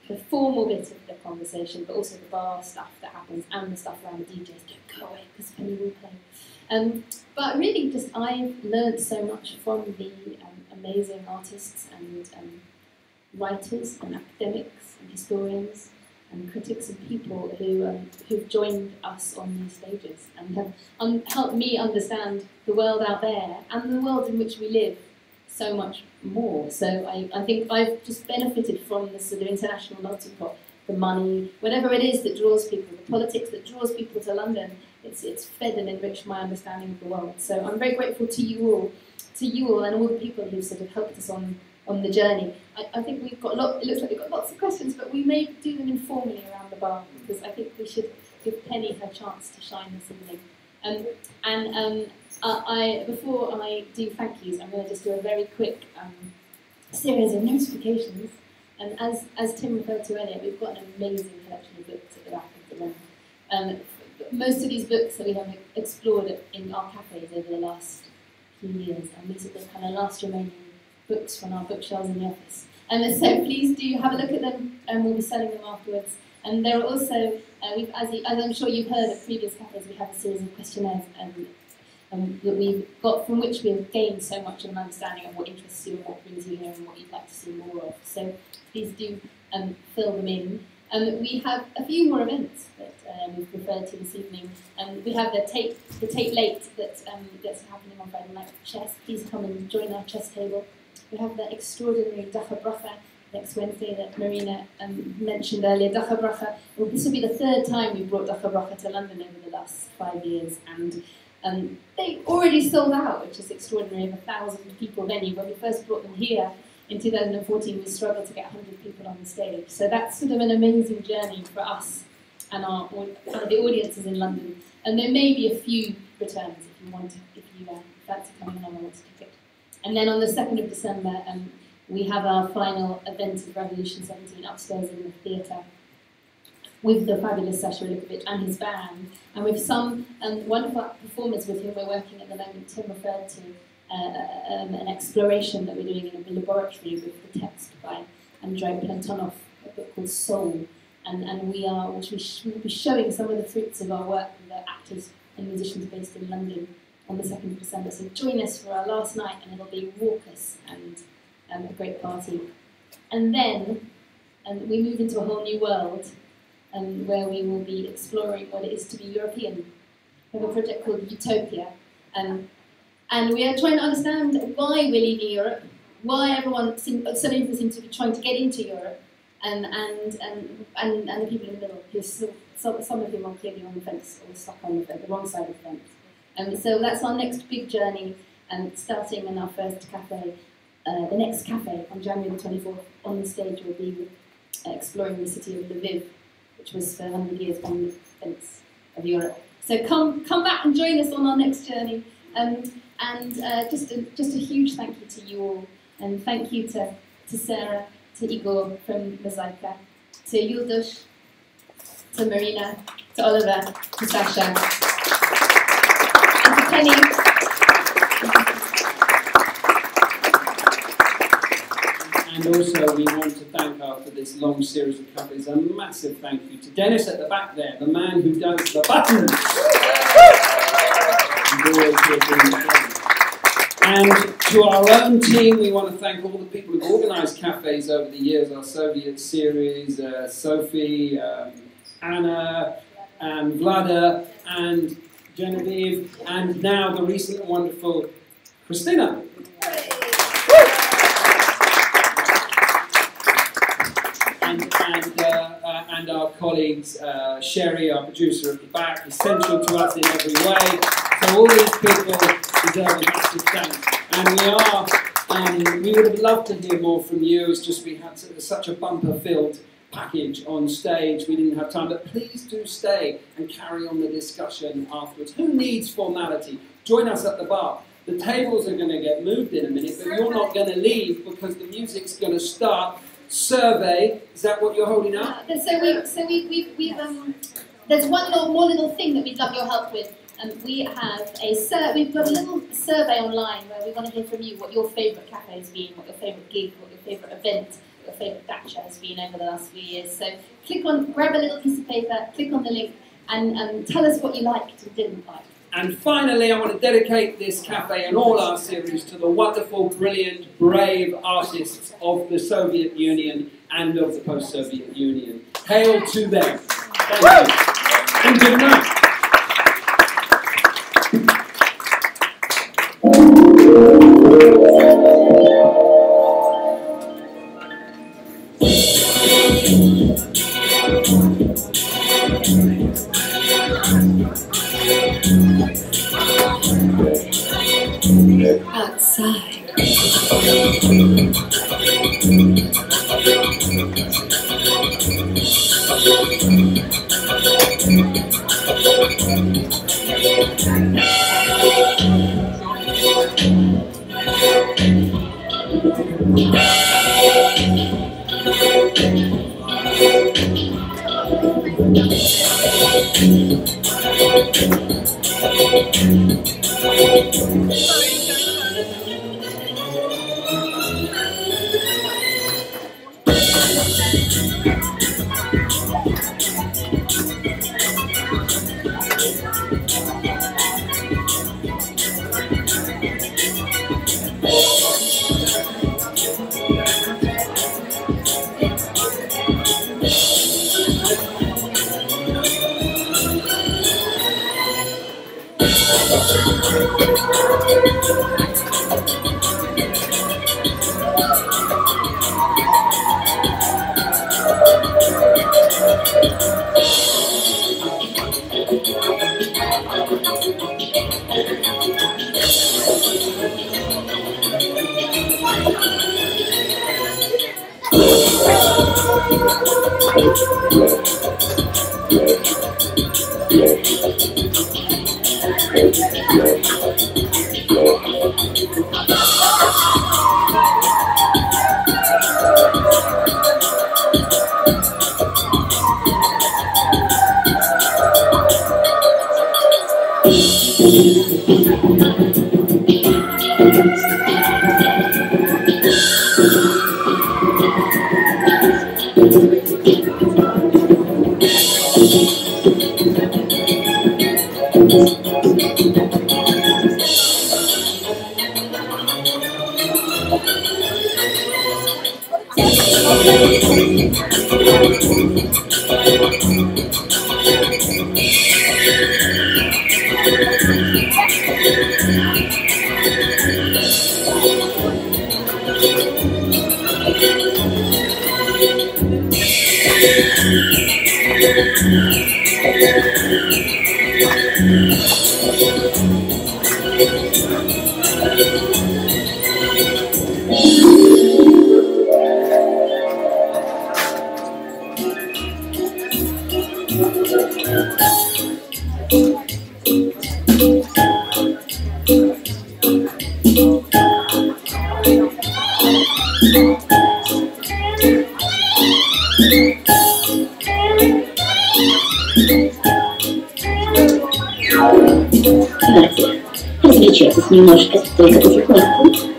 the formal bit of the conversation, but also the bar stuff that happens and the stuff around the DJs. Don't go away because Penny will play. But really, just I've learned so much from the amazing artists and writers and academics and historians and critics and people who've joined us on these stages and have helped me understand the world out there and the world in which we live so much more. So I think I've just benefited from this sort of international melting pot, the money, whatever it is that draws people, the politics that draws people to London. It's fed and enriched my understanding of the world. So I'm very grateful to you all and all the people who sort of helped us on the journey. I think we've got it looks like we've got lots of questions, but we may do them informally around the bar, because I think we should give Penny her chance to shine this evening. Before I do thank yous, I'm going to just do a very quick series of notifications. And as Tim referred to earlier, we've got an amazing collection of books at the back of the room. Most of these books that we have explored in our cafes over the last few years, and these are the kind of last remaining books from our bookshelves in the office. So please do have a look at them, and we'll be selling them afterwards. And there are also, as I'm sure you've heard at previous cafes, we have a series of questionnaires that we've got, from which we've gained so much of an understanding of what interests you and what brings you here and what you'd like to see more of. So please do fill them in. We have a few more events that we've referred to this evening. We have the tape late that's happening on Friday night with chess. Please come and join our chess table. We have the extraordinary Dacha Bracha next Wednesday that Marina mentioned earlier. Dacha Bracha. Well, this will be the third time we've brought Dacha Bracha to London over the last 5 years, and they've already sold out, which is extraordinary, of 1,000 people venue. When we first brought them here in 2014, we struggled to get 100 people on the stage. So that's sort of an amazing journey for us and the audiences in London. And there may be a few returns if you fancy coming along and want to pick it. And then on the 2nd of December, we have our final event of Revolution 17 upstairs in the theatre with the fabulous Sasha Ilyukevich and his band, and with some wonderful performers with whom we're working at the moment. Tim referred to an exploration that we're doing in a laboratory with the text by Andrei Platonov, a book called Soul, and we'll be showing some of the fruits of our work with the actors and musicians based in London on the 2nd of December. So join us for our last night, and it'll be raucous and a great party. And then we move into a whole new world where we will be exploring what it is to be European. We have a project called Utopia, and we are trying to understand why we're leaving Europe, why so many people seem to be trying to get into Europe, and the people in the middle, who some of them are clearly on the fence, or stuck on the wrong side of the fence. And so that's our next big journey, and starting in our first cafe, the next cafe on January the 24th, on the stage will be exploring the city of Lviv, which was for 100 years on the fence of Europe. So come back and join us on our next journey. Just a huge thank you to you all, and thank you to Sarah, to Igor from MAZAIKA, to Yuldosh, to Marina, to Oliver, to Sasha, and to Penny. And also we want to thank, after this long series of cafes, a massive thank you to Dennis at the back there, the man who does the buttons. And to our own team, we want to thank all the people who've organised cafes over the years, our Soviet series, Sophie, Anna, and Vlada, and Genevieve, and now the recent and wonderful Christina. And our colleagues, Sherry, our producer at the back, essential to us in every way. So all these people deserve a massive thanks. And we would have loved to hear more from you. It's just we had such a bumper-filled package on stage. We didn't have time, but please do stay and carry on the discussion afterwards. Who needs formality? Join us at the bar. The tables are going to get moved in a minute, but you're not going to leave because the music's going to start. Survey, is that what you're holding up? There's one more little thing that we'd love your help with. We've got a little survey online where we want to hear from you what your favourite cafe has been, what your favourite gig, what your favourite event, what your favourite dacha has been over the last few years. So grab a little piece of paper, click on the link, and tell us what you liked and didn't like. And finally, I want to dedicate this cafe and all our series to the wonderful, brilliant, brave artists of the Soviet Union and of the post-Soviet Union. Hail to them. Thank you. And good night. Outside. Сейчас немножко, только потихоньку.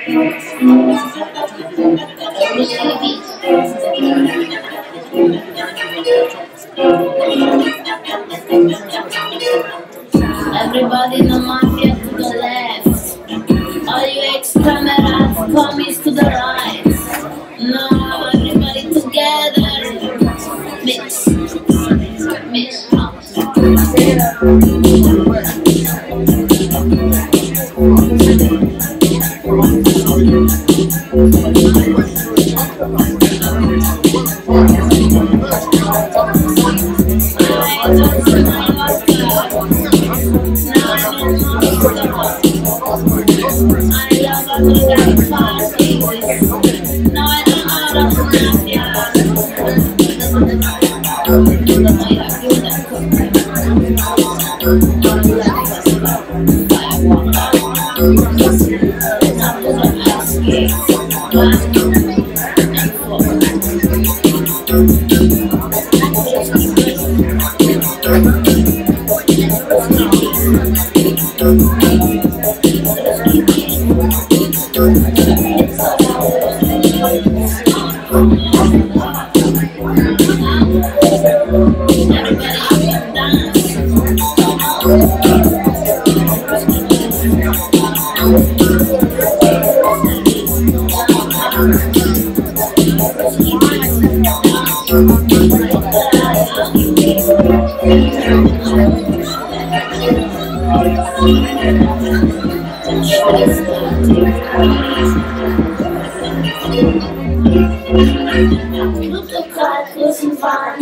Everybody in the mafia to the left. All you ex-cameras, commies to the right. Now everybody together. Mix. Mix. Tutto caldo si fa.